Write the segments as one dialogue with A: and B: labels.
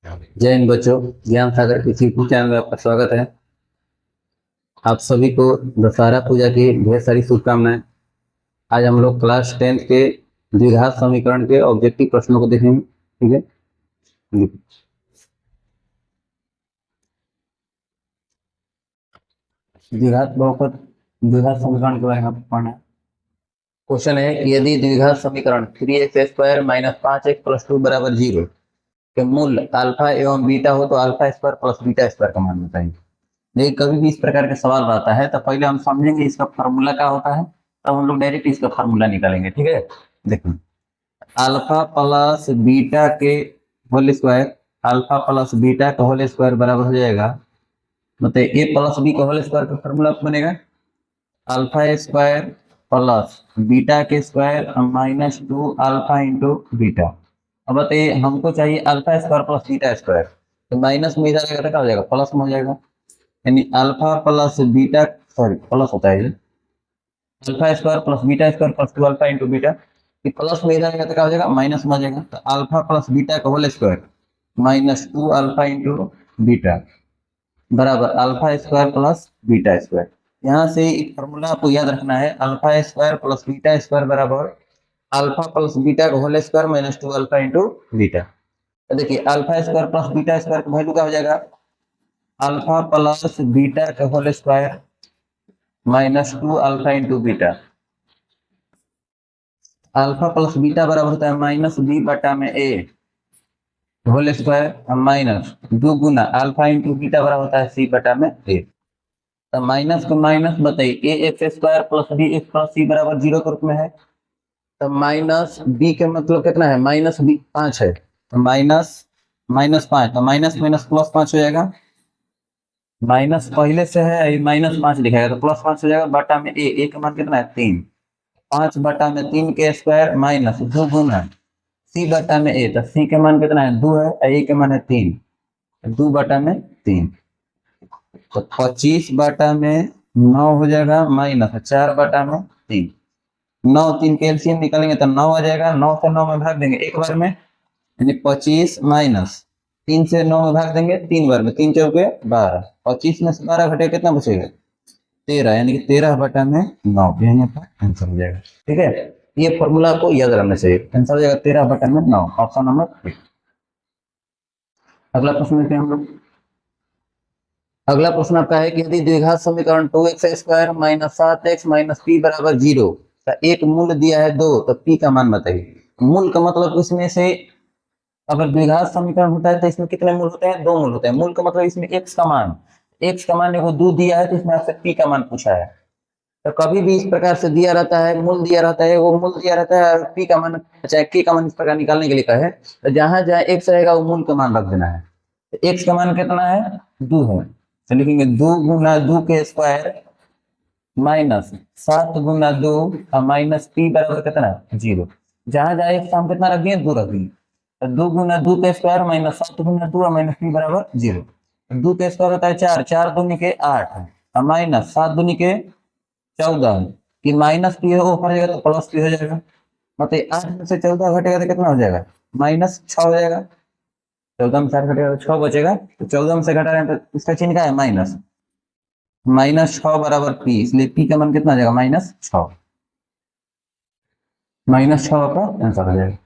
A: जय हिंद बच्चों, ज्ञान सागर इस यूट्यूब चैनल में आपका स्वागत है। आप सभी को दशहरा पूजा की ढेर सारी शुभकामनाएं। आज हम लोग क्लास 10 के द्विघात समीकरण के ऑब्जेक्टिव प्रश्नों को देखेंगे। ठीक है, द्विघात बहुपद द्विघात समीकरण के बारे में आपको पढ़ना है। क्वेश्चन है कि यदि द्विघात समीकरण 3x² माइनस 5x प्लस 2 बराबर 0 के मूल अल्फा एवं बीटा हो तो alpha square plus beta square का मान बताइए। देखिए, कभी भी इस प्रकार का सवाल आता है तो पहले हम समझेंगे इसका फार्मूला क्या होता है, तब हम लोग डायरेक्ट इसका फार्मूला निकालेंगे। ठीक है, देखिए अल्फा प्लस बीटा के whole square, alpha plus beta का होल स्क्वायर बराबर हो जाएगा, मतलब ए प्लस बी का होल स्क्वायर का फार्मूला बनेगा अल्फा स्क्वायर प्लस बीटा के square minus 2 alpha into beta. अब बताइए, हमको चाहिए alpha square plus beta square, तो माइनस में इधर आएगा तो क्या हो जाएगा, प्लस में हो जाएगा। यानी alpha plus beta, sorry plus होता है ये, alpha square plus beta square plus 2 alpha into beta. Plus में इधर आएगा तो क्या हो जाएगा, माइनस में आ जाएगा। तो अल्फा प्लस बीटा का whole square minus 2 alpha into beta बराबर alpha square plus beta square. यहाँ से एक फॉर्मूला आपको याद रखना है, alpha square plus beta square बराबर अल्फा प्लस बीटा का whole square minus 2 alpha into beta. तो देखिए alpha square plus beta square का वैल्यू क्या हो जाएगा, अल्फा प्लस बीटा का whole square minus 2 alpha into beta. Alpha plus beta बराबर होता है माइनस बी बटा में ए होल स्क्वायर माइनस 2 गुना अल्फा इंटू बीटा बराबर होता है सी बटा में ए। तो माइनस को माइनस बताइए, A x square plus B x plus सी बराबर 0 के रूप में है। तो माइनस बी के मतलब कितना है, माइनस बी 5 है, तो माइनस माइनस 5, तो माइनस माइनस प्लस 5 हो जाएगा। माइनस पहले से है, माइनस 5 लिखाएगा तो प्लस 5 हो जाएगा बटा में ए का मान कितना है 3, 5 बटा में 3 के स्क्वायर माइनस 2 गुना सी बटा में ए, तो सी के मान कितना है 2 है, ए के मान है 3, 2 बटा में 3, तो 25 बटा में 9 हो जाएगा माइनस 4 बटा में 3। 9 3 के एलसीएम निकालेंगे तो 9 आ जाएगा, 9 से 9 में भाग देंगे एक बार में, यानी 25 माइनस 3 से 9 में भाग देंगे 3 बार में, 3 चौके 12, 25 में से 12 घटे कितना बचेगा 13, यानी कि 13 बटा में 9 यही आपका आंसर हो जाएगा। ठीक है, ये फॉर्मूला आपको याद रखना चाहिए, आंसर हो जाएगा 13 बटा में 9, ऑप्शन नंबर 1। अगला प्रश्न देखते हैं हम लोग। अगला प्रश्न आपका है कि यदि द्विघात समीकरण 2x² minus 7x minus P बराबर 0 का एक मूल दिया है 2, तो पी का मान बताइए। मूल का मतलब इसमें से अगर द्विघात समीकरण होता है तो इसमें कितने मूल होते हैं, 2 मूल होते हैं। मूल का मतलब इसमें x का मान, x का मान देखो 2 दिया है तो इसमें आपसे p का मान पूछा है। तो कभी भी इस प्रकार से दिया रहता है, मूल दिया रहता है, वो मूल दिया रहता है, p का मान चाहे k का मान इस प्रकार निकालने के लिए कहे तो जहां जहां x रहेगा वो मूल का मान रख देना है। तो x का मान कितना है 2 है, तो लिखेंगे 2 गुना 2 के स्क्वायर माइनस 7 गुना 2 और माइनस पी बराबर कितना 0। जहां जहां x हम कितना रख दिए 2 रख दिए, तो 2 गुना 2 के स्क्वायर माइनस 7 गुना 2 और माइनस पी बराबर 0। 2 के स्क्वायर होता है 4, 4 दूनी के 8 और माइनस 7 दूनी के 14 की माइनस पी हो ऊपर जाएगा तो प्लस पी हो जाएगा। मतलब 8 में से 14 घटेगा तो कितना हो जाएगा, माइनस 6 हो जाएगा। 14 में 4 घटेगा तो 6 बचेगा, तो 14 में से घटा रहे हैं तो इसका चिन्ह क्या है माइनस, माइनस 6 बराबर पी, इसलिए पी का मान कितना आ जाएगा माइनस 6, माइनस 6 का आंसर आ जाएगा।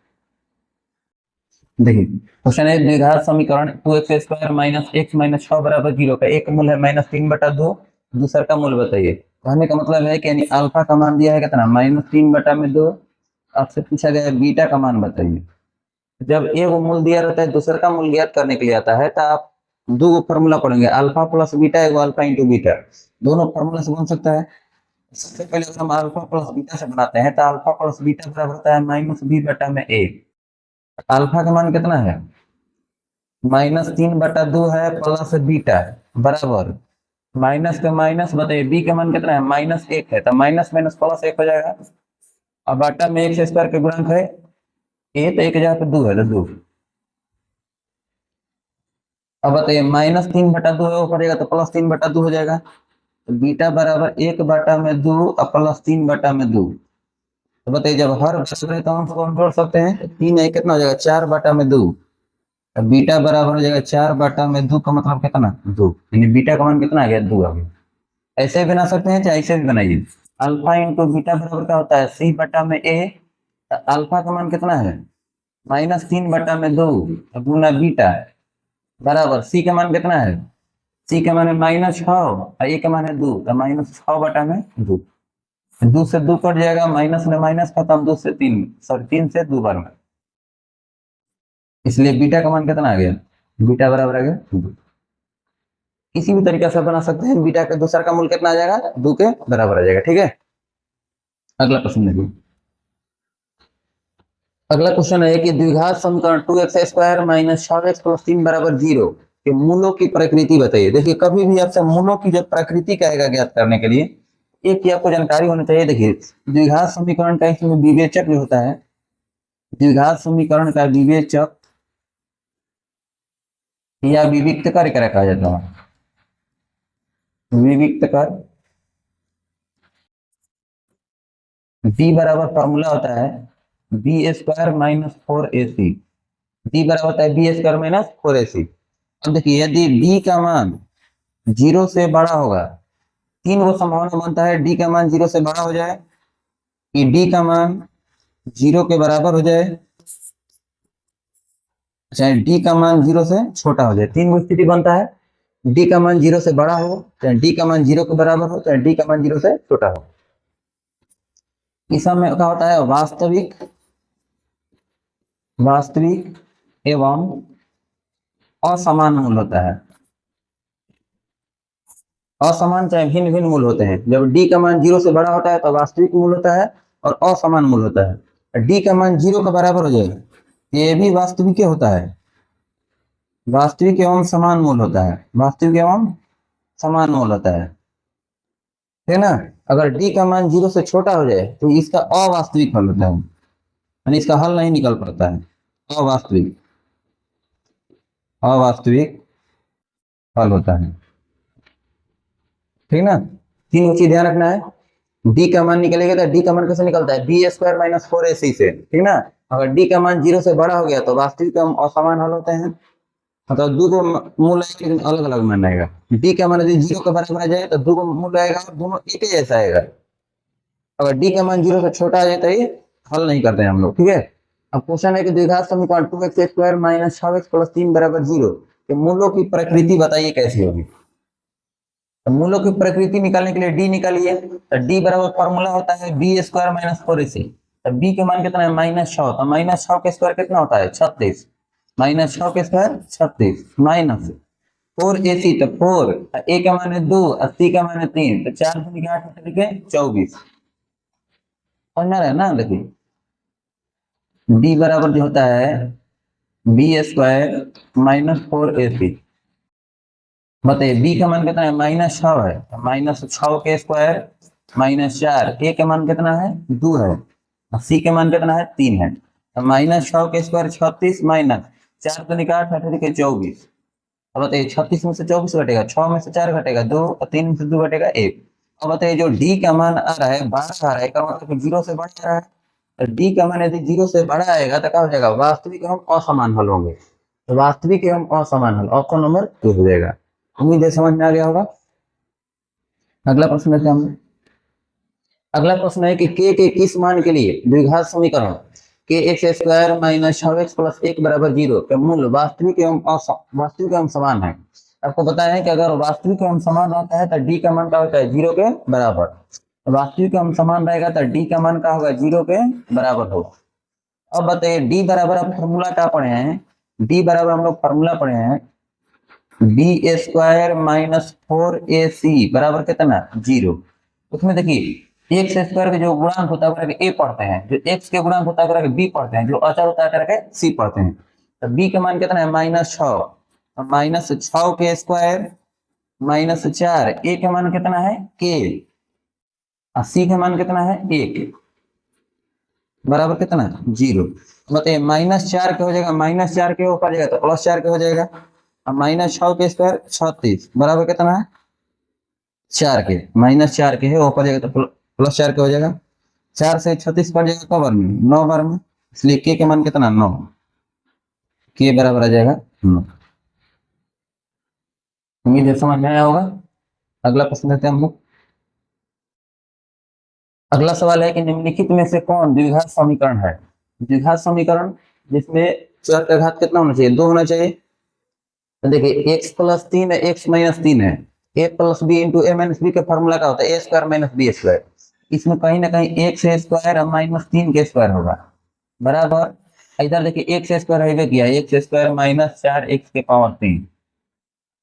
A: देखिए क्वेश्चन है द्विघात समीकरण 2x² माइनस x माइनस 6 बराबर 0 का एक मूल है माइनस 3 बटा 2, दूसरा का मूल बताइए। कहने का मतलब है कि यानी अल्फा का मान दिया है कितना माइनस 3 बटा में 2, आपसे पूछा गया बीटा का मान बताइए। जब एक मूल दिया रहता है दूसरे का मूल ज्ञात करने के लिए आता है तो आप दो फॉर्मूला पढ़ेंगे, अल्फा प्लस बीटा एगो अल्फा इंटू बीटा, दोनों फॉर्मूला से बन सकता है। सबसे पहले हम अल्फा प्लस बीटा से बनाते हैं, तो अल्फा प्लस बीटा बराबर होता है माइनस बी बटा में ए। अल्फा का मान कितना है माइनस 3 बटा 2 है प्लस बीटा बराबर माइनस का माइनस बताइए बी का मान कितना है माइनस 1 है, तो माइनस माइनस प्लस 1 हो जाएगा। और बटा में एक्स स्क्वायर के गुणक है ए, तो 1 जगह पे 2 है तो 2। अब बताइए माइनस 3 बटा 2 है ऊपर जाएगा तो प्लस 3 बटा 2 हो जाएगा, तो बीटा बराबर 1 बटा में 2 और प्लस 3 बटा में 2। तो बताइए जब हर बस रहे तो हम जोड़ सकते हैं, 3 है कितना हो जाएगा 4 बटा में 2 अब बीटा बराबर हो जाएगा 4/2 का मतलब कितना 2, यानी बीटा का मान कितना आ गया 2 आ गया। ऐसे भी बना सकते हैं चाहे ऐसे भी बनाइए। अल्फा इंटू बीटा बराबर क्या होता है C/A। अल्फा का मान कितना है -3/2 गुना बीटा बराबर सी का मान कितना है, सी का मान है -6 और ए का मान है 2, तो -6/2। 2 से 2 कट जाएगा, माइनस में माइनस खत्म, 2 से 3 सॉरी 3 से 2 बार में, इसलिए बीटा का मान कितना आ गया, बीटा बराबर आ गया 2। किसी भी तरीके से बना सकते हैं, बीटा का दूसरा का मूल कितना आ जाएगा 2 के बराबर आ जाएगा। ठीक है, अगला प्रश्न देखिए। अगला क्वेश्चन है कि द्विघात समीकरण 2x² - 6x + 3 = 0 के मूलों की प्रकृति बताइए। देखिए कभी भी आपसे मूलों की जो प्रकृति कहेगा ज्ञात करने के लिए एक ही आपको जानकारी होनी चाहिए। देखिए द्विघात समीकरण का इसमें विवेचक जो होता है, द्विघात समीकरण का विवेचक या विविक्तकर क्या कहा जाता है, विविक्तकर। b बराबर फॉर्मूला होता है b² - 4ac, d बराबर होता है b² - 4ac। अब देखिए यदि d का मान 0 से बड़ा होगा, तीन वो संभावना बनता है d का मान 0 से बड़ा हो जाए, कि d का मान 0 के बराबर हो जाए, चाहे d का मान 0 से छोटा हो जाए। तीन वो स्थिति बनता है, d का मान 0 से बड़ा हो, चाहे d का मान 0 के बराबर हो, चाहे d का मान 0 से छोटा हो। इस में क्या होता है वास्तविक, वास्तविक एवं असमान मूल होता है। असमान चाहे भिन्न भिन्न मूल होते हैं। जब d का मान 0 से बड़ा होता है तो वास्तविक मूल होता है और असमान मूल होता है। d का मान 0 के बराबर हो जाएगा, ये भी वास्तविक होता है, वास्तविक एवं समान मूल होता है, वास्तविक एवं समान मूल होता है ना। अगर d का मान 0 से छोटा हो जाए तो इसका अवास्तविक हल होता है, यानी इसका हल नहीं निकल पाता है, अवास्तविक, अवास्तविक हल होता है। ठीक ना, तीन चीज ध्यान रखना है। d का मान निकलेगा तो d का मान कैसे निकलता है b² - 4ac से। ठीक ना, अगर d का मान 0 से बड़ा हो गया तो वास्तविक एवं असमान हल होते हैं, मतलब दो को मूल लेकिन अलग अलग मान आएगा। d का मान यदि 0 के बराबर आ जाए तो दो को मूल आएगा और दोनों एक ही जैसा आएगा। अगर d का मान 0 से छोटा आ जाए तो ये हल नहीं करते हैं हम लोग। ठीक है, अब क्वेश्चन है कि द्विघात समीकरण 2x² - 6x + 3 = 0 के मूलों की प्रकृति बताइए कैसी होगी। तो मूलों की प्रकृति निकालने के लिए d निकालिए, तो d बराबर फॉर्मूला होता है b² - 4ac। तो b के मान कितना है -6, तो -6 के स्क्वायर कितना होता है 36, -6 के स्क्वायर 36 माइनस 4ac, तो 4 a का मान है 2 और c का मान है 3, तो 4 दूनी 8 के 24। समझ रहे हैं ना। देखिए d बराबर जो होता है b² - 4ac। बताइए b का मान कितना है -6 है, -6 के स्क्वायर -4, a का मान कितना है 2 है और c के मान कितना है 3 है, तो -6 के स्क्वायर 36 माइनस 4 तो निकाल 8 के 24। अब बताइए 36 में से 24 घटेगा, 6 में से 4 घटेगा 2 और 3 में से 2 घटेगा 1। अब बताइए जो d का मान आ रहा है 12 आ रहा है, का मतलब 0 से बढ़ रहा है, तो d का मान यदि 0 से बड़ा आएगा तो क्या हो जाएगा वास्तविक एवं असमान हल होंगे। तो वास्तविक एवं असमान हल ऑप्शन नंबर 2 हो जाएगा। उम्मीद है समझ में आ गया होगा। अगला प्रश्न है हम, अगला प्रश्न है कि के किस मान के लिए द्विघात समीकरण kx² - 6x + 1 = 0 के मूल वास्तविक एवं समान है। आपको बताया है कि अगर वास्तविक एवं समान रहता है तो d का मान क्या होता है 0 के बराबर, वास्तविक एवं समान रहेगा तो d का मान क्या होगा 0 के बराबर होगा। अब बताइए d बराबर आप फॉर्मूला क्या पढ़े हैं, d बराबर हम लोग फॉर्मूला पढ़े हैं b² - 4ac बराबर कितना 0। उसमें देखिए x स्क्वायर के जो गुणांक होता है a पढ़ते हैं, जो x के गुणांक होता है b पढ़ते हैं, जो अचर होता है c पढ़ते हैं। तो b का मान कितना है -6, -6 के स्क्वायर -4, a का मान कितना है k और c का मान कितना है 1 बराबर कितना 0। बताइए -4 के हो जाएगा, -4 के ऊपर जाएगा तो +4 के हो जाएगा, और -6 के स्क्वायर 36 बराबर कितना है 4 के, -4 के है ऊपर जाएगा तो +4 के हो जाएगा। 4 से 36 पड़ जाएगा कब बार में 9 बार में, इसलिए के मान कितना 9, के बराबर आ जाएगा उम्मीद है समझ में आया होगा। अगला प्रश्न लेते हैं हम लोग। अगला सवाल है कि निम्नलिखित में से कौन द्विघात समीकरण है। द्विघात समीकरण जिसमें चर का घात कितना होना चाहिए, 2 होना चाहिए। तो देखिए x प्लस 3 है, x माइनस 3 है, a plus B into A minus B का फॉर्मूला क्या होता है, ए स्क्वायर माइनस बी स्क्वायर। इसमें कहीं ना कहीं एक्स स्क्वायर और माइनस 3 के स्क्वायर होगा बराबर। इधर देखिए एक्स स्क्वायर है किया, एक्स स्क्वायर माइनस 4 एक्स के पावर 3,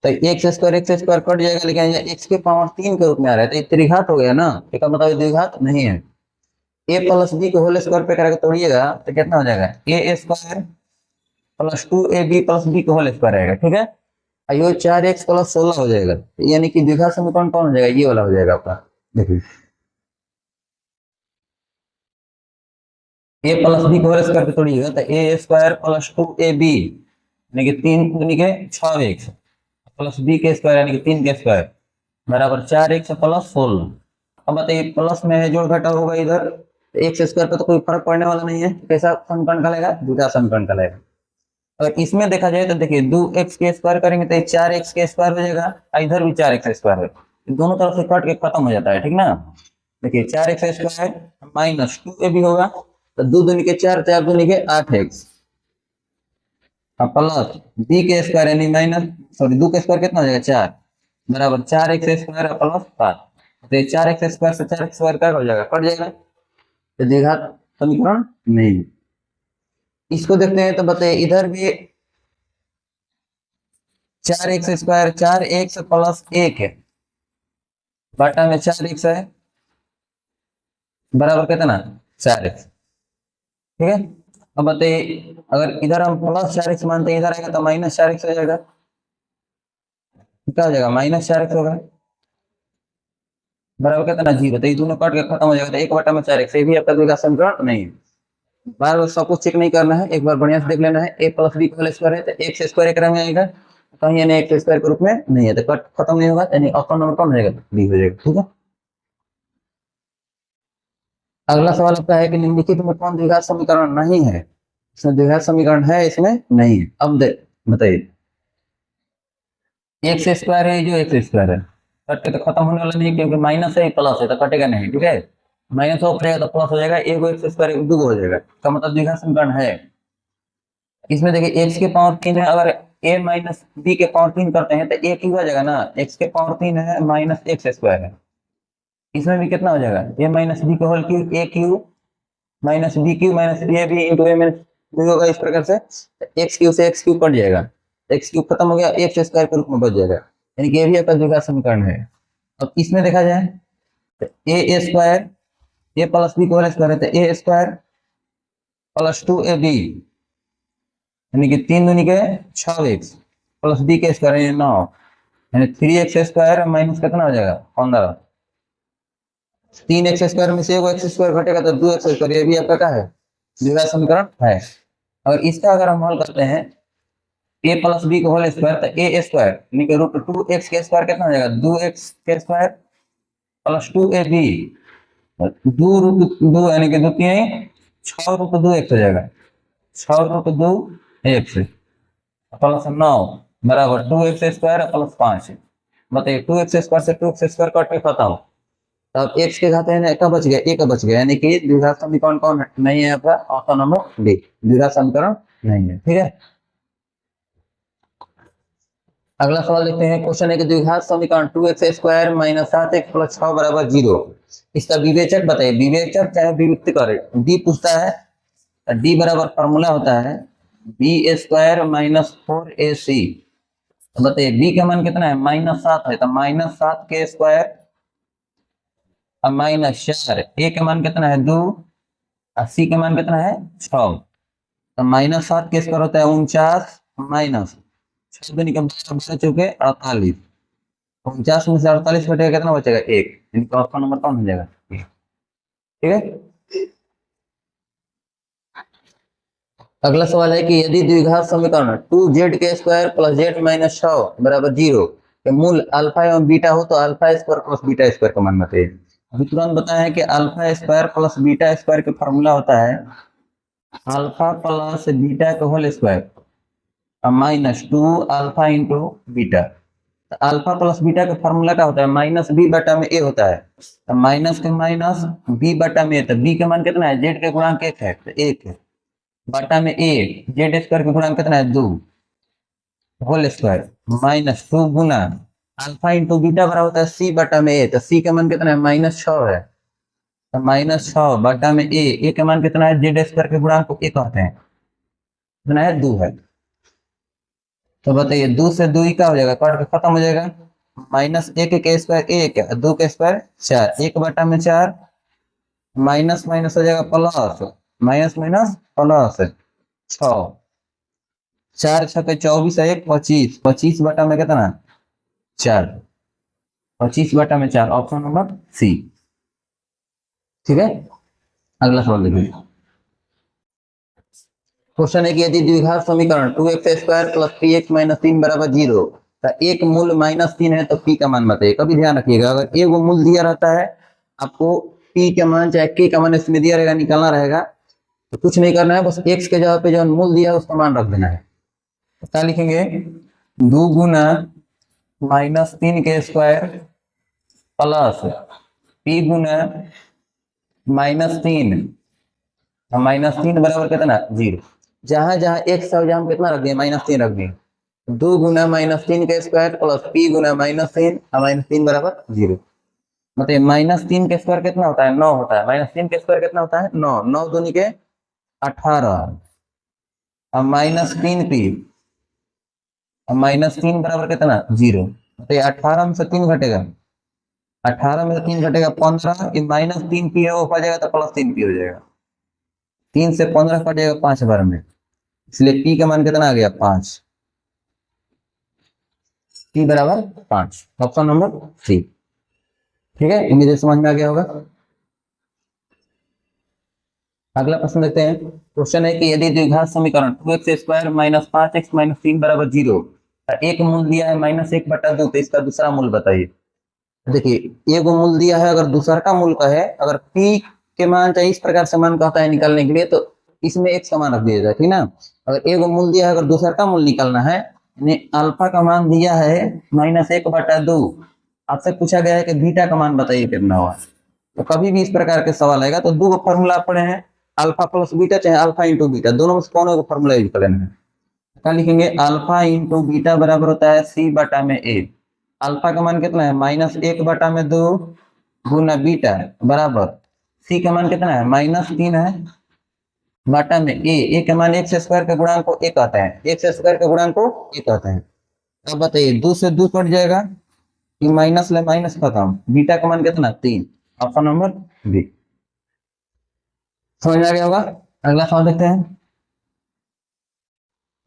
A: तो एक्स स्क्वायर कट जाएगा, लेकिन एक्स के पावर 3 के रूप में आ रहा है, तो ये त्रिघात हो गया ना, इसका मतलब द्विघात नहीं है। ए प्लस बी को होल स्क्वायर पे करके तोड़िएगा तो कितना हो जाएगा, A square plus 2ab plus B को होल स्क्वायर आएगा, ठीक है। और ये 4x प्लस 16 हो जाएगा, यानी कि द्विघात समीकरण कौन हो जाएगा, ये वाला हो जाएगा आपका। देखिए ए प्लस बी को होल स्क्वायर पे तोड़िएगा तो ए स्क्वायर प्लस 2ab यानी कि 3 यानी कि 6x प्लस बी के स्क्वायर यानी कि 3 के स्क्वायर बराबर 4x प्लस 16। अब बताइए प्लस में है जोड़ घटा होगा इधर, तो एक्स स्क्वायर पे तो कोई फर्क पड़ने वाला नहीं है, कैसा समीकरण कहलाएगा, द्विघात समीकरण कहलाएगा। अगर इसमें देखा जाए तो देखिए 2x के स्क्वायर करेंगे तो 4x के स्क्वायर हो जाएगा, इधर भी 4x स्क्वायर है, दोनों तरफ से कट के खत्म हो जाता है, ठीक ना। देखिए 4x स्क्वायर माइनस 2ab होगा, तो 2 दूनी के 4, 4 दूनी के 8x प्लस बी के स्क्वायर यानी माइनस, सॉरी 2 के स्क्वायर कितना हो जाएगा 4 बराबर 4x स्क्वायर प्लस 7, तो 4x स्क्वायर से 4x स्क्वायर क्या हो जाएगा, कट जाएगा, तो द्विघात समीकरण नहीं है। इसको देखते हैं तो बताइए इधर भी 4x स्क्वायर 4x प्लस 1 है, बटा में 4x है बराबर कितना 4x, ठीक है। अब बताइए अगर इधर हम प्लस 4x मानते हैं, इधर आएगा तो माइनस 4x हो जाएगा, क्या हो जाएगा माइनस 4x होगा बराबर कितना 0, तो ये दोनों कट के खत्म हो जाएगा, तो 1 बटा में 4x, ये भी आपका द्विघात समीकरण नहीं है। बार बार सब कुछ चेक नहीं करना है, एक बार बढ़िया से देख लेना है। A plus B whole square है तो एक्स स्क्वायर एक में आएगा, कहीं यानी एक्स स्क्वायर के रूप में नहीं है, तो कट खत्म नहीं होगा, यानी ऑप्शन नंबर कौन हो जाएगा, बी हो जाएगा, ठीक है। अगला सवाल आपका है कि निम्नलिखित में कौन द्विघात समीकरण नहीं है। इसमें द्विघात समीकरण है, इसमें नहीं है। अब बताइए एक्स स्क्वायर है, जो एक्स स्क्वायर है कट के तो खत्म होने वाला नहीं, क्योंकि माइनस है प्लस है तो कटेगा नहीं, ठीक है। माइनस ऑफ रहेगा तो प्लस हो जाएगा, एक एक्स स्क्वायर 2 हो जाएगा, इसका मतलब द्विघात समीकरण है। इसमें देखिए एक्स के पावर 3 है, अगर ए माइनस बी के पावर 3 करते हैं तो ए क्यू आ जाएगा ना, एक्स के पावर 3 है माइनस एक्स स्क्वायर है, इसमें भी कितना हो जाएगा ए माइनस बी का whole cube, A cube minus B cube minus B A B into A minus B होगा, इस प्रकार से एक्स क्यू से एक्स क्यू कट जाएगा, एक्स क्यू खत्म हो गया, एक्स स्क्वायर के रूप में बच जाएगा, यानी कि ये भी आपका द्विघात समीकरण है। अब इसमें देखा जाए तो a square A plus B का होल स्क्वायर है, तो ए स्क्वायर प्लस 2ab यानी कि 3 दूनी के 6x प्लस बी के स्क्वायर यानी 9, यानी 3x स्क्वायर माइनस कितना हो जाएगा 15, 3x स्क्वायर में से एक एक्स स्क्वायर घटेगा तो 2x स्क्वायर, ये भी आपका क्या है द्विघात समीकरण है। और इसका अगर हम हल करते हैं a प्लस बी का होल स्क्वायर, तो ए स्क्वायर यानी कि रूट 2x के स्क्वायर कितना हो जाएगा 2x के स्क्वायर प्लस 2ab, 2 रूट 2 यानी कि 2 3 6 रूट 2x हो जाएगा, 6 रूट 2x प्लस 9 बराबर 2x स्क्वायर प्लस 5। बताइए 2x स्क्वायर से 2x स्क्वायर कट के खत्म, तब x के घात है का बच गया, a का बच गया, यानी कि द्विघात समीकरण कौन नहीं है आपका, ऑप्शन नंबर डी, द्विघात समीकरण नहीं है, ठीक है। अगला सवाल देखते हैं। क्वेश्चन है कि द्विघात समीकरण 2x square minus 7x plus 6 बराबर 0, इसका विवेचक बताइए, विवेचक चाहे विभक्त करे, डी पूछता है, डी बराबर फॉर्मूला होता है बी स्क्वायर माइनस 4ac, बताइए बी का मान कितना है माइनस 7 है, तो माइनस 7 के स्क्वायर और माइनस 4, ए का मान कितना है 2 और सी का मान कितना है 6, तो माइनस 7 के स्क्वायर होता है 49 माइनस 6 दूनी का 12 चौके 48, 49 में से 48 बचेगा कितना बचेगा 1, इनका ऑप्शन नंबर कौन हो जाएगा, ठीक है। अगला सवाल है कि यदि द्विघात समीकरण 2z के स्क्वायर प्लस z माइनस 6 बराबर 0 के मूल अल्फा एवं बीटा हो तो alpha square plus beta square का मान बताइए। अभी तुरंत बताया है कि alpha square plus beta square का फॉर्मूला होता है अल्फा प्लस बीटा का whole square minus 2 alpha into beta. Alpha plus beta का फॉर्मूला क्या होता है, माइनस बी बटा में ए होता है। तो माइनस के माइनस बी बटा में, तो बी का मान कितना है, जेड के गुणांक 1 है तो 1 है, बटा में ए, जेड स्क्वायर का गुणांक कितना है 2 होल स्क्वायर, माइनस 2 गुना अल्फा इंटू बीटा बराबर होता है सी बटा में ए, तो सी का मान कितना है -6 है, तो -6 बटा में ए का मान कितना है, जेड स्क्वायर के गुणांक को ए कहते हैं, कितना है 2 है। तो बताइए 2 से 2 ही क्या हो जाएगा, कट के खत्म हो जाएगा, माइनस एक के स्क्वायर एक, 2 के स्क्वायर 4, 1 बटा में 4, माइनस माइनस हो जाएगा प्लस, माइनस माइनस प्लस 6, 4 छके 24 है, 1 25, 25 बटा में कितना 4, 25 बटा में 4, ऑप्शन नंबर सी। ठीक है, अगला सवाल देखिए। क्वेश्चन है कि यदि द्विघात समीकरण 2x² + 3x - 3 = 0 का एक मूल -3 है तो p का मान बताइए। कभी ध्यान रखिएगा, अगर एक मूल दिया रहता है आपको p का मान चाहे k का मान इसमें दिया रहेगा, निकालना रहेगा, तो कुछ नहीं करना है, बस x के जगह पे जो मूल दिया है उसका मान रख देना है। तो क्या लिखेंगे, 2 गुना -3 के स्क्वायर प्लस p गुना -3, -3 बराबर कितना 0, जहां जहां x है हम कितना रख दिए, -3 रख दिए, 2 गुना -3 का स्क्वायर प्लस p गुना -3, -3 बराबर 0। मतलब -3 का स्क्वायर कितना होता है, 9 होता है, -3 का स्क्वायर कितना होता है 9, 9 दूनी के 18, अब -3p, अब -3 बराबर कितना 0, तो 18 में से 3 घटेगा, 18 में से 3 घटेगा 15, ये -3p है वो हो जाएगा तो +3p हो जाएगा, 3 से 15 कट जाएगा 5 बार में, इसलिए p का मान कितना आ गया 5, p बराबर 5, ऑप्शन नंबर सी। ठीक है, उम्मीद है समझ में आ गया होगा। अगला प्रश्न देखते हैं। क्वेश्चन है कि यदि द्विघात समीकरण 2x² - 5x - 3 = 0 का एक मूल दिया है -1/2, तो इसका दूसरा मूल बताइए। देखिए एक मूल दिया है, अगर दूसरा का मूल का है, अगर p के मान चाहिए इस प्रकार से मान कहता है निकालने के लिए, तो इसमें x का मान रख दिया जाए, ठीक ना। अगर एक मूल दिया है, अगर दूसरा का मूल निकालना है, यानी अल्फा का मान दिया है -1/2, आपसे पूछा गया है कि बीटा का मान बताइए कितना हुआ। तो कभी भी इस प्रकार के सवाल आएगा तो दो फॉर्मूला पढ़े हैं, अल्फा प्लस बीटा चाहे अल्फा इंटू बीटा, दोनों में से कौन सा फॉर्मूला यूज कर लेना है। क्या लिखेंगे, अल्फा इंटू बीटा बराबर होता है सी बटा में ए। अल्फा का मान कितना है -1/2 गुना बीटा बराबर सी का मान कितना है -3 है बटा में ए का मान x² के गुणांक को ए कहते हैं, x² के गुणांक को ए कहते हैं। अब बताइए 2 से 2 कट जाएगा, माइनस ले माइनस खत्म, बीटा का मान कितना 3, ऑप्शन नंबर बी। समझ में आ गया होगा। अगला सवाल देखते हैं।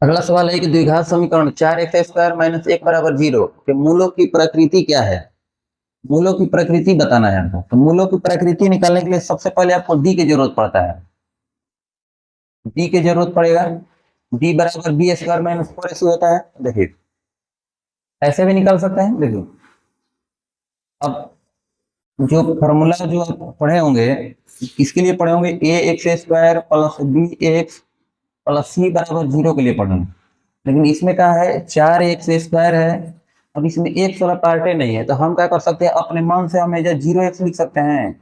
A: अगला सवाल है कि द्विघात समीकरण 4x² - 1 = 0 के मूलों की प्रकृति क्या है। मूलों की प्रकृति बताना है हमको। तो मूलों की प्रकृति निकालने के लिए सबसे पहले आपको डी की जरूरत पड़ता है, डी की जरूरत पड़ेगा, डी बराबर b² - 4ac होता है। देखिए ऐसे भी निकाल सकते हैं, देखिए अब जो फॉर्मूला जो आप पढ़े होंगे, किसके लिए पढ़े होंगे, ax² + bx + c = 0 के लिए पढ़ेंगे। लेकिन इसमें क्या है 4x² है, अब इसमें x वाला पार्ट नहीं है, तो हम क्या कर सकते हैं, अपने मन से हम 0x लिख सकते हैं।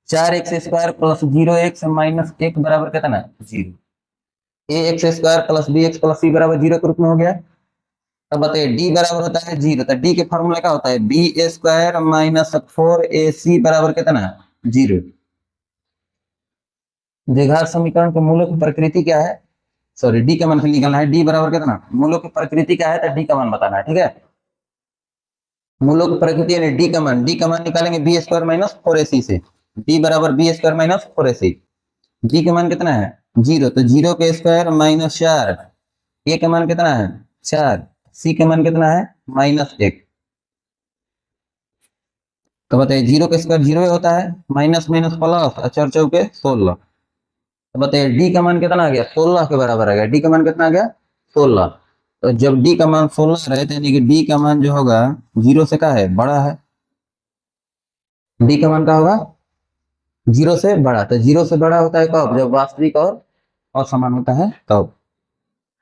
A: 4x² + 0x - 1 बराबर कितना 0, ax² + bx + c = 0 के रूप में हो गया। अब बताइए डी बराबर होता है 0, तो डी के फॉर्मूला क्या होता है, b² - 4ac बराबर कितना 0। द्विघात समीकरण के मूलों की प्रकृति क्या है, सॉरी डी का मान निकालना है, डी बराबर कितना, मूलों की प्रकृति क्या है तो डी का मान बताना है। ठीक है, मूलों की प्रकृति यानी डी का मान, डी का मान निकालेंगे b² - 4ac से, डी बराबर b² - 4ac, डी का मान कितना है 0, तो 0 के स्क्वायर -4, ए का मान कितना है 4, सी का मान कितना है -1। तो बताइए 0 का स्क्वायर 0 होता है, माइनस माइनस प्लस, 4 चौके 16। तो बताइए डी का मान कितना आ गया 16 के बराबर आ गया, डी का मान कितना आ गया 16। तो जब डी का मान 16 रहे, तो यानी कि डी का मान जो होगा 0 से क्या है बड़ा है, डी का मान क्या होगा 0 से बड़ा। तो 0 से बड़ा होता है कब, जब वास्तविक और असमान होता है तब।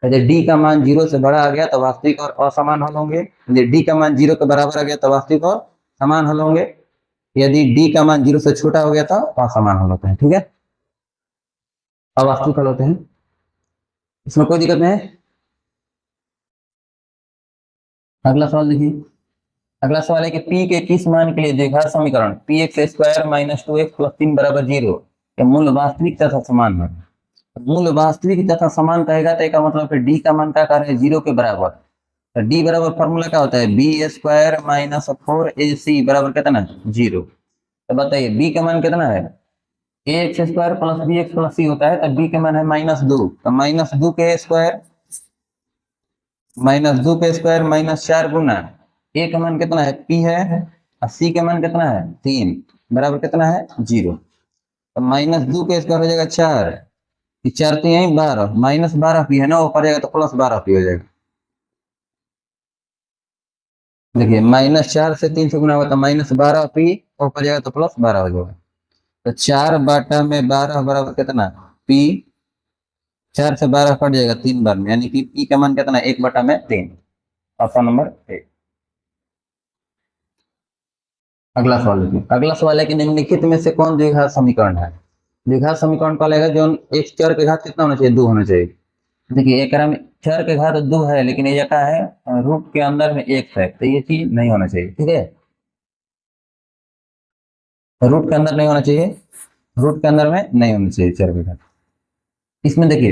A: यदि डी का मान 0 से बड़ा आ गया तो वास्तविक और असमान हल होंगे, यदि डी का मान 0 के बराबर आ गया तो वास्तविक और समान हल होंगे, यदि डी का मान 0 से छोटा हो गया तो असमान हल होते हैं। ठीक है, अवास्तविक हल होते हैं, इसमें कोई दिक्कत नहीं है। अगला सवाल देखिए, अगला सवाल है कि पी के किस मान के लिए द्विघात समीकरण P X square minus 2x plus 3 बराबर 0 के मूल वास्तविक तथा समान है। मूल वास्तविक तथा समान कहेगा तो इसका मतलब कि डी का मान क्या कर रहे हैं 0 के बराबर, तो डी बराबर फॉर्मूला क्या होता है बी स्क्वायर माइनस 4ac बराबर कितना 0। तो बताइए बी का मान कितना है ए x square plus B x plus C होता है, तो बी का मान है -2, तो -2 के स्क्वायर माइनस 4 गुना ए का मान कितना है पी है और सी का मान कितना है 3 बराबर कितना है 0। तो -2 के स्क्वायर हो जाएगा 4, 4 तो यही 12, -12 पी है ना, ऊपर जाएगा तो +12 पी हो जाएगा। देखिए -4 से 3 से गुना होगा तो -12 पी, ऊपर जाएगा तो +12 हो जाएगा। तो 4/12 बराबर कितना पी, 4 से 12 कट जाएगा 3 बार में, यानी कि पी का मान कितना 1/3। Option number 1। अगला सवाल देखिए, अगला सवाल है कि निम्नलिखित में से कौन द्विघात समीकरण है। द्विघात समीकरण का लेगा जो एक चर के घात कितना होना चाहिए 2 होना चाहिए। देखिए एक में चर के घात 2 है लेकिन ये क्या है रूट के अंदर में 1 है, तो ये चीज नहीं होना चाहिए। ठीक है, रूट के अंदर नहीं होना चाहिए, रूट के अंदर में नहीं होना चाहिए चर के घात। इसमें देखिए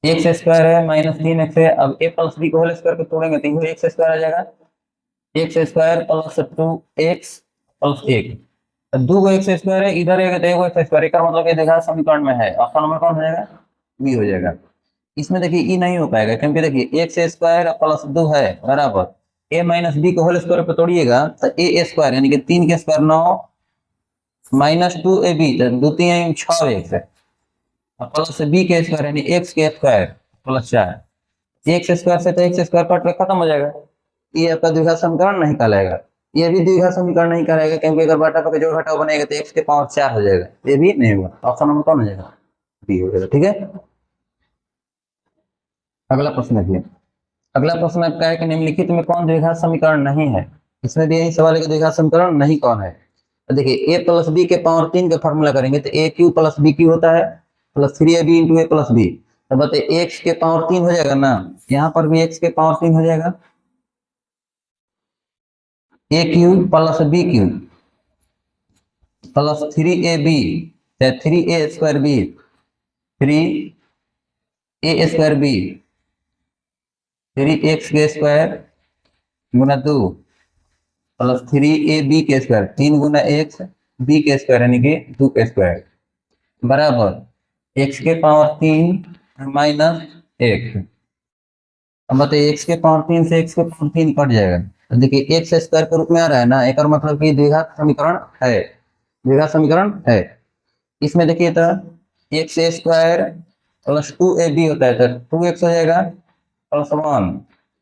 A: एक्स स्क्वायर है -3x है, अब ए प्लस बी को होल स्क्वायर को तोड़ेंगे तो ये एक्स स्क्वायर आ जाएगा, X square plus 2x plus 1, दो को एक्स स्क्वायर है इधर है तो एक एक्स स्क्वायर, का मतलब ये देखा समीकरण में है, ऑप्शन नंबर कौन हो जाएगा बी हो जाएगा। इसमें देखिए ई नहीं हो पाएगा क्योंकि देखिए एक्स स्क्वायर प्लस 2 है बराबर ए माइनस बी को होल स्क्वायर पे तोड़िएगा तो ए स्क्वायर यानी कि 3 के स्क्वायर 9 -2ab तो 2 3 6 एक्स है, प्लस बी के स्क्वायर यानी एक्स के स्क्वायर प्लस 4, एक्स स्क्वायर से तो एक्स स्क्वायर कट के खत्म हो जाएगा, ये आपका द्विघात समीकरण नहीं कहलाएगा। ये भी द्विघात समीकरण नहीं कहलाएगा क्योंकि अगर बाटा का जोड़ घटाव बनेगा तो एक्स के पावर 4 हो जाएगा, ये भी नहीं होगा, ऑप्शन नंबर कौन हो जाएगा बी हो जाएगा। ठीक है, अगला प्रश्न देखिए, अगला प्रश्न आपका है कि निम्नलिखित में कौन द्विघात समीकरण नहीं है। इसमें भी यही सवाल है कि द्विघात समीकरण नहीं कौन है। तो देखिए ए प्लस बी के पावर 3 का फॉर्मूला करेंगे तो ए क्यू प्लस बी क्यू होता है प्लस 3ab इंटू ए प्लस बी, तो बताइए एक्स के पावर 3 हो जाएगा ना, यहाँ पर भी एक्स के पावर 3 हो जाएगा, A cube plus B cube plus 3ab 3a square B 3a square B 3x के स्क्वायर गुना 2 प्लस 3ab के स्क्वायर 3 गुना x b के स्क्वायर यानी कि 2 के स्क्वायर बराबर x के पावर 3 माइनस 1। अब बताइए x के पावर 3 से x के पावर 3 कट जाएगा, तो देखिए एक्स स्क्वायर के रूप में आ रहा है ना, एक और मतलब कि द्विघात समीकरण है, द्विघात समीकरण है। इसमें देखिए तो एक्स स्क्वायर प्लस 2ab होता है तो 2x हो जाएगा प्लस 1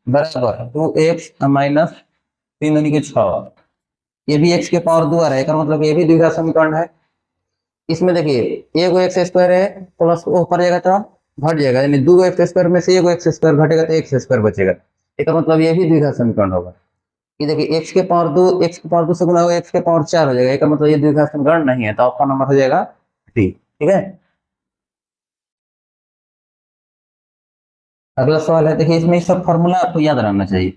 A: बराबर 2x माइनस 3 यानी कि 6, ये भी x के पावर 2 आ रहा है, एक मतलब ये भी द्विघात समीकरण है। इसमें देखिए एक एक्स स्क्वायर है प्लस ऊपर जाएगा तो घट जाएगा, यानी 2 एक्स स्क्वायर में से एक एक्स स्क्वायर घटेगा तो एक्स स्क्वायर बचेगा, एक मतलब ये भी द्विघात समीकरण होगा। ये देखिए x के पावर 2 x के पावर 2 से गुणा होगा x के पावर 4 हो जाएगा, एक मतलब ये द्विघात समीकरण नहीं है, तो ऑप्शन नंबर हो जाएगा डी। ठीक है, अगला सवाल है, देखिए इसमें सब फॉर्मूला आपको याद रहना चाहिए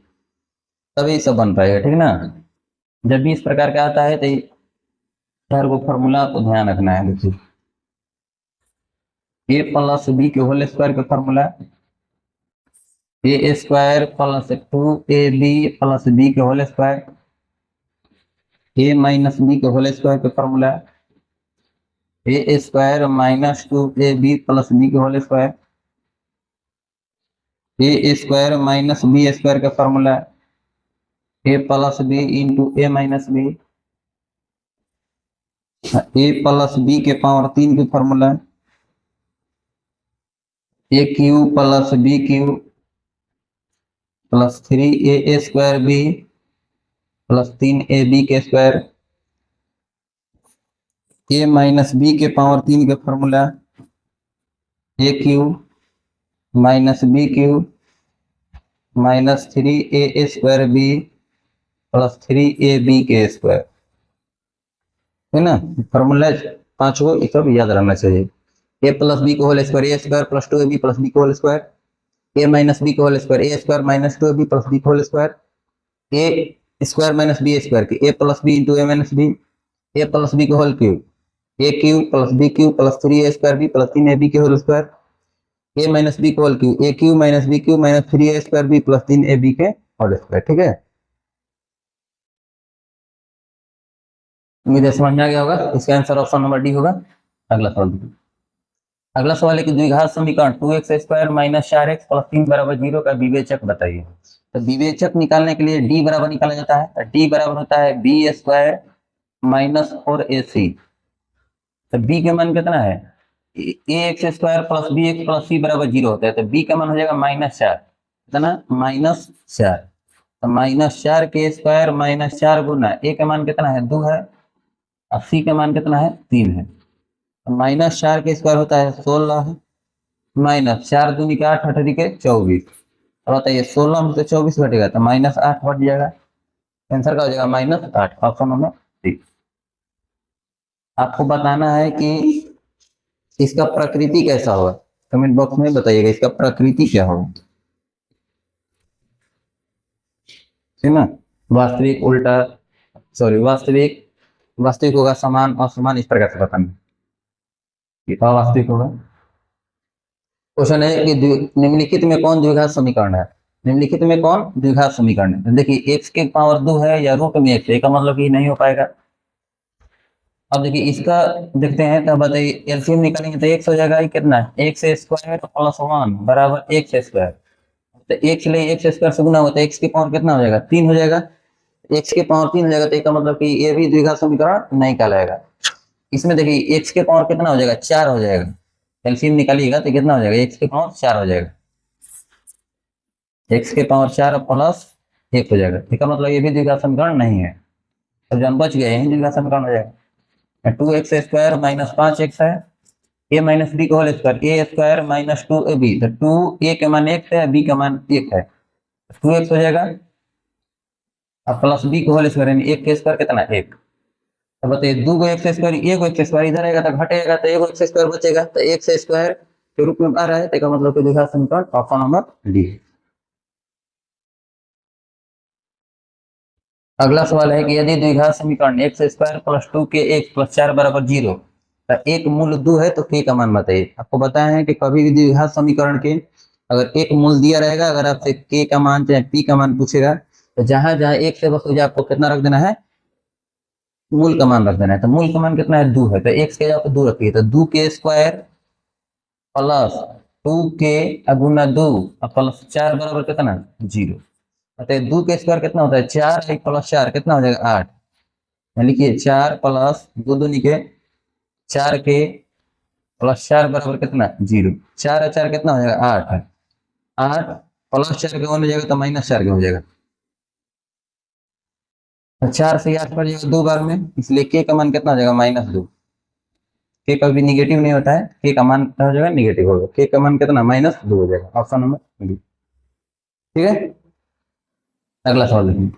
A: तभी सब बन पाएगा। ठीक ना, जब भी इस प्रकार का आता है तो चार को फॉर्मूला आपको ध्यान रखना है। देखिए ए प्लस बी के होल स्क्वायर का formula A square plus 2ab plus B के whole square, A minus B के होल स्क्वायर का formula A square minus 2ab plus B के होल स्क्वायर, ए स्क्वायर माइनस बी स्क्वायर का formula A plus B into A minus B, A plus B के power 3 के formula A cube plus B cube plus 3a square B plus 3ab के square, A minus B के power 3 का formula A cube minus B cube minus 3a² b plus 3ab के square, है ना। Formula 5 को ये सब याद रहना चाहिए। ए प्लस बी को होल स्क्वायर ए square plus 2ab plus B को whole square, A minus B को होल स्क्वायर ए square minus 2ab plus B को होल स्क्वायर, ए स्क्वायर माइनस बी स्क्वायर की A plus B into A minus B, A plus B को whole cube A cube plus B cube plus 3a² b plus 3ab के whole square, A minus B को whole cube A cube minus B cube minus 3a² b plus 3ab के whole square. ठीक है, उम्मीद है समझ में आ गया होगा। इसका आंसर ऑप्शन नंबर डी होगा। अगला सवाल देखिए। अगला सवाल है कि द्विघात समीकरण 2x² माइनस 4x प्लस 3 बराबर 0 का विवेचक बताइए। तो विवेचक निकालने के लिए डी बराबर निकाला जाता है। तो डी बराबर होता है b² माइनस 4ac। तो b के मान कितना है, ax² plus bx plus c बराबर 0 होता है। तो b का मान हो जाएगा -4, कितना -4। तो -4 के स्क्वायर -4 गुना a का मान कितना है 2 है और c का मान कितना है 3 है। तो -4 के स्क्वायर होता है 16 है, माइनस 4 दूनी के 8 8 के 24। और बताइए 16 में से 24 घटेगा तो -8 घट जाएगा। आंसर का हो जाएगा -8, ऑप्शन नंबर डी। आपको बताना है कि इसका प्रकृति कैसा होगा, कमेंट बॉक्स में बताइएगा इसका प्रकृति क्या होगा, ठीक ना। वास्तविक, उल्टा, सॉरी वास्तविक, वास्तविक होगा, समान, असमान, इस प्रकार से बताना। अवास्तविक होगा। क्वेश्चन है कि निम्नलिखित में कौन द्विघात समीकरण है। निम्नलिखित में कौन द्विघात समीकरण है। देखिए x के पावर 2 है या रूट में x है, का मतलब कि नहीं हो पाएगा। अब देखिए इसका देखते हैं, तब बताइए एलसीएम निकालेंगे तो x हो जाएगा कितना, x² प्लस 1 बराबर x²। तो x ले x² से गुना होता है, x के पावर कितना हो जाएगा 3 हो जाएगा। x के पावर 3 हो जाएगा तो इसका मतलब कि ये भी द्विघात समीकरण नहीं कहलाएगा। इसमें देखिए x के पावर कितना हो जाएगा 4 हो जाएगा। एलसीएम निकालिएगा तो कितना हो जाएगा, x के पावर 4 हो जाएगा, x के पावर 4 प्लस 1 हो जाएगा। इसका मतलब ये भी द्विघात समीकरण नहीं है। तो जन बच गए यही द्विघात समीकरण हो जाएगा। 2x² माइनस 5x है, a माइनस बी का whole square a² minus 2ab। तो 2a के मान 1 है, b का मान 1 है, 2x हो जाएगा। अब प्लस b का होल स्क्वायर यानी 1 के स्क्वायर कितना 1। तो बताइए 2 को x² 1 को x² इधर आएगा तो घटेगा तो 1 को x² बचेगा। तो x² के रूप में आ रहा है, तो इसका मतलब द्विघात समीकरण ऑप्शन नंबर डी। अगला सवाल है कि यदि द्विघात समीकरण x² प्लस 2kx प्लस 4 बराबर 0 का एक मूल 2 है तो k का मान बताइए। आपको बताया है कि कभी भी द्विघात समीकरण के अगर एक मूल दिया रहेगा, अगर आपसे k का मान चाहे p का मान पूछेगा तो जहां जहां एक से बस आपको कितना रख देना है, मूल का मान रख देना है। तो मूल का मान कितना है 2 है, तो x के जगह 2 रखिए। तो 2k² प्लस 2k गुना 2 प्लस 4 बराबर कितना 0। अतः 2 के स्क्वायर कितना होता है 4 प्लस 4 कितना हो जाएगा 8। लिखिए 4 प्लस 2 दूनी के 4 के प्लस 4 बराबर कितना 0। 4 और 4 कितना हो जाएगा 8 है, 8 प्लस 4 के हो जाएगा तो -4 के हो जाएगा। तो 4 से 8 पर जाएगा 2 बार में, इसलिए के का मान कितना हो जाएगा -2। के कभी निगेटिव नहीं होता है, के का मान कितना हो जाएगा निगेटिव होगा। के का मान कितना -2 हो जाएगा, ऑप्शन नंबर बी। ठीक है, अगला सवाल देखिए।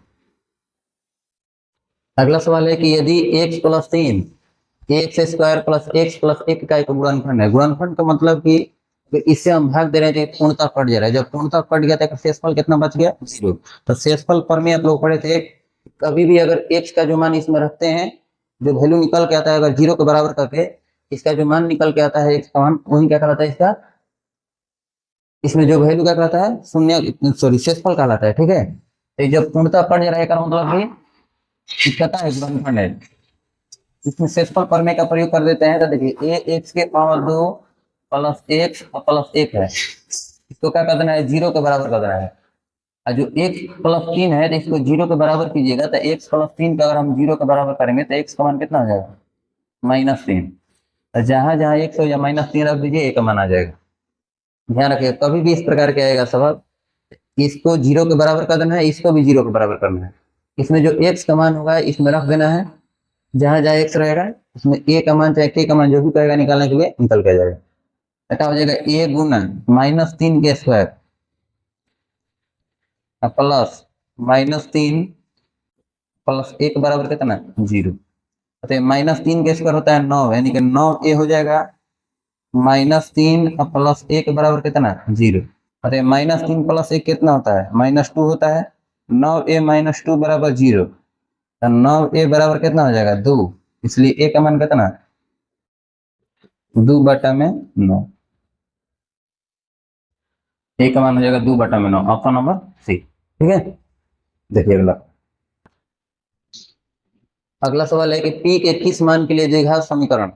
A: अगला सवाल है कि यदि x plus 3 x² plus x plus 1 का एक गुणनफल है। गुणनफल का मतलब कि इससे हम भाग दे रहे हैं तो पूर्णता कट जा रहा है। जब पूर्णता कट गया तो शेषफल कितना बच गया 0। तो शेषफल पर में आप लोग पढ़े थे, कभी भी अगर x का जो मान इसमें रखते हैं, जो वैल्यू निकल के आता है अगर 0 के बराबर करके, इसका जो मान निकल के आता है x का मान, वही क्या कहलाता है इसका, इसमें जो वैल्यू क्या कहलाता है शून्य, सॉरी शेषफल कहलाता है। ठीक है, तो जब पूर्णता कट जा रहा है मतलब कि कहता है गुणनफल है। इसमें शेषफल प्रमेय का प्रयोग कर देते हैं। तो देखिए a x के पावर 2 प्लस x प्लस 1 है, इसको क्या कर देना है 0 के बराबर कर देना है। और जो x प्लस 3 है तो इसको 0 के बराबर कीजिएगा। तो x प्लस 3 का अगर हम 0 के बराबर करेंगे तो x का मान कितना हो जाएगा -3। तो जहां जहां x हो या -3 रख दीजिए, a का मान आ जाएगा। ध्यान रखिए कभी भी इस प्रकार के आएगा सवाल, इसको 0 के बराबर कर देना है, इसको भी 0 के बराबर करना है। इसमें जो x का मान होगा इसमें रख देना है, जहां जहां x रहेगा उसमें a का मान चाहे k का मान जो भी कहेगा निकालने के लिए निकल के जाएगा। बेटा हो जाएगा ए गुना -3 के स्क्वायर प्लस -3 प्लस 1 बराबर कितना 0। तो -3 के स्क्वायर होता है 9, यानी कि 9a हो जाएगा -3 प्लस 1 बराबर कितना 0। अरे -3 प्लस 1 कितना होता है -2 होता है। 9a -2 बराबर 0, तो 9a बराबर कितना हो जाएगा 2, इसलिए a का मान कितना 2/9। a का मान हो जाएगा 2/9, ऑप्शन नंबर सी। ठीक है, देखिए अगला। अगला सवाल है कि p के किस मान के लिए द्विघात समीकरण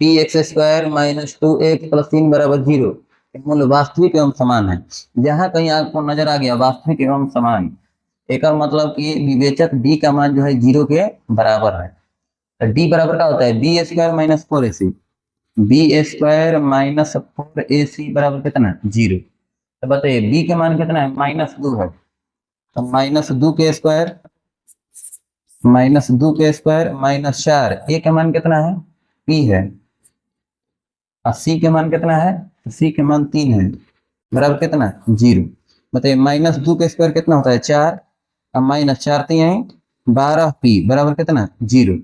A: p(x² - 2x + 3 = 0 मूल्य वास्तविक एवं समान है। जहां कहीं आपको नजर आ गया वास्तविक एवं समान, एक मतलब कि विवेचक d का मान जो है 0 के बराबर है। तो d बराबर का होता है b² - 4ac, b² - 4ac बराबर कितना 0। तो बताइए b का मान कितना है -2 है, तो -2 के स्क्वायर -4, a का मान कितना है p है, और c के मान कितना है, c के मान 3 है, बराबर कितना 0। बताइए -2 के स्क्वायर कितना होता है 4, और -4 3 12p बराबर कितना 0।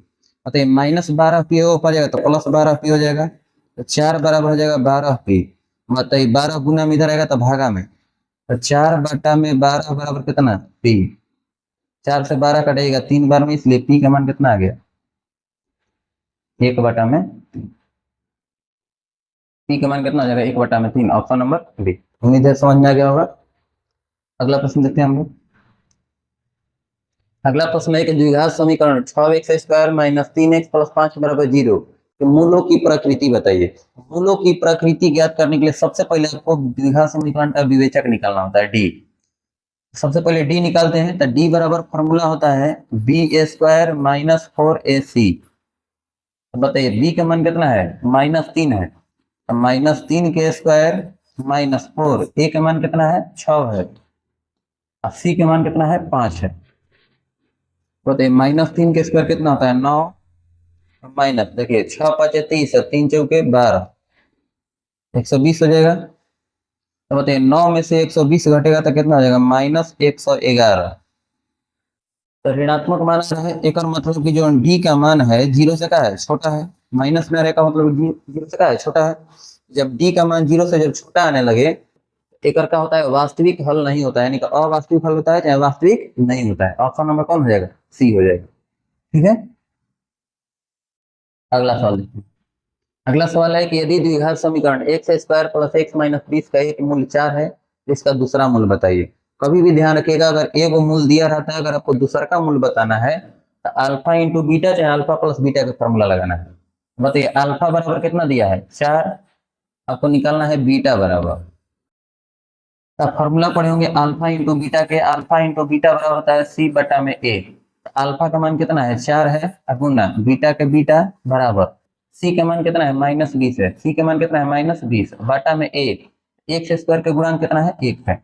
A: बताइए -12p ऊपर जाएगा तो +12p हो जाएगा, तो 4 बराबर हो जाएगा 12p। बताइए 12 गुना में इधर आएगा तो भागा में, तो 4/12 बराबर कितना p। 4 से 12 कटेगा 3 बार में, इसलिए p का मान कितना आ गया 1/3। p का मान कितना आ जाएगा 1/3, ऑप्शन नंबर बी। उम्मीद है समझ में आ गया होगा। अगला प्रश्न देखते हैं हम लोग। अगला प्रश्न है कि द्विघात समीकरण 6x² - 3x + 5 = 0 के मूलों की प्रकृति बताइए। मूलों की प्रकृति ज्ञात करने के लिए सबसे पहले आपको द्विघात समीकरण का विवेचक निकालना होता है डी। सबसे पहले डी निकालते हैं, तो डी बराबर फॉर्मूला होता है b² - 4ac। बताइए b का मान कितना है -3 है, तो -3 के स्क्वायर -4, a का मान कितना है 6 है, और c के मान कितना है 5 है। बताइए -3 के स्क्वायर कितना होता है 9, माइनस देखिए 6 5 30, 3 चौके 12, 120 हो जाएगा। तो बताइए 9 में से 120 घटेगा तो कितना हो जाएगा -111। तो ऋणात्मक मान आ रहा है, एक मतलब कि जो डी का मान है 0 से क्या है छोटा है, माइनस में आ रहा का मतलब 0 से क्या है छोटा है। जब डी का मान 0 से जब छोटा आने लगे, एक का होता है वास्तविक हल नहीं होता है, यानी कि अवास्तविक हल होता है, चाहे वास्तविक नहीं होता है। ऑप्शन नंबर कौन हो जाएगा सी हो जाएगा। ठीक है, अगला सवाल देखते हैं। अगला सवाल है कि यदि द्विघात समीकरण x² + x - 20 का एक मूल्य 4 है, तो इसका दूसरा मूल्य बताइए। कभी भी ध्यान रखिएगा, अगर एक मूल्य दिया रहता है, अगर आपको दूसरा का मूल्य बताना है तो अल्फा इंटू बीटा चाहे अल्फा प्लस बीटा का फॉर्मूला लगाना है। बताइए अल्फा बराबर कितना दिया है 4, आपको निकालना है बीटा बराबर, तो फॉर्मूला पढ़े होंगे अल्फा इंटू बीटा के। अल्फा इंटू बीटा बराबर होता है c/a। अल्फा का मान कितना है 4 है, गुना बीटा के बीटा बराबर सी का मान कितना है -20 है, सी का मान कितना है -20 बटा में 1, 1 से स्क्वायर का गुणांक कितना है 1 है।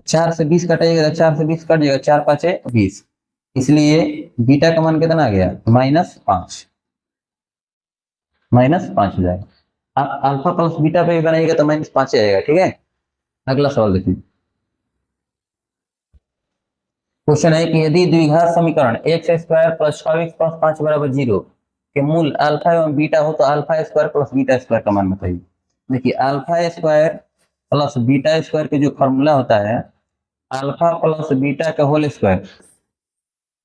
A: 4 से 20 कटेगा, 4 से 20 कट जाएगा, 4 5 20, इसलिए बीटा का मान कितना आ गया -5, -5 हो जाएगा। आप अल्फा प्लस बीटा पे बनाइएगा तो -5 आएगा। ठीक है, अगला सवाल देखिए। क्वेश्चन है कि यदि द्विघात समीकरण x² + 6x + 5 = 0 के मूल अल्फा एवं बीटा हो, तो alpha square plus beta square का मान बताइए। देखिए alpha square plus beta square के जो फॉर्मूला होता है, अल्फा प्लस बीटा का whole square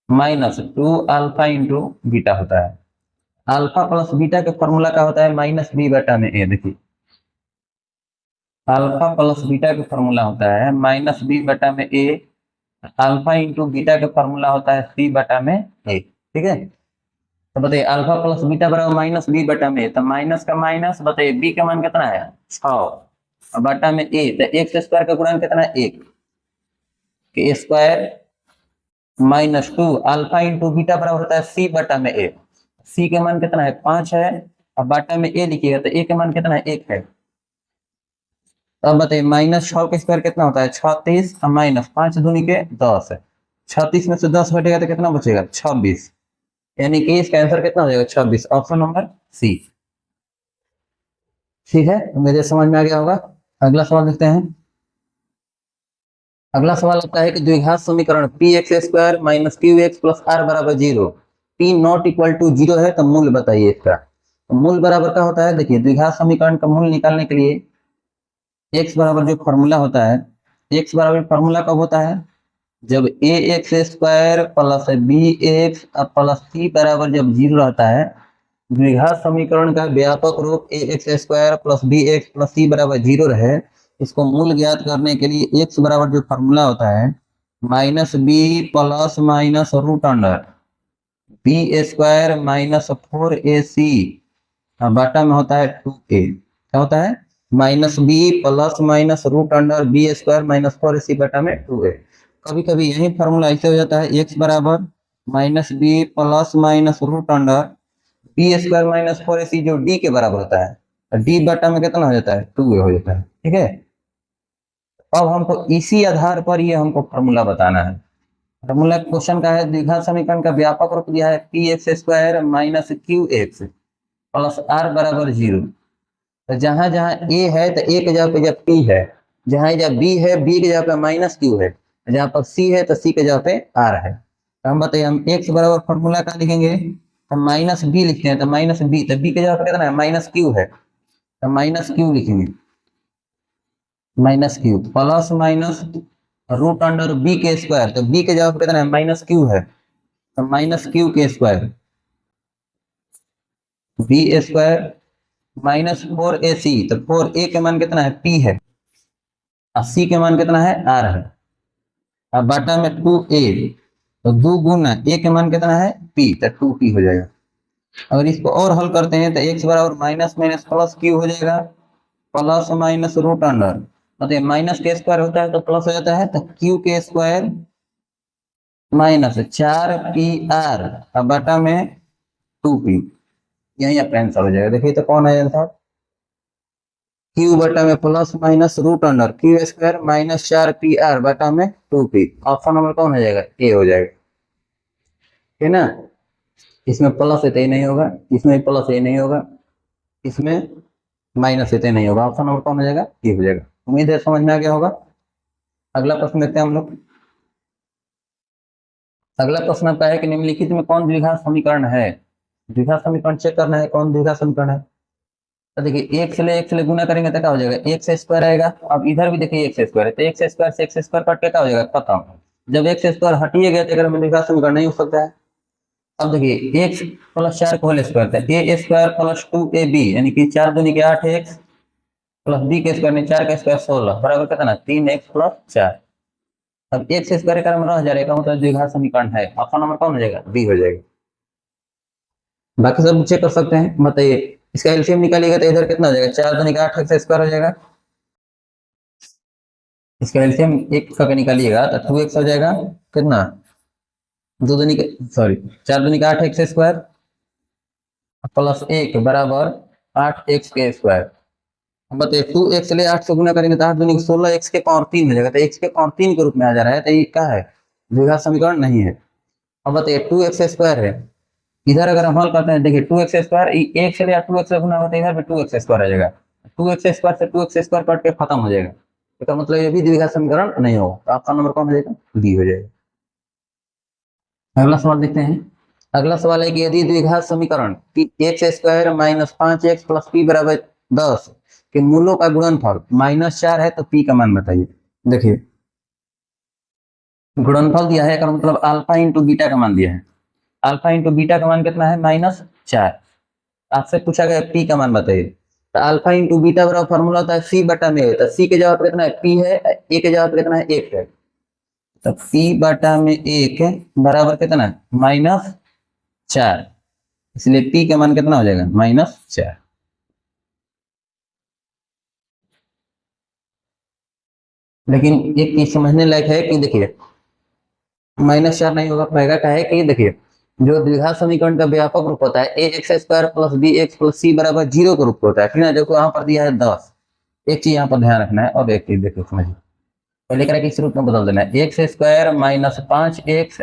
A: -2 alpha into beta होता है। अल्फा प्लस बीटा का फॉर्मूला का होता है -b/a। देखिए अल्फा प्लस बीटा का फॉर्मूला होता है -b/a, अल्फा इंटू बीटा का फॉर्मूला होता है c/a। ठीक है, तो बताइए अल्फा प्लस बीटा बराबर -b/a, तो माइनस का माइनस, बताइए b का मान कितना है 6 और बटा में a, तो x स्क्वायर का गुणन कितना है 1 के स्क्वायर -2 अल्फा इंटू बीटा बराबर होता है c/a। c का मान कितना है 5 है, और बटा में a लिखिएगा तो a का मान कितना है 1 है। तो अब बताइए -6 का स्क्वायर कितना होता है 36, और -5 दूनी के 10 है, 36 में से 10 घटेगा तो कितना बचेगा 26, यानी कि इसका आंसर कितना हो जाएगा 26, ऑप्शन नंबर सी। ठीक है, मेरे समझ में आ गया होगा। अगला सवाल देखते हैं। अगला सवाल आता है कि द्विघात समीकरण P X square minus Q X plus R बराबर zero, P not equal to zero है तो मूल बताइए इसका। तो मूल बराबर का होता है, देखिए द्विघात समीकरण का मूल निकालने के लिए एक्स बराबर जो फॉर्मूला होता है, एक्स बराबर फॉर्मूला कब होता है, जब A x square plus B x plus सी बराबर जब जीरो रहता है। द्विघात समीकरण का व्यापक रूप A x square plus B x plus सी बराबर जीरो रहे। इसको मूल ज्ञात करने के लिए एक्स बराबर जो फॉर्मूला होता है minus B plus minus root under B square minus 4ac बटा में होता है 2a। क्या होता है, minus B plus minus root under B square minus 4ac बटा में 2a। कभी कभी यही फॉर्मूला ऐसे हो जाता है, एक्स बराबर minus B plus minus root under B square minus 4ac जो डी के बराबर होता है, डी बटा में कितना हो जाता है 2a हो जाता है। ठीक है, अब हमको इसी आधार पर ये हमको फॉर्मूला बताना है। फॉर्मूला क्वेश्चन का है, द्विघात समीकरण का व्यापक रूप दिया है P X square minus Q X plus R बराबर जीरो। तो जहां जहां ए है तो ए के जगह पे जब पी है, जहां जब बी है बी के जगह पे माइनस क्यू है, जहां पर सी है तो सी के जगह पे आर है। तो हम बताइए, हम एक्स बराबर फॉर्मूला का लिखेंगे तो माइनस बी लिखते हैं, तो माइनस बी, तो बी के जगह पे कितना है माइनस क्यू है, तो माइनस क्यू लिखेंगे, minus Q plus minus root under B के स्क्वायर, तो बी के जगह पे कितना है माइनस क्यू है, तो माइनस क्यू के square B square minus 4ac, तो 4a के मान कितना है p है, और c के मान कितना है r है, अब बटा में 2a, तो दो गुना a के मान कितना है p, तो 2p हो जाएगा। अगर इसको और हल करते हैं तो x बराबर माइनस माइनस प्लस q हो जाएगा, प्लस माइनस रूट अंडर, मतलब माइनस के स्क्वायर होता है तो प्लस हो जाता है, तो q के स्क्वायर माइनस 4pr अब बटा में 2p, यही आपका आंसर हो जाएगा। देखिए तो कौन है आंसर, क्यू बटा में plus minus root under Q square minus 4pr बटा में 2p। ऑप्शन नंबर कौन हो जाएगा, ए हो जाएगा। ठीक है ना, इसमें प्लस है तो नहीं होगा, इसमें प्लस ए नहीं होगा, इसमें माइनस है तो नहीं होगा, ऑप्शन नंबर कौन हो जाएगा, ए हो जाएगा। उम्मीद है समझ में आ गया होगा। अगला प्रश्न देखते हैं हम लोग। अगला प्रश्न आपका है कि निम्नलिखित में कौन द्विघात समीकरण है। द्विघात समीकरण चेक करना है कौन द्विघात समीकरण है। तो देखिए एक से ले गुना करेंगे तो क्या हो जाएगा, एक्स स्क्वायर आएगा। अब इधर भी देखिए एक्स स्क्वायर है, तो एक्स स्क्वायर से एक्स स्क्वायर कट के क्या हो जाएगा खत्म। जब एक्स स्क्वायर हटिए गया तो अगर हमें द्विघात समीकरण नहीं हो सकता है। अब देखिए एक्स प्लस 4 का होल स्क्वायर था, ए स्क्वायर प्लस 2ab यानी कि 4 दूनी के 8 एक्स प्लस बी के स्क्वायर में 4 का स्क्वायर 16 बराबर कितना 3x प्लस 4। अब एक्स स्क्वायर का रह जाएगा, मतलब द्विघात समीकरण है, ऑप्शन नंबर कौन हो जाएगा, बी हो जाएगा। बाकी सब चेक कर सकते हैं। बताइए इसका एलसीएम निकालिएगा तो इधर कितना हो जाएगा, 4 दूनी का 8 एक्स स्क्वायर हो जाएगा। इसका एलसीएम एक का निकालिएगा तो 2x हो जाएगा, कितना दो दूनी का सॉरी 4 दूनी का 8 एक्स स्क्वायर प्लस 1 बराबर 8x के स्क्वायर। हम बताइए 2x ले 8 से गुना करेंगे तो 8 दूनी 16 x के पावर 3 हो जाएगा, तो x के पावर 3 के रूप में आ जा रहा है, तो ये क्या है, द्विघात समीकरण नहीं है। अब बताइए 2x स्क्वायर है, इधर अगर हम हल करते हैं देखिए 2x स्क्वायर एक से ले 2x से गुना होता है, इधर भी 2x स्क्वायर आ जाएगा, 2x स्क्वायर से 2x स्क्वायर कट के खत्म हो जाएगा, इसका मतलब ये भी द्विघात समीकरण नहीं होगा, तो ऑप्शन नंबर कौन हो जाएगा, बी हो जाएगा। अगला सवाल देखते हैं। अगला सवाल है कि यदि द्विघात समीकरण X square minus 5x plus P बराबर 10 के मूलों का गुणनफल -4 है तो पी का मान बताइए। देखिए गुणनफल दिया है, का मतलब अल्फा इंटू बीटा का मान दिया है, अल्फा इंटू बीटा का मान कितना है -4। आपसे पूछा गया पी का मान बताइए, तो अल्फा इंटू बीटा बराबर फॉर्मूला होता है सी बटा में, तो सी के जवाब पे कितना है पी है, ए के जवाब पे कितना है 1 है, तो पी बटा में 1 बराबर कितना है -4, इसलिए पी का मान कितना हो जाएगा -4। लेकिन एक चीज समझने लायक है कि देखिए -4 नहीं होगा पाएगा, क्या है कि देखिए जो द्विघात समीकरण का व्यापक रूप होता है ए x square plus B x plus सी बराबर 0 का रूप होता है, ठीक है ना। देखो यहाँ पर दिया है 10, एक चीज यहाँ पर ध्यान रखना है, और एक चीज देखो समझिए, पहले करें किस रूप में बदल देना है, X square minus 5x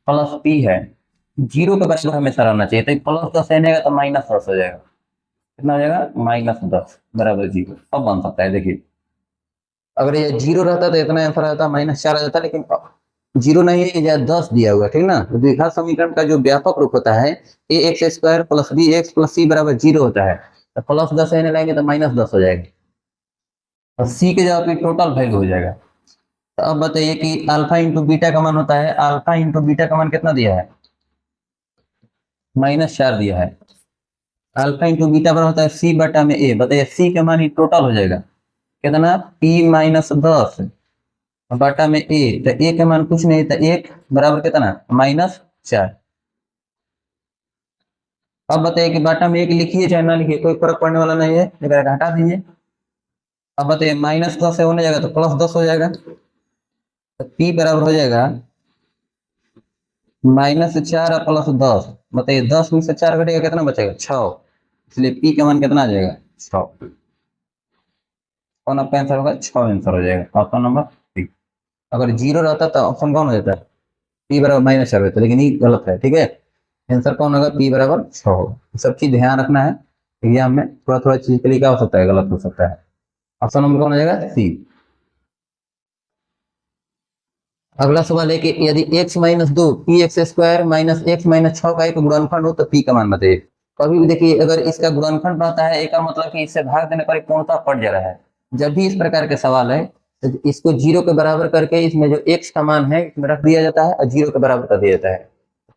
A: plus P है, 0 के बराबर हमेशा रहना चाहिए, तो प्लस 10 रहेगा तो -10 हो जाएगा, कितना हो जाएगा -10 बराबर 0। अब बन सकता है, देखिए अगर ये 0 रहता तो इतना आंसर आता, -4 आ जाता, लेकिन 0 नहीं है, या 10 दिया हुआ, ठीक ना। तो द्विघात समीकरण का जो व्यापक रूप होता है ए x square plus B x plus सी बराबर 0 होता है। तो +10 लेने लाएंगे तो -10 हो जाएगा, और सी के जगह पे टोटल वैल्यू हो जाएगा। तो अब बताइए कि अल्फा इंटू बीटा का मान होता है, अल्फा इंटू बीटा का मान कितना दिया है, -4 दिया है। अल्फा इंटू बीटा बराबर होता है सी बटा में ए। बताइए सी का मान ही टोटल हो जाएगा कितना, p-10 बटा में ए। तो ए का मान कुछ नहीं था, 1 बराबर कितना, -4। अब बताइए कि बटा में 1 लिखिए चाहे ना लिखिए, कोई फर्क पड़ने वाला नहीं है, एक हटा दीजिए। अब बताइए -10 से होने जाएगा तो +10 हो जाएगा, तो p बराबर हो जाएगा -4 प्लस 10। बताइए 10 में से 4 घटेगा कितना बचेगा, 6। इसलिए p का मान कितना आ जाएगा, 6। कौन आपका आंसर होगा, 6 आंसर हो जाएगा ऑप्शन नंबर सी। अगर 0 रहता तो ऑप्शन कौन हो जाता है, p बराबर -4 होता, लेकिन ये गलत है, ठीक है। आंसर कौन होगा, p बराबर 6 होगा। सब चीज ध्यान रखना है एग्जाम में, थोड़ा थोड़ा चीज के लिए क्या हो सकता है, गलत हो सकता है। ऑप्शन नंबर कौन हो जाएगा, सी। अगला सवाल है कि यदि x-2 P X square minus x minus 6 का एक गुणनखंड हो तो p का मान बताइए। कभी भी देखिए अगर इसका गुणनखंड रहता है, एक मतलब कि इससे भाग देने पर पूर्णतः पड़ जा रहा है। जब भी इस प्रकार के सवाल है तो इसको 0 के बराबर करके इसमें जो x का मान है इसमें रख दिया जाता है और 0 के बराबर कर दिया जाता है,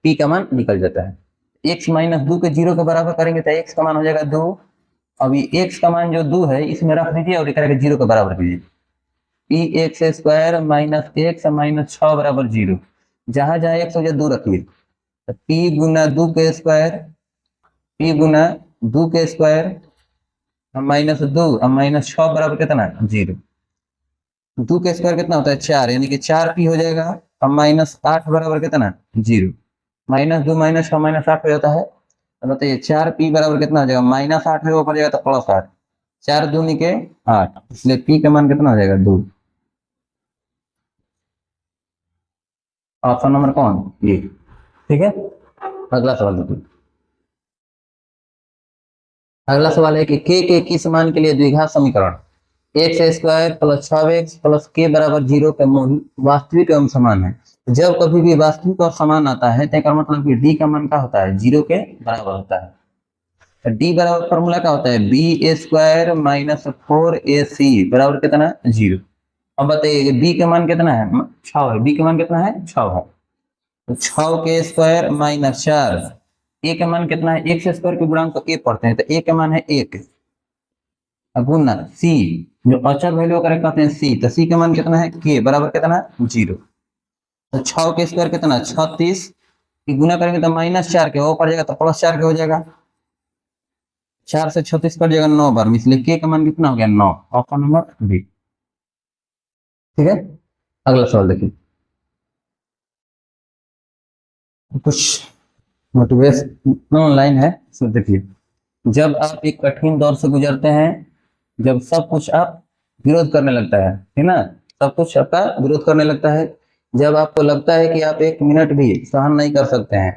A: p का मान निकल जाता है। x-2 के 0 के बराबर करेंगे तो x का मान हो जाएगा 2। अभी x का मान जो 2 है इसमें रख दीजिए और इधर 0 के बराबर कीजिए। P X square minus x minus 6 बराबर 0। जहां जहां एक्स हो जाए 2 रखिए, तो पी गुना 2 के स्क्वायर, पी गुना 2 के स्क्वायर -2 और -6 बराबर कितना, 0। 2 के स्क्वायर कितना होता है, 4, यानी कि 4p हो जाएगा। और -8 बराबर कितना, 0। -2 -6 -8 हो जाता है। तो बताइए 4p बराबर कितना हो जाएगा, -8 है ऊपर जाएगा तो +8, 4 दूनी के 8, इसलिए p का मान कितना हो जाएगा, 2। ऑप्शन नंबर कौन, ये, ठीक है। अगला सवाल देखिए। अगला सवाल है कि के किस मान के लिए द्विघात समीकरण X square plus 6x plus के बराबर 0 का मूल वास्तविक एवं समान है। जब कभी भी वास्तविक और समान आता है तो मतलब कि डी का मान क्या होता है, 0 के बराबर होता है। तो डी बराबर फॉर्मूला क्या होता है, बी स्क्वायर माइनस 4ac बराबर कितना, 0। अब बताइए बी का मान कितना है, 6 है, बी का मान कितना है, 6 है। तो 6 के स्क्वायर -4, ए का मान कितना है, एक्स स्क्वायर के गुणांक को ए पढ़ते हैं तो ए का मान है 1, गुना सी जो अचर वैल्यू करेक्ट कहते हैं सी, तो सी का मान कितना है, के बराबर कितना, 0। तो 6 के स्क्वायर कितना, 36, गुना करेंगे तो -4 के वो पड़ जाएगा तो +4 के हो जाएगा। 4 से 36 कट जाएगा 9 बार, इसलिए के का मान कितना हो गया, 9। ऑप्शन नंबर बी, ठीक है। अगला सवाल देखिए, कुछ मोटिवेशनल लाइन है, इसमें देखिए। जब आप एक कठिन दौर से गुजरते हैं, जब सब कुछ आप विरोध करने लगता है, ठीक ना, सब कुछ आपका विरोध करने लगता है, जब आपको लगता है कि आप 1 मिनट भी सहन नहीं कर सकते हैं,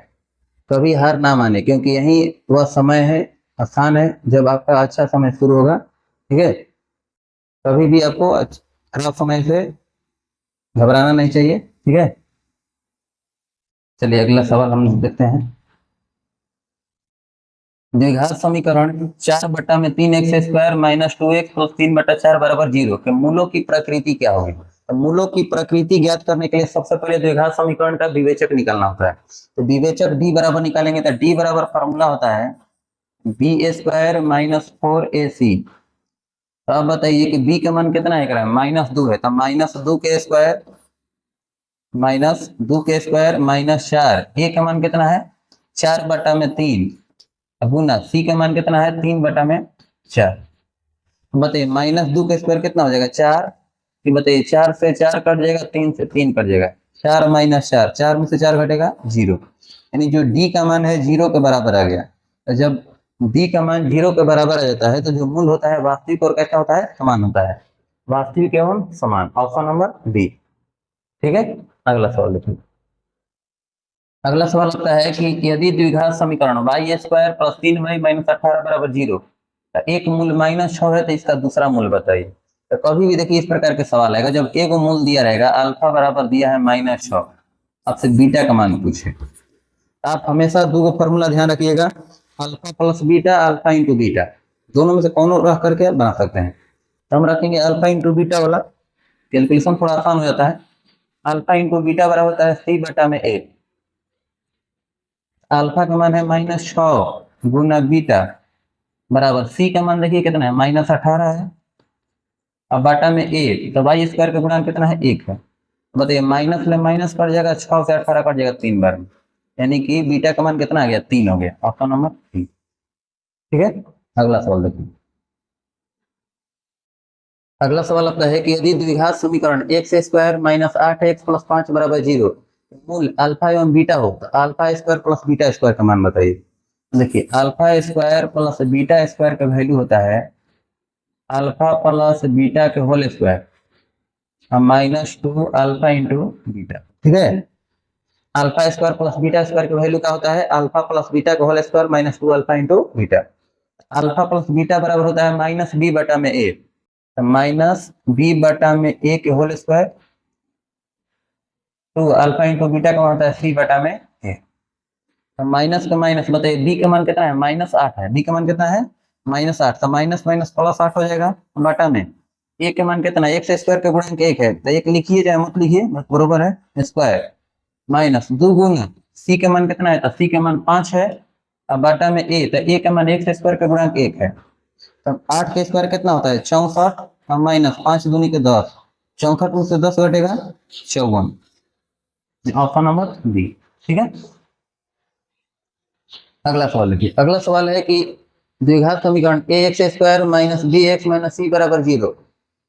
A: कभी हार ना माने, क्योंकि यही वह समय है, स्थान है जब आपका अच्छा समय शुरू होगा, ठीक है। कभी भी आपको खराब समय से घबराना नहीं चाहिए, ठीक है। चलिए अगला सवाल हम देखते हैं। द्विघात समीकरण 4/3x² माइनस 2x प्लस 3/4 बराबर 0 के मूलों की प्रकृति क्या होगी। तो मूलों की प्रकृति ज्ञात करने के लिए सबसे पहले द्विघात समीकरण का विवेचक निकालना होता है। तो विवेचक d बराबर निकालेंगे तो d बराबर फॉर्मूला होता है b² माइनस 4ac। तो अब बताइए कि b का मान कितना है, -2 है, तो -2 के स्क्वायर -4, a का मान कितना है, 4/3, गुना सी का मान कितना है, 3/4। बताइए -2 का स्क्वायर कितना हो जाएगा, 4। बताइए 4 से 4 कट जाएगा, 3 से 3 कट जाएगा, 4 -4, 4 में से 4 घटेगा 0, यानी जो डी का मान है 0 के बराबर आ गया। तो जब डी का मान 0 के बराबर आ जाता है तो जो मूल होता है वास्तविक और कैसा होता है, समान होता है, वास्तविक एवं समान। ऑप्शन नंबर बी, ठीक है। अगला सवाल देखिए। अगला सवाल होता है कि यदि द्विघात समीकरण y² प्लस 3y माइनस 18 बराबर 0 तो एक मूल -6 है तो इसका दूसरा मूल बताइए। तो कभी भी देखिए इस प्रकार के सवाल आएगा, जब एक मूल दिया रहेगा अल्फा बराबर दिया है -6, आपसे बीटा का मान पूछे, आप हमेशा दो फॉर्मूला ध्यान रखिएगा, alpha plus beta, alpha into beta, दोनों में से कौन रह करके बना सकते हैं। तो हम रखेंगे अल्फा इंटू बीटा वाला, कैलकुलेशन थोड़ा आसान हो जाता है। अल्फा इंटू बीटा बराबर होता है C/A। अल्फा का मान है -6 गुना बीटा बराबर सी का मान देखिए कितना है -18 है, अब बाटा में ए, तो वाई स्क्वायर का गुणांक कितना है 1 है। बताइए माइनस में माइनस कट जाएगा, 6 से 18 कट जाएगा 3 बार में, यानी कि बीटा का मान कितना आ गया 3 हो गया, ऑप्शन नंबर 3। ठीक है, अगला सवाल देखिए। अगला सवाल आता है कि यदि द्विघात समीकरण x² - 8x + 5 = 0, मूल अल्फा एवं बीटा हो, तो alpha square plus beta square का मान बताइए। देखिए alpha square plus beta square का वैल्यू होता है अल्फा प्लस बीटा के whole square -2 alpha into beta. ठीक है, alpha square plus beta square की वैल्यू क्या होता है, अल्फा प्लस बीटा का whole square -2 alpha into beta. Alpha plus beta बराबर होता है -b/a, तो -b/a के होल स्क्वायर, तो अल्फा इंटू बीटा का होता है c/a। तो माइनस का माइनस, बताइए बी का मान कितना है -8 है, बी का मान कितना है -8, तो माइनस माइनस प्लस 8 हो जाएगा बटा में ए के मान कितना है, एक्स स्क्वायर का गुणक 1 है, तो 1 लिखिए चाहे मत लिखिए बस बरोबर है स्क्वायर, माइनस 2 गुना सी का मान कितना है, तो सी का मान 5 है, अब बाटा में ए, तो ए का मान एक्स स्क्वायर का गुणक 1 है, तब 8 का स्क्वायर कितना होता है 64, और माइनस 5 दूनी के 10, 64 से 10 घटेगा 54, ऑप्शन नंबर बी। ठीक है, अगला सवाल देखिए। अगला सवाल है कि द्विघात समीकरण ax² - bx - c = 0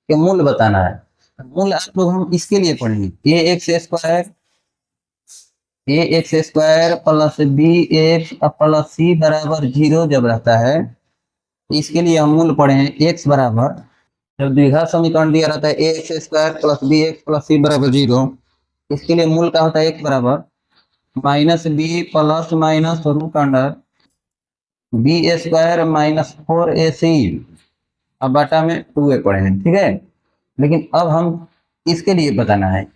A: के मूल बताना है। मूल आप लोग हम इसके लिए पढ़ेंगे ax² plus bx plus c बराबर 0 जब रहता है, इसके लिए हम मूल पढ़े हैं x बराबर, जब द्विघात समीकरण दिया रहता है ax² plus bx plus c बराबर 0, इसके लिए मूल का होता है x बराबर -b plus minus root under b² - 4ac, अब बटा में 2a पढ़े हैं। ठीक है, लेकिन अब हम इसके लिए बताना है ax² -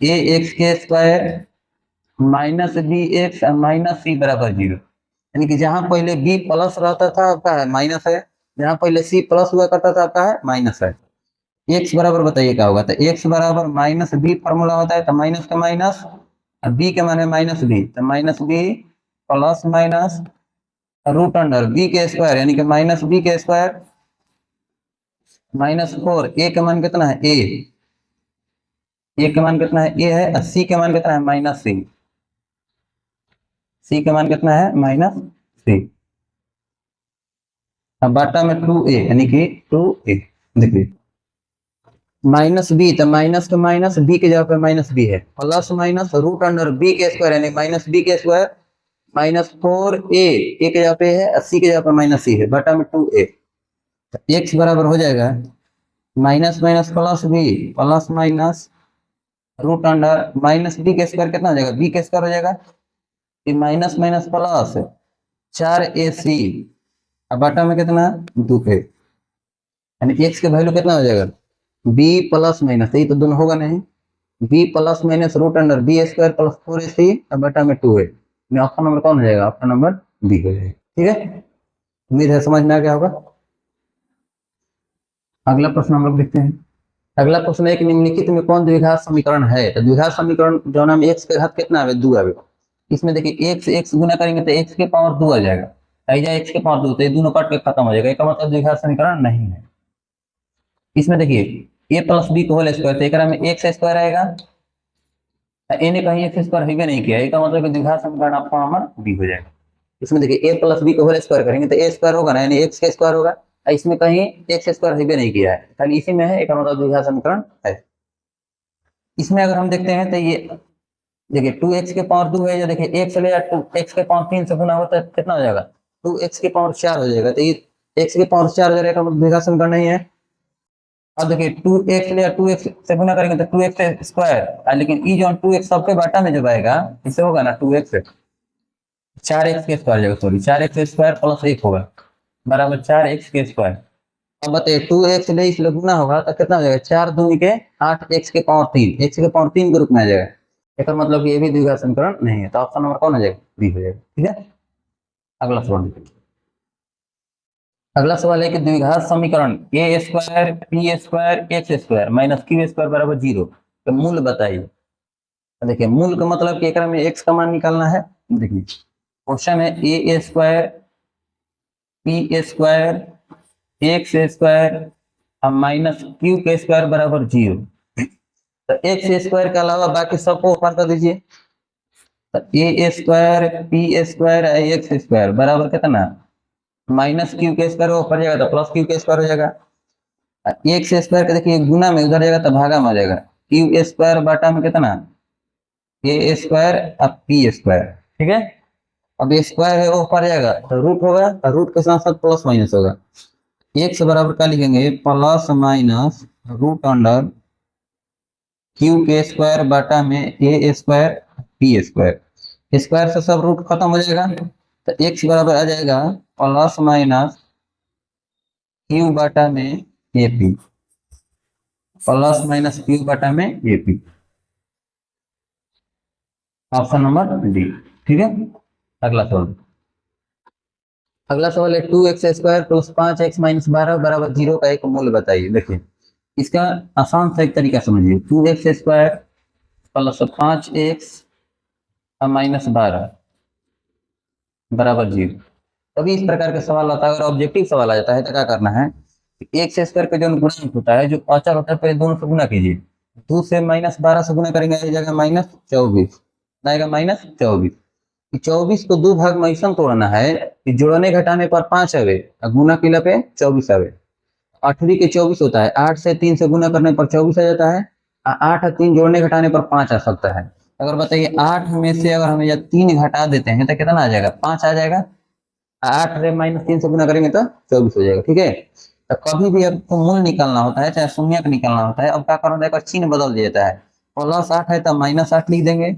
A: bx - c बराबर 0, यानी कि जहां पहले b प्लस रहता था आपका है माइनस है, जहां पहले c प्लस हुआ करता था आपका है माइनस है। x बराबर बताइए क्या होगा, तो x बराबर -b फॉर्मूला होता है, तो माइनस का माइनस, b के मान है -b, तो -b plus minus root under b के स्क्वायर, यानी कि -b के स्क्वायर -4, a का मान कितना है a का मान कितना है a है, और c का मान कितना है c का मान कितना है -c, अब बाटा में 2a, यानी कि 2a। देखिए -b, तो माइनस का माइनस b के जगह पे -b है, plus minus root under b के स्क्वायर, यानी -b के स्क्वायर -4a, a के जगह पे है, c के जगह पे -c है, बटा में 2a, x बराबर हो जाएगा minus minus plus b plus minus root under -b के स्क्वायर कितना हो जाएगा, b के स्क्वायर हो जाएगा, माइनस माइनस प्लस 4ac, अब बटा में कितना 2a, यानी x के वैल्यू कितना हो जाएगा b प्लस माइनस, यही तो दोनों होगा नहीं, b plus minus root under b² plus 4ac, अब बटा में 2a, ऑप्शन नंबर कौन हो जाएगा, ऑप्शन नंबर बी हो जाएगा। ठीक है, उम्मीद है समझ में आ गया होगा। अगला प्रश्न हम लोग देखते हैं। अगला प्रश्न है कि निम्नलिखित में कौन द्विघात समीकरण है, तो द्विघात समीकरण जो नाम x के घात कितना आवे 2 आवे, इसमें देखिए x से x गुना करेंगे तो x के पावर 2 आ जाएगा, x के पावर 2, तो ये दोनों कट के खत्म हो जाएगा, इसका मतलब द्विघात समीकरण नहीं है। इसमें देखिए a प्लस बी का होल स्क्वायर, तो एक में एक्स स्क्वायर आएगा, ए ने कहीं एक्स स्क्वायर है नहीं किया, इसका मतलब द्विघात समीकरण आपका नंबर बी हो जाएगा। इसमें देखिए a प्लस बी का होल स्क्वायर करेंगे तो a स्क्वायर होगा ना, यानी x का स्क्वायर होगा, इसमें कहीं एक्स स्क्वायर है नहीं किया है, खाली इसी में है, एक मतलब द्विघात समीकरण है। इसमें अगर हम देखते हैं तो ये देखिए 2x के पावर 2 है, या देखिए x ले या 2x के पावर 3 से गुना होता है कितना हो जाएगा 2x के पावर 4 हो जाएगा, तो ये x के पावर 4 हो जाएगा, मतलब द्विघात समीकरण नहीं है। अब देखिए 2x ले या 2x से गुना करेंगे तो 2x स्क्वायर, लेकिन ये जो 2x सबके बाटा में जब आएगा इससे होगा ना 2x 4x के स्क्वायर जाएगा, सॉरी 4x स्क्वायर प्लस 1 होगा बराबर 4x के स्क्वायर, अब बताइए 2x ले इसलिए गुना होगा तो कितना हो जाएगा, 4 दूनी के 8 x के पावर 3, x के पावर 3 के रूप में आ जाएगा। एक मतलब कि ये भी द्विघात समीकरण नहीं है, तो ऑप्शन नंबर कौन हो जाएगा, बी हो जाएगा। ठीक है, अगला सवाल। अगला सवाल है कि द्विघात समीकरण A square P square x square minus Q square बराबर 0 तो मूल बताइए। देखिए मूल का मतलब कि एकरा में x का मान निकालना है। देखिए क्वेश्चन है ए square P square x square और माइनस क्यू के स्क्वायर बराबर 0। तो एक्स स्क्वायर के अलावा बाकी सबको ऊपर कर दीजिए। तो a square P square x square बराबर कितना, माइनस क्यू के स्क्वायर ऊपर जाएगा तो प्लस क्यू के स्क्वायर हो जाएगा। एक्स स्क्वायर का देखिए गुना में उधर जाएगा तो भागा में आ जाएगा। क्यू स्क्वायर बटा में कितना, ए स्क्वायर अब पी स्क्वायर। ठीक है, अब ये स्क्वायर है वो ऊपर जाएगा तो रूट होगा, और रूट के साथ साथ प्लस माइनस होगा। एक्स बराबर क्या लिखेंगे, plus minus root under Q के स्क्वायर बटा में ए स्क्वायर पी स्क्वायर। स्क्वायर से सब रूट खत्म हो जाएगा तो एक्स बराबर आ जाएगा प्लस माइनस क्यू बटा में A P, plus minus Q बटा में A P, option number D. ठीक है, अगला सवाल। अगला सवाल है 2x square plus 5x minus 12 बराबर 0 का एक मूल बताइए। देखिए इसका आसान सा एक तरीका समझिए, 2x square plus 5x minus 12 बराबर 0। तभी इस प्रकार का सवाल आता है। अगर ऑब्जेक्टिव सवाल आ जाता है तो क्या करना है, एक्स स्क्वायर का जो गुणांक होता है, जो अचर होता है, पहले दोनों से गुना कीजिए। 2 से माइनस 12 से गुना करेंगे आ जाएगा माइनस 24, आएगा माइनस 24। 24 को दो भाग में ऐसा तोड़ना है कि जोड़ने घटाने पर 5 आवे और गुना किला पे 24 आवे। 8वीं के 24 होता है, 8 से 3 से गुना करने पर 24 आ जाता है, 8 और 3 जोड़ने घटाने पर 5 आ सकता है। अगर बताइए 8 में से अगर हम या 3 घटा देते हैं तो कितना आ जाएगा, 5 आ जाएगा। 8 से माइनस 3 से गुना करेंगे तो 24 हो जाएगा। ठीक है, तो कभी भी आपको मूल निकालना होता है चाहे शून्यक निकालना होता है, अब क्या करना है, चिन्ह बदल दिया जाता है। प्लस 8 है तो माइनस 8 लिख देंगे,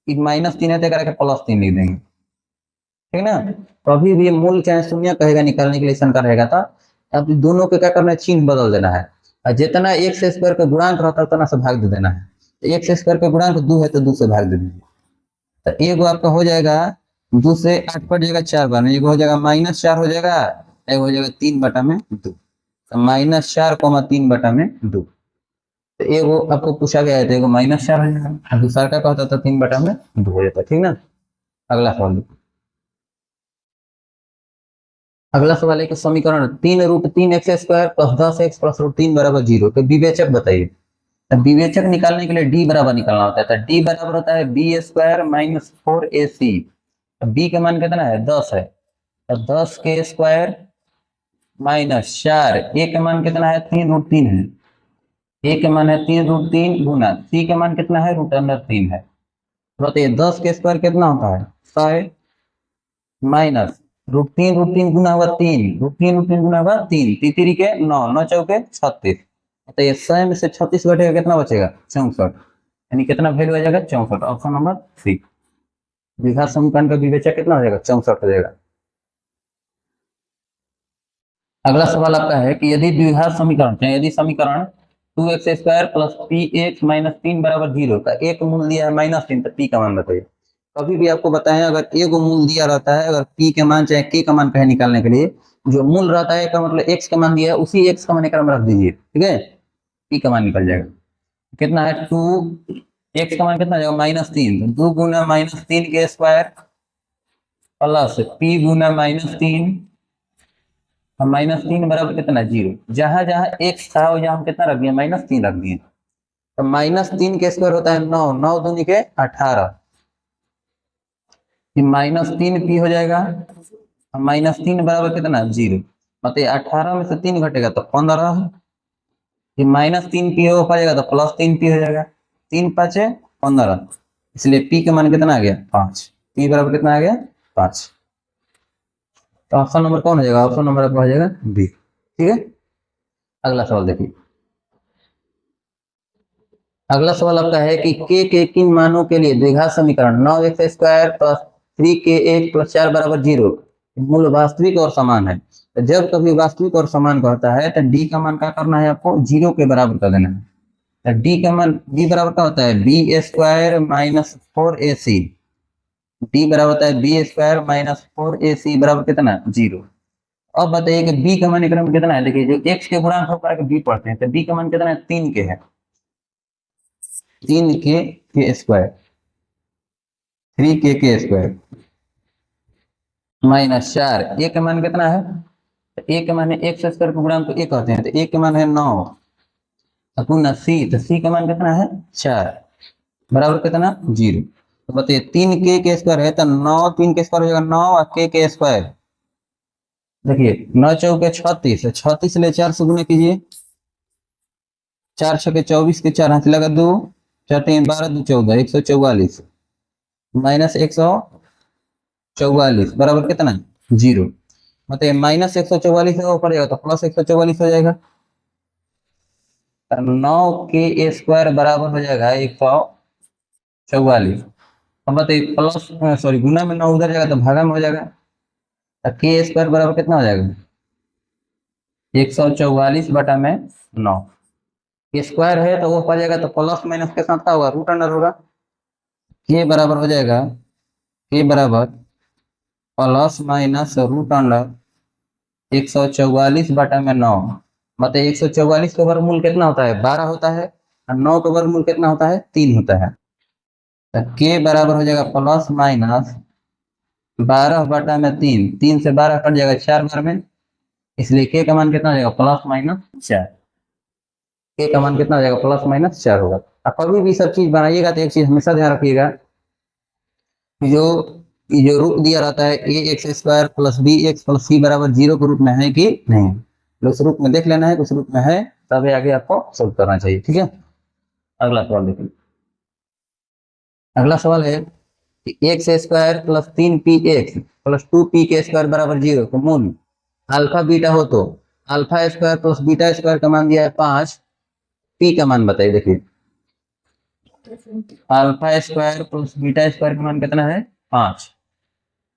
A: माइनस 3 है तो करके प्लस 3 लिख देंगे। ठीक ना, कभी भी मूल चाहे शून्य कहेगा निकालने के लिए शंका रहेगा था। अब दोनों के क्या करना है, चिन्ह बदल देना है, और जितना एक्स स्क्वायर का गुणांक रहता है उतना से भाग दे देना है। तो एक्स स्क्वायर का गुणांक 2 है तो 2 से भाग दे दीजिए। तो एक आपका हो जाएगा 2 से 8 कट जाएगा 4 बार में, एक हो जाएगा माइनस 4 हो जाएगा, एक हो जाएगा 3 बटा में 2। तो माइनस 4 3 बटा में 2। तो एक आपको पूछा गया है तो एक माइनस 4 हो जाएगा, दूसरा का कहता था 3 बटा में 2 हो जाता है। ठीक ना, अगला सवाल। अगला सवाल है कि समीकरण 3 root 3 X square plus 10 X plus root 3 बराबर 0 तो विवेचक बताइए। तो विवेचक निकालने के लिए डी बराबर निकालना होता है। तो डी बराबर होता है B square minus 4ac। B का मान कितना है, 10 है, तो 10 के स्क्वायर माइनस 4, ए का मान कितना है, 3 रूट 3 है, ए का मान है 3 रूट 3 गुना सी का मान कितना है, रूट अंडर 3 है। तो बताइए 10 के स्क्वायर कितना होता है, 100 माइनस रूट तीन गुना हुआ 3, रूट तीन गुना हुआ 3, तीन के 9, 9 चौके 36। तो ये 100 में से 36 घटेगा कितना बचेगा, 64, यानी कितना वैल्यू आ जाएगा, 64, ऑप्शन नंबर सी। द्विघात समीकरण का विवेचक कितना हो जाएगा, 64 हो जाएगा। अगला सवाल आपका है कि यदि द्विघात समीकरण, यदि समीकरण 2x square plus P x minus 3 बराबर 0 का एक मूल दिया है -3, तो पी का मान बताइए। कभी भी आपको बताएं अगर एक मूल दिया रहता है, अगर पी के मान चाहे के का मान कहे निकालने के लिए, जो मूल रहता है का मतलब एक्स का मान दिया है, उसी एक्स का मान एक रख दीजिए। ठीक है, पी का मान निकल जाएगा। कितना है, 2 एक्स का मान कितना जाएगा, -3, 2 गुना -3 के स्क्वायर प्लस पी गुना -3 और -3 बराबर कितना, 0। जहां जहां एक्स था वहां हम कितना रख दिया, -3 रख दिए। तो -3 के स्क्वायर होता है 9, 9 दूनी के 18, -3 पी हो जाएगा, -3 बराबर कितना, 0। मतलब 18 में से 3 घटेगा तो 15, -3 पी हो पाएगा तो +3 पी हो जाएगा, 3 5 15, इसलिए पी का मान कितना आ गया, 5। पी बराबर कितना आ गया, 5। तो ऑप्शन नंबर कौन हो जाएगा, ऑप्शन नंबर आपका हो जाएगा बी। ठीक है, अगला सवाल देखिए। अगला सवाल आपका है कि के किन मानों के लिए द्विघात समीकरण 9x square plus 3k1 plus 4 बराबर 0 मूल वास्तविक और समान है। तो जब कभी वास्तविक और समान का होता है तो डी का मान क्या करना है, आपको 0 के बराबर कर देना है। तो डी का मान डी बराबर क्या होता है, B square minus 4ac। D बराबर होता है बी स्क्वायर माइनस 4ac बराबर कितना, 0। अब बताइए कि बी का मान इक्वल कितना है। देखिए जो एक्स के गुणांक होकर के बी पढ़ते हैं तो बी का मान कितना है, 3 के है, 3 के स्क्वायर, 3 के स्क्वायर माइनस 4। ए का मान कितना है, तो ए का मान है एक्स स्क्वायर के गुणांक को ए कहते हैं, तो ए का मान है 9 अपुन सी, तो सी का मान कितना है 4 बराबर कितना 0। तो बताइए 3 के स्क्वायर है तो 9 3 के स्क्वायर हो जाएगा 9 और के स्क्वायर। देखिए 9 चौके 36, 36 ले 4 से गुना कीजिए, 4 छके 24 के 4 हाथ लगा 2, 4 3 12 2 14 144 माइनस 144 बराबर कितना 0। मतलब माइनस 144 पड़ेगा तो प्लस 144 हो जाएगा। 9 के स्क्वायर बराबर हो जाएगा 144। अब बताइए प्लस सॉरी गुना में 9 उधर जाएगा तो भागा में हो जाएगा, तो के स्क्वायर बराबर कितना हो जाएगा 144 बटा में 9। स्क्वायर है तो वो पड़ जाएगा, तो प्लस माइनस के साथ क्या होगा, रूट अंडर होगा। के बराबर हो जाएगा, के बराबर प्लस माइनस रूट अंडर 144 बटा में 9। मतलब 144 का वर्गमूल कितना होता है, 12 होता है, और 9 का वर्गमूल कितना होता है, 3 होता है। तो के बराबर हो जाएगा प्लस माइनस 12 बटा में 3, 3 से 12 कट जाएगा 4 बार में, इसलिए के का मान कितना हो जाएगा प्लस माइनस 4। के का मान कितना हो जाएगा, प्लस माइनस 4 होगा। अब कभी भी सब चीज बनाइएगा तो एक चीज हमेशा ध्यान रखिएगा कि जो रूप दिया रहता है ए x square plus B x plus सी बराबर 0 के रूप में है कि नहीं, तो उस रूप में देख लेना है, उस रूप में है तभी आगे आपको सोल्व करना चाहिए। ठीक है, अगला सवाल देखिए। अगला सवाल है कि x square plus 3 P x plus 2 P के स्क्वायर बराबर 0 का मूल अल्फा बीटा हो तो alpha square plus beta square का मान दिया है 5, पी का मान बताइए। देखिए alpha square plus beta square का मान कितना है 5।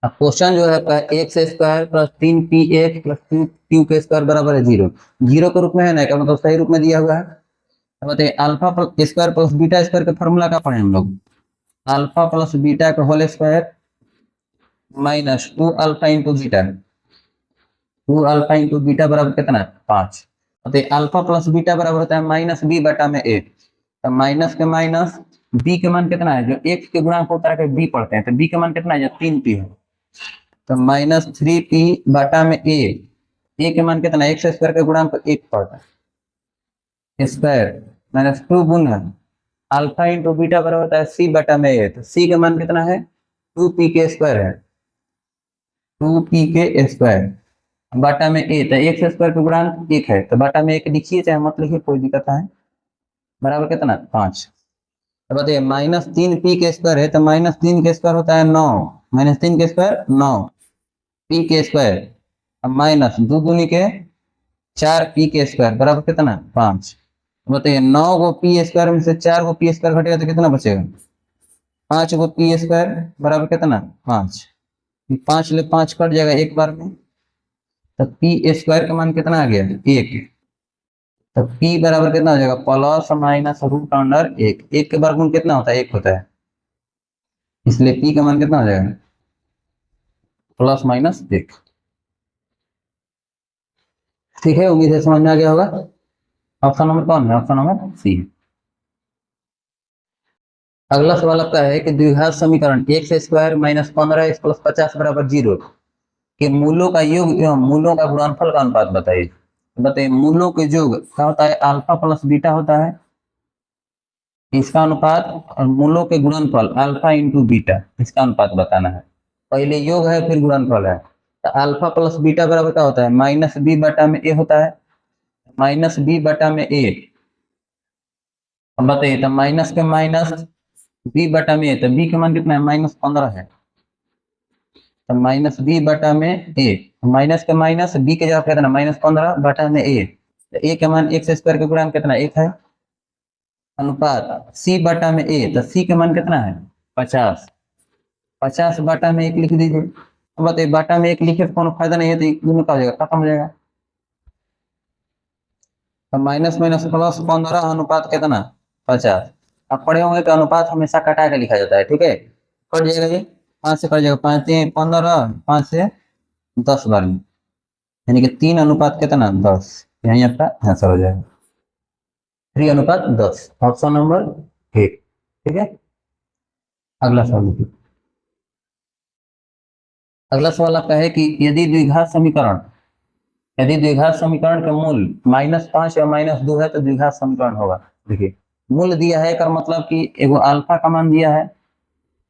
A: अब क्वेश्चन जो है आपका x square plus 3 P x plus 2 के स्क्वायर बराबर है 0, 0 के रूप में है ना, का मतलब सही रूप में दिया हुआ है। अब बताइए alpha square plus beta square का फॉर्मूला क्या पढ़े हम लोग, अल्फा प्लस बीटा का whole square minus 2 alpha into beta, 2 alpha into beta बराबर कितना है 5। बताइए अल्फा प्लस बीटा बराबर होता है माइनस बी बटा में ए, तो माइनस के माइनस बी के मान कितना है, जो एक्स के गुणांक होता है बी पढ़ते हैं, तो बी का मान कितना है, जो 3 पी है, तो माइनस 3 पी बटा में ए के मान कितना है, एक्स स्क्वायर के गुणांक 1 पड़ता है स्क्वायर माइनस 2 गुना अल्फा इंटू बीटा बराबर होता है सी बटा में ए, तो सी का मान कितना है 2 पी के स्क्वायर है, 2 पी के स्क्वायर बटा में ए, तो एक्स स्क्वायर के गुणांक 1 है, तो बटा में 1 लिखिए चाहे मत लिखिए कोई दिक्कत है, बराबर कितना 5। तो बताइए -3 पी के स्क्वायर है, तो -3 के स्क्वायर होता है 9, -3 के स्क्वायर 9 पी के स्क्वायर माइनस 2 दूनी के 4 पी के स्क्वायर बराबर कितना 5। बताइए 9 गो पी स्क्वायर में से 4 गो पी स्क्वायर घटेगा तो कितना बचेगा, 5 गो पी स्क्वायर बराबर कितना 5, 5 ले 5 कट जाएगा एक बार में, तो पी स्क्वायर का मान कितना आ गया 1, तो पी बराबर कितना हो जाएगा प्लस माइनस रूट अंडर 1, 1 के वर्गमूल कितना होता है 1 होता है, इसलिए पी का मान कितना हो जाएगा प्लस माइनस 1। ठीक है, उम्मीद है समझ में आ गया होगा। ऑप्शन नंबर कौन है, ऑप्शन नंबर सी। अगला सवाल आपका है कि द्विघात समीकरण X square minus 15 x plus 50 बराबर 0 के मूलों का योग एवं मूलों का गुणनफल का अनुपात बताइए। बताइए मूलों के योग क्या होता है, अल्फा प्लस बीटा होता है, इसका अनुपात, और मूलों के गुणनफल अल्फा इंटू बीटा, इसका अनुपात बताना है। पहले योग है फिर गुणनफल है, तो अल्फा प्लस बीटा बराबर क्या होता है माइनस बी बटा में ए होता है, माइनस बी बटा में ए। अब बताइए तो माइनस के माइनस बी बटा में ए, तो बी का मान कितना है -15 है, तो माइनस बी बटा में ए, माइनस के माइनस बी के जगह कितना -15 बटा में ए, तो ए का मान एक्स स्क्वायर के गुणांक कितना 1 है, अनुपात सी बटा में ए, तो सी का मान कितना है 50, 50 बटा में 1 लिख दीजिए, अब बताइए बाटा में एक लिखे तो कोनो फायदा नहीं है, तो एक दोनों का हो जाएगा, खत्म हो जाएगा। तो माइनस माइनस प्लस 15 अनुपात कितना 50। अब पढ़े होंगे कि अनुपात हमेशा कटा के लिखा जाता है, ठीक है। कट जाएगा ये, 5 से कट जाएगा, 5 3 15, 5 से 10 बार में, यानी कि 3 अनुपात कितना 10, यही आपका आंसर हो जाएगा 3 अनुपात 10, ऑप्शन नंबर 1, ठीक है। अगला सवाल देखिए। अगला सवाल आपका है कि यदि द्विघात समीकरण का मूल -5 या -2 है तो द्विघात समीकरण होगा। देखिए मूल दिया है का मतलब कि एगो अल्फा का मान दिया है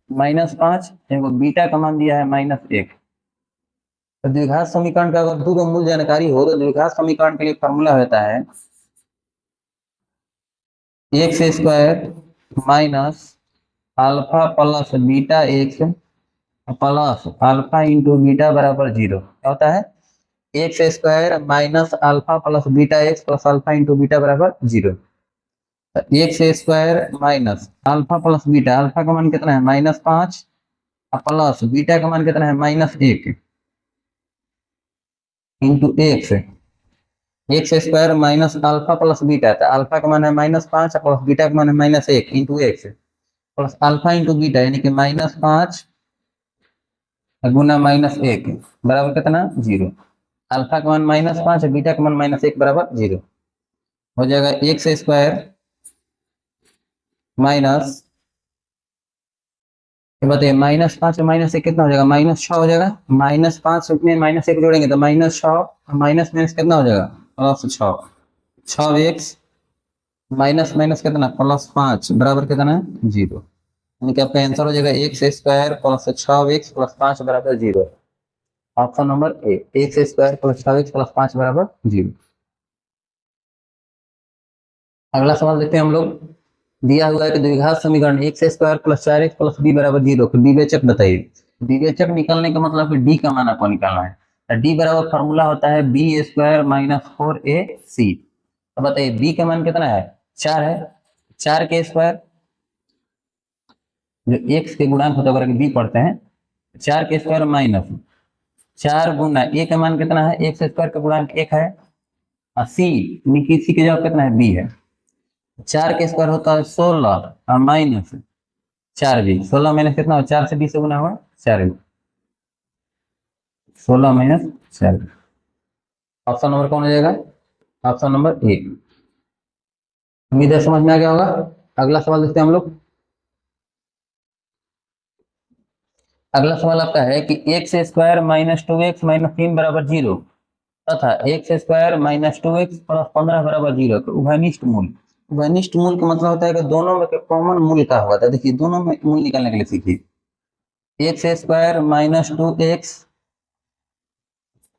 A: -5, एगो बीटा का मान दिया है -1। तो द्विघात समीकरण का अगर दो मूल जानकारी हो तो द्विघात समीकरण के लिए फॉर्मूला होता है X square minus alpha plus beta x plus alpha into beta बराबर 0। क्या होता है? X square minus alpha plus beta x plus alpha into beta बराबर 0। X square minus alpha plus beta, alpha का मान कितना है -5 प्लस बीटा का मान कितना है -1 into x. X square minus alpha plus beta, तो अल्फा का मान है -5 प्लस बीटा का मान है -1 into x plus alpha into beta, यानी कि -5 गुना -1 बराबर कितना 0। अल्फा का मान -5 बीटा का मान -1 बराबर 0 हो जाएगा। एक्स स्क्वायर माइनस, बताइए -5 में -1 कितना हो जाएगा -6 हो जाएगा। -5 में -1 जोड़ेंगे तो -6, माइनस माइनस कितना हो जाएगा +6, 6x माइनस माइनस कितना +5 बराबर कितना 0, यानी कि आपका आंसर हो जाएगा X square plus 6x plus 5 बराबर 0। ऑप्शन नंबर ए, x square plus 6x plus 5 बराबर 0। अगला सवाल देखते हैं हम लोग। दिया हुआ है कि द्विघात समीकरण X square plus 4x plus B बराबर 0 को विवेचक बताइए। विवेचक निकालने का मतलब डी का मान आपको निकालना है। डी बराबर फॉर्मूला होता है बी स्क्वायर माइनस 4ac। अब बताइए बी का मान कितना है 4 है, 4 के स्क्वायर जो एक्स के गुणांक होता है बी पढ़ते हैं, 4 के स्क्वायर माइनस 4 गुना ए का मान कितना है, एक्स स्क्वायर का गुणांक 1 है, और सी के जवाब कितना है बी है। 4 के स्क्वायर होता है 16 और माइनस 4b, 16 माइनस कितना हो 4 से 20 से गुना हुआ 4b, 16 minus 4b। Option number कौन हो जाएगा? ऑप्शन नंबर ए। उम्मीद है समझ में आ गया होगा। अगला सवाल देखते हैं हम लोग। अगला सवाल आपका है कि x square minus 2x minus 3 बराबर 0 तथा x square minus 2x plus 15 बराबर 0 तो उभयनिष्ठ मूल। उभयनिष्ठ मूल का मतलब होता है कि दोनों में कॉमन मूल का हुआ था। देखिए दोनों में मूल निकालने के लिए सीखिए। X square minus 2x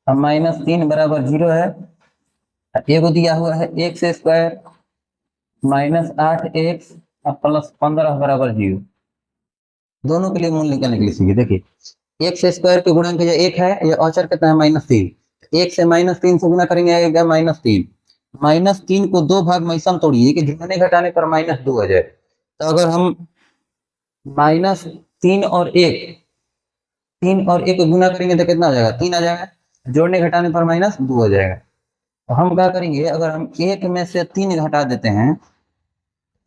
A: minus 3 बराबर 0 है, एगो दिया हुआ है X square minus 8x plus 15 बराबर 0। दोनों के लिए मूल निकालने के लिए सीखिए। देखिए एक्स स्क्वायर के गुणांक जो 1 है, ये औचर कितना है -3, 1 से -3 से गुना करेंगे आएगा -3। -3 को दो भाग में सम तोड़िए कि जोड़ने घटाने पर -2 हो जाए। तो अगर हम -3 और 1 को गुना करेंगे तो कितना हो जाएगा 3 आ जाएगा, जोड़ने घटाने पर -2 हो जाएगा। तो हम क्या करेंगे, अगर हम 1 में से 3 घटा देते हैं,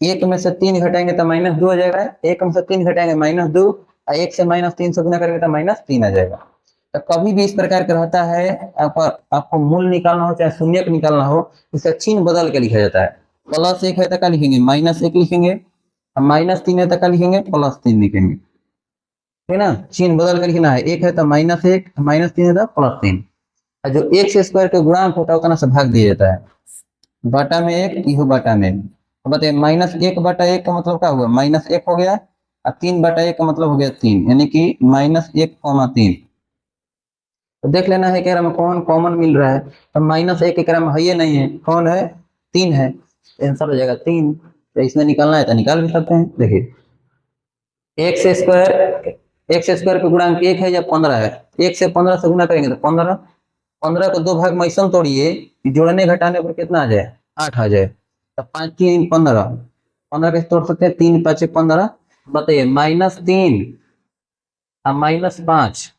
A: 1 में से 3 घटाएंगे तो -2 हो जाएगा, 1 में से 3 घटाएंगे -2, और 1 से -3 से गुना करेंगे तो -3 आ जाएगा। तो कभी भी इस प्रकार का रहता है, आपको मूल निकालना हो चाहे शून्य निकालना हो, इसका चिन्ह बदल के लिखा जाता है। +1 है तो क्या लिखेंगे -1 लिखेंगे, -3 है तो क्या लिखेंगे +3 लिखेंगे, ठीक है ना। चिन्ह बदल कर लिखना है, 1 है तो -1, -3 है तो +3, और जो एक्स स्क्वायर के गुणांक होता है उतना से भाग दिया जाता है, बटा में 1 इहो बटा में। तो बताइए -1/1 का मतलब क्या हुआ -1 हो गया, और 3/1 का मतलब हो गया 3, यानी कि -1,3। तो देख लेना है कह रहा में कौन कॉमन मिल रहा है। तो -1 के क्रम है ये नहीं है, कौन है 3 है, आंसर हो जाएगा 3। तो इसमें निकालना है तो निकाल भी सकते हैं। देखिए एक्स स्क्वायर के गुणांक 1 है या 15 है, 1 से 15 से गुना करेंगे तो 15, 15 को दो भाग में ऐसा तोड़िए कि जोड़ने घटाने पर कितना आ जाए 8 आ जाए। तो 5 3 15, 15 कैसे तोड़ सकते हैं 3 5 15। बताइए -3 और -5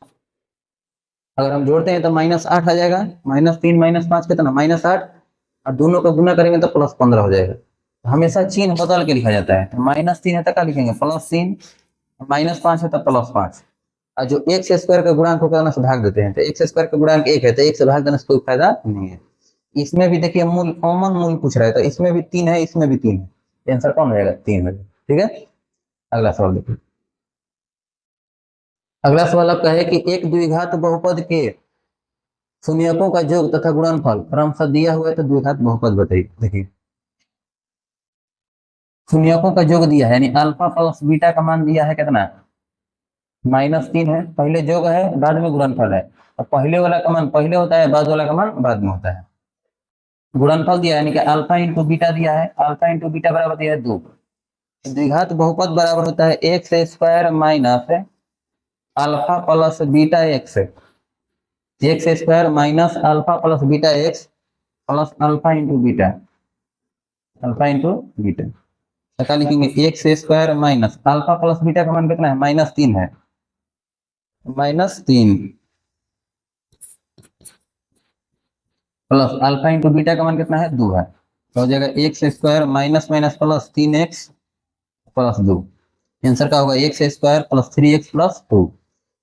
A: अगर हम जोड़ते हैं तो -8 आ जाएगा, -3 -5 कितना, -8, और दोनों का गुना करेंगे तो +15 हो जाएगा। हमेशा चिन्ह बदल के लिखा जाता है, -3 है तो क्या लिखेंगे, +3, -5 है तो +5, और जो x स्क्वायर का गुणांक होगा ना से भाग देते हैं, तो x स्क्वायर का गुणांक 1 है तो 1 से भाग देने से कोई फायदा नहीं है। इसमें भी देखिए मूल, कॉमन मूल पूछ रहा है, तो इसमें भी 3 है, इसमें भी 3 है, आंसर कौन हो जाएगा, 3 हो जाएगा। ठीक है, अगला सवाल देखिए। अगला सवाल आपका है कि एक द्विघात बहुपद के शून्यकों का योग तथा गुणनफल क्रमशः दिया हुआ है, तो द्विघात बहुपद बताइए। देखिए शून्यकों का योग दिया है, यानी अल्फा प्लस बीटा का मान दिया है कितना, -3 है, पहले योग है बाद में गुणनफल है, और पहले वाला का मान पहले होता है, बाद वाला का मान बाद में होता है। गुणनफल दिया है, यानी कि अल्फा इंटू बीटा दिया है, अल्फा इंटू बीटा बराबर दिया है 2। द्विघात बहुपद बराबर होता है X square minus alpha plus beta x, x square minus alpha plus beta x plus alpha into beta, alpha into beta. तो क्या लिखेंगे, x square minus alpha plus beta का मान कितना है, -3 है, -3 प्लस अल्फा इंटू बीटा का मान कितना है, 2 है, तो हो जाएगा X square minus minus plus 3x plus 2। Answer क्या होगा, X square plus 3x plus 2,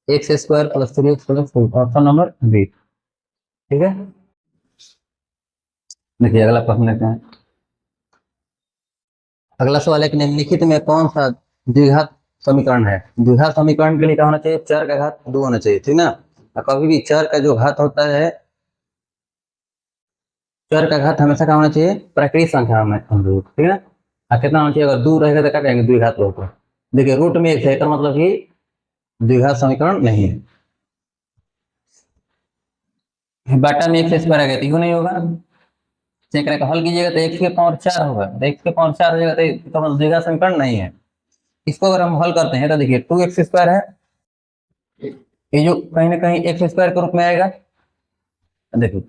A: X square plus 3x plus 2, option number B. ठीक है, देखिए अगला प्रश्न लेते हैं। अगला सवाल है कि निम्नलिखित में कौन सा द्विघात समीकरण है। द्विघात समीकरण के लिए क्या होना चाहिए, चर का घात 2 होना चाहिए, ठीक ना। और कभी भी चर का जो घात होता है, चर का घात हमेशा क्या होना चाहिए, प्राकृतिक संख्या में अनुरूप, ठीक है। और कितना होना चाहिए, अगर 2 रहेगा तो क्या कहेंगे, द्विघात बहुपद। देखिए रूट में 1 है तो मतलब कि द्विघात समीकरण नहीं है। बाटा में एक्स स्क्वायर आ गया तो यूं नहीं होगा, चेक का हल कीजिएगा तो x के पावर 4 होगा, तो x के पावर 4 हो जाएगा, तो मतलब द्विघात समीकरण नहीं है। इसको अगर हम हल करते हैं तो देखिए 2x स्क्वायर है, ये जो कहीं ना कहीं एक्स स्क्वायर के रूप में आएगा, देखो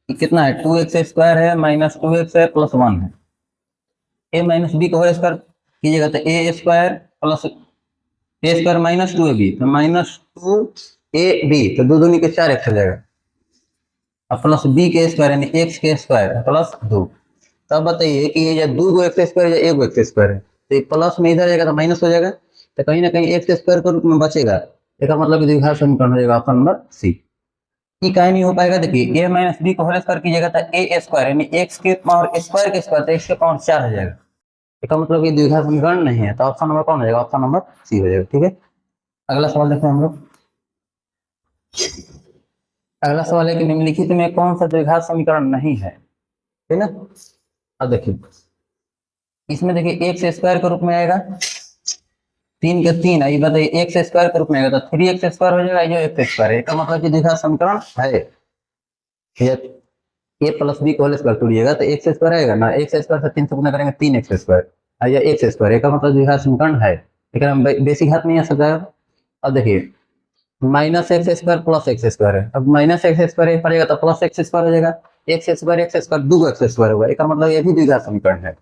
A: कितना है, 2x स्क्वायर है -2x है प्लस 1 है, a माइनस बी को होल स्क्वायर कीजिएगा तो a square plus a square -2ab, तो -2ab, तो दो दूनी के 4x हो जाएगा, और प्लस b के स्क्वायर यानी x के स्क्वायर प्लस 2। तब बताइए कि ये 2 गो एक्स स्क्वायर या 1 गो एक्स स्क्वायर है, तो प्लस में इधर जाएगा तो माइनस हो जाएगा, तो कहीं ना कहीं एक्स स्क्वायर के रूप में बचेगा, इसका मतलब द्विघात समीकरण हो जाएगा ऑप्शन नंबर सी। ये कहीं नहीं हो पाएगा, देखिए a माइनस बी को होल स्क्वायर कीजिएगा तो a स्क्वायर यानी x के पावर स्क्वायर के स्क्वायर, तो x के पावर 4 हो जाएगा, इसका मतलब कि द्विघात समीकरण नहीं है, तो ऑप्शन नंबर कौन हो जाएगा, ऑप्शन नंबर सी हो जाएगा। ठीक है, अगला सवाल देखते हैं हम लोग। अगला सवाल है कि निम्नलिखित में कौन सा द्विघात समीकरण नहीं है, ठीक है ना। अब देखिए इसमें देखिए एक्स स्क्वायर के रूप में आएगा, 3 के 3 ये बताइए एक्स स्क्वायर के रूप में आएगा तो 3x स्क्वायर हो जाएगा, ये एक्स स्क्वायर है, इसका मतलब कि द्विघात समीकरण है। ए प्लस बी को होल स्क्वायर तोड़िएगा तो एक्स स्क्वायर आएगा ना, एक्स स्क्वायर से 3 से गुना करेंगे 3x स्क्वायर, या एक्स स्क्वायर, इसका मतलब द्विघात समीकरण है, लेकिन बेसिक घात नहीं आ सकता है। अब देखिए -x square plus x square है, अब -x स्क्वायर पड़ेगा तो प्लस एक्स स्क्वायर हो जाएगा, एक्स स्क्वायर 2 एक्स स्क्वायर होगा, इसका मतलब ये भी द्विघात समीकरण है।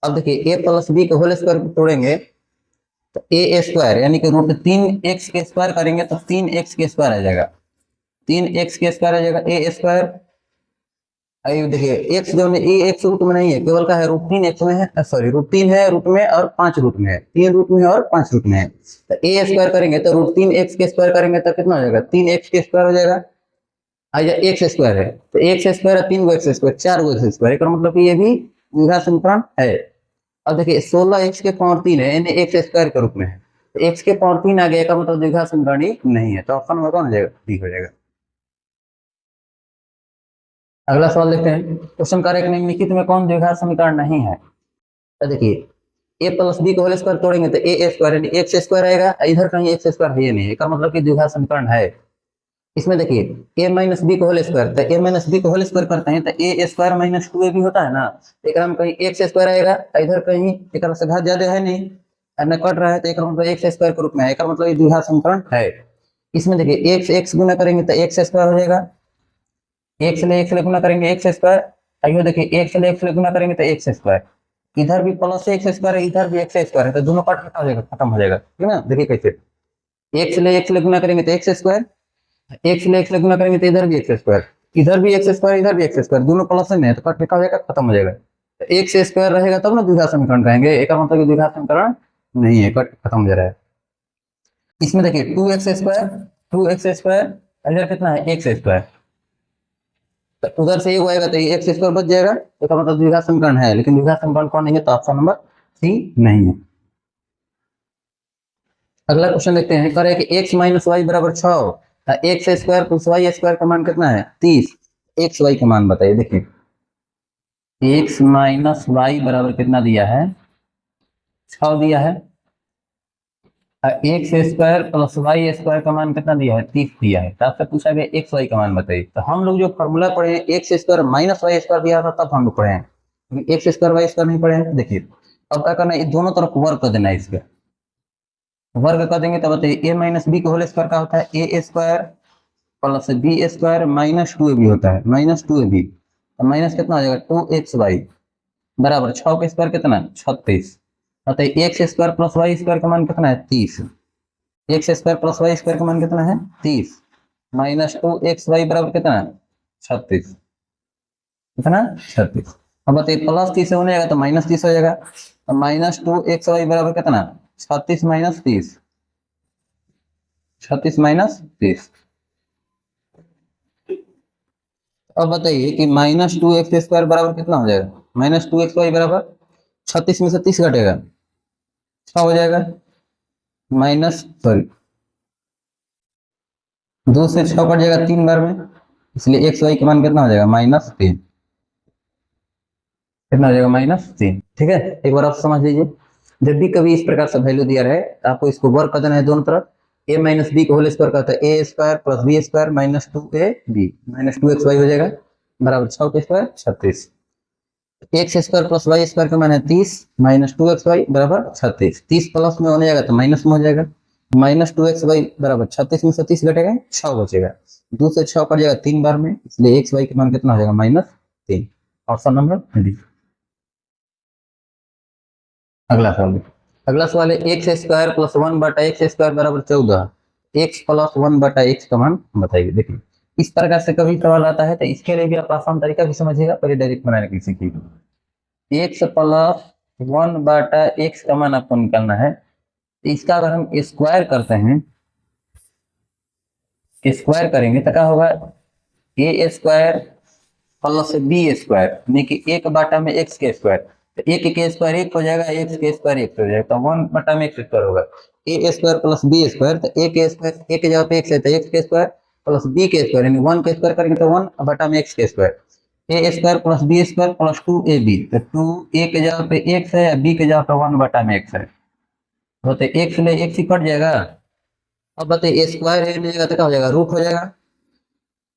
A: अब देखिए a प्लस बी को होल स्क्वायर तोड़ेंगे तो a स्क्वायर यानी कि √3x के स्क्वायर करेंगे तो 3x के स्क्वायर आ जाएगा, 3x के स्क्वायर आ जाएगा, a स्क्वायर। आइए देखिए x जो है ये x रूट में नहीं है, केवल का है √3x में है, सॉरी √3 है रूट में और 5 रूट में है, 3 रूट में और 5 रूट में है, तो a स्क्वायर करेंगे तो √3x के स्क्वायर करेंगे तो कितना हो जाएगा, 3x के स्क्वायर हो जाएगा, या एक्स स्क्वायर है तो एक्स स्क्वायर है, 3 गो एक्स स्क्वायर, 4 गो एक्स स्क्वायर, इसका मतलब कि ये भी द्विघात समीकरण है। अब देखिए 16x के पावर 3 है, यानी एक्स स्क्वायर के रूप में है, तो x के पावर 3 आ गया का मतलब द्विघात समीकरण ही नहीं है, तो ऑप्शन नंबर कौन हो जाएगा, डी हो जाएगा। अगला सवाल देखते हैं। क्वेश्चन करेक्ट निम्नलिखित में कौन द्विघात समीकरण नहीं है। तो देखिए a प्लस बी को होल स्क्वायर तोड़ेंगे तो a स्क्वायर यानी एक्स स्क्वायर आएगा, इधर कहीं एक्स स्क्वायर है नहीं, इसका मतलब कि द्विघात समीकरण है। इसमें देखिए a माइनस बी को होल स्क्वायर, तो a माइनस बी को होल स्क्वायर करते हैं तो a स्क्वायर -2ab होता है ना, एक में कहीं एक्स स्क्वायर आएगा, इधर कहीं एक से घात ज्यादा है नहीं, न कट रहा है तो एक मतलब एक्स स्क्वायर के रूप में है, एक मतलब ये द्विघात समीकरण है। इसमें देखिए एक्स एक्स गुना करेंगे तो एक्स स्क्वायर हो जाएगा, एक्स ले गुना करेंगे एक्स स्क्वायर, आइए देखिए एक्स ले गुना करेंगे तो एक्स स्क्वायर, इधर भी प्लस एक्स स्क्वायर है, इधर भी एक्स स्क्वायर है, तो दोनों कट हो जाएगा, खत्म हो जाएगा, ठीक है ना। देखिए कैसे एक्स ले गुना करेंगे तो एक्स स्क्वायर, एक्स ले एक्स ले गुना करेंगे तो इधर भी एक्स स्क्वायर, इधर भी एक्स स्क्वायर, इधर भी एक्स स्क्वायर, दोनों प्लस में है तो कट निकाल जाएगा, खत्म हो जाएगा। तो एक्स स्क्वायर रहेगा तब ना द्विघात समीकरण कहेंगे, एक मतलब कि द्विघात समीकरण नहीं है, कट खत्म हो जा रहा है। इसमें देखिए 2x स्क्वायर, 2x स्क्वायर, इधर कितना है एक्स स्क्वायर, तो उधर से एक आएगा तो ये एक्स स्क्वायर बच जाएगा, इसका मतलब द्विघात समीकरण है, लेकिन द्विघात समीकरण कौन नहीं है, तो ऑप्शन नंबर सी नहीं है। अगला क्वेश्चन देखते हैं, करे कि x माइनस वाई बराबर 6, X square plus Y square का मान कितना है 30, एक्स वाई का मान बताइए। देखिए x माइनस वाई बराबर कितना दिया है 6 दिया है, X square plus Y square का मान कितना दिया है 30 दिया है, तो आपसे पूछा गया एक्स वाई का मान बताइए। तो हम लोग जो फॉर्मूला पढ़े हैं X square minus Y square दिया था तब हम लोग पढ़े हैं, एक्स स्क्वायर वाई स्क्वायर नहीं पढ़े हैं। देखिए अब क्या करना है, दोनों तरफ वर्ग कर देना है, इसका वर्ग कर देंगे तो बताइए ए माइनस बी का होल स्क्वायर का होता है ए square plus b square minus 2ab होता है, माइनस 2ab, तो माइनस कितना हो जाएगा 2xy बराबर 6 का स्क्वायर कितना 36, अतः X square plus Y square का मान कितना है 30, X square plus Y square का मान कितना है 30, माइनस 2xy बराबर कितना 36, कितना 36। अब बताइए प्लस 30 होने जाएगा तो माइनस 30 हो जाएगा, तो माइनस 2xy बराबर कितना 36 माइनस 30, 36 माइनस 30। अब बताइए कि माइनस 2x स्क्वायर बराबर कितना हो जाएगा, माइनस 2xy बराबर 36 में से 30 घटेगा 6 हो जाएगा, माइनस सॉरी 2 से 6 कट जाएगा 3 बार में, इसलिए एक्स वाई का मान कितना हो जाएगा -3, कितना हो जाएगा -3। ठीक है, एक बार आप समझ लीजिए, जब भी कभी इस प्रकार से वैल्यू दिया रहे तो आपको इसको वर्क कर देना है दोनों तरफ, a माइनस बी का होल स्क्वायर का होता है ए square plus b square minus 2ab minus 2xy हो जाएगा बराबर 6 का square 36, x square plus Y square का मान है 30 माइनस 2xy बराबर 36, 30 प्लस में होने जाएगा तो माइनस में हो जाएगा, माइनस 2xy बराबर 36 में से 30 घटेगा 6 बचेगा, 2 से 6 कट जाएगा 3 बार में, इसलिए एक्स वाई का मान कितना हो जाएगा -3, ऑप्शन नंबर डी। अगला सवाल, अगला सवाल है एक्स स्क्वायर प्लस 1 बटा एक्स स्क्वायर बराबर 14, एक्स प्लस 1 बटा एक्स का मान बताइए। देखिए इस प्रकार से कभी सवाल आता है तो इसके लिए भी आप आसान तरीका भी समझिएगा, पहले डायरेक्ट बनाने की सीखिए। एक्स प्लस 1 बटा एक्स का मान आपको निकालना है, तो इसका अगर हम स्क्वायर करते हैं, स्क्वायर करेंगे तो क्या होगा ए स्क्वायर प्लस बी स्क्वायर यानी कि 1 बटा में एक्स के स्क्वायर, तो एक के स्क्वायर 1 हो जाएगा, एक्स के स्क्वायर 1 हो जाएगा, तो 1 बटा में एक्स स्क्वायर होगा, ए स्क्वायर प्लस बी स्क्वायर, तो ए के स्क्वायर ए के जगह पे एक्स है तो एक्स के स्क्वायर प्लस बी के स्क्वायर यानी 1 के स्क्वायर करेंगे तो 1 बटा में एक्स के स्क्वायर, ए square plus b square plus 2ab, तो 2 ए के जगह पे एक्स है, बी के जगह पे 1 बटा में एक्स है, तो एक्स ले एक्स ही कट जाएगा। अब बताइए स्क्वायर है लेगा तो क्या हो जाएगा रूट हो जाएगा,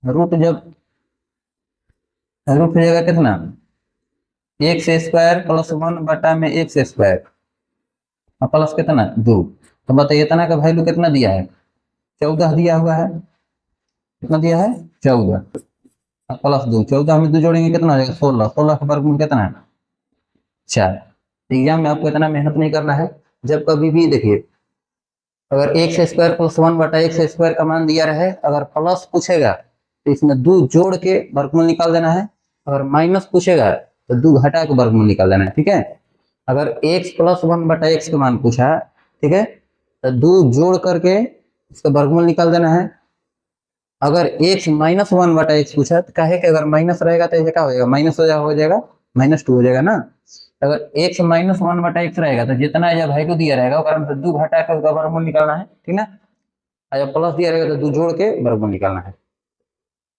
A: रूट जब रूट हो जाएगा कितना एक्स स्क्वायर प्लस 1 बटा में एक्स स्क्वायर प्लस कितना 2, तो बताइए इतना का वैल्यू कितना दिया है 14 दिया हुआ है, कितना दिया है 14 प्लस 2, 14 में 2 जोड़ेंगे कितना हो जाएगा 16, 16 का वर्गमूल कितना है 4। एग्जाम में आपको इतना मेहनत नहीं करना है, जब कभी भी देखिए अगर एक्स स्क्वायर प्लस 1 बटा एक्स स्क्वायर का मान दिया रहे, अगर प्लस पूछेगा तो इसमें 2 जोड़ के वर्गमूल निकाल देना है, अगर माइनस पूछेगा तो 2 घटा के वर्गमूल निकाल देना है। ठीक है, अगर x प्लस 1 बटा एक्स का मान पूछा, ठीक है, तो 2 जोड़ करके इसका वर्गमूल निकाल देना है, अगर x माइनस 1 बटा एक्स पूछा तो कहे कि अगर माइनस रहेगा तो क्या हो जाएगा माइनस हो जाएगा -2 हो जाएगा ना, अगर x माइनस 1 बटा एक्स रहेगा तो जितना जब वैल्यू दिया रहेगा अगर हमसे 2 घटा के उसका वर्गमूल निकालना है, ठीक ना, जब प्लस दिया रहेगा तो 2 जोड़ के वर्गमूल निकालना है,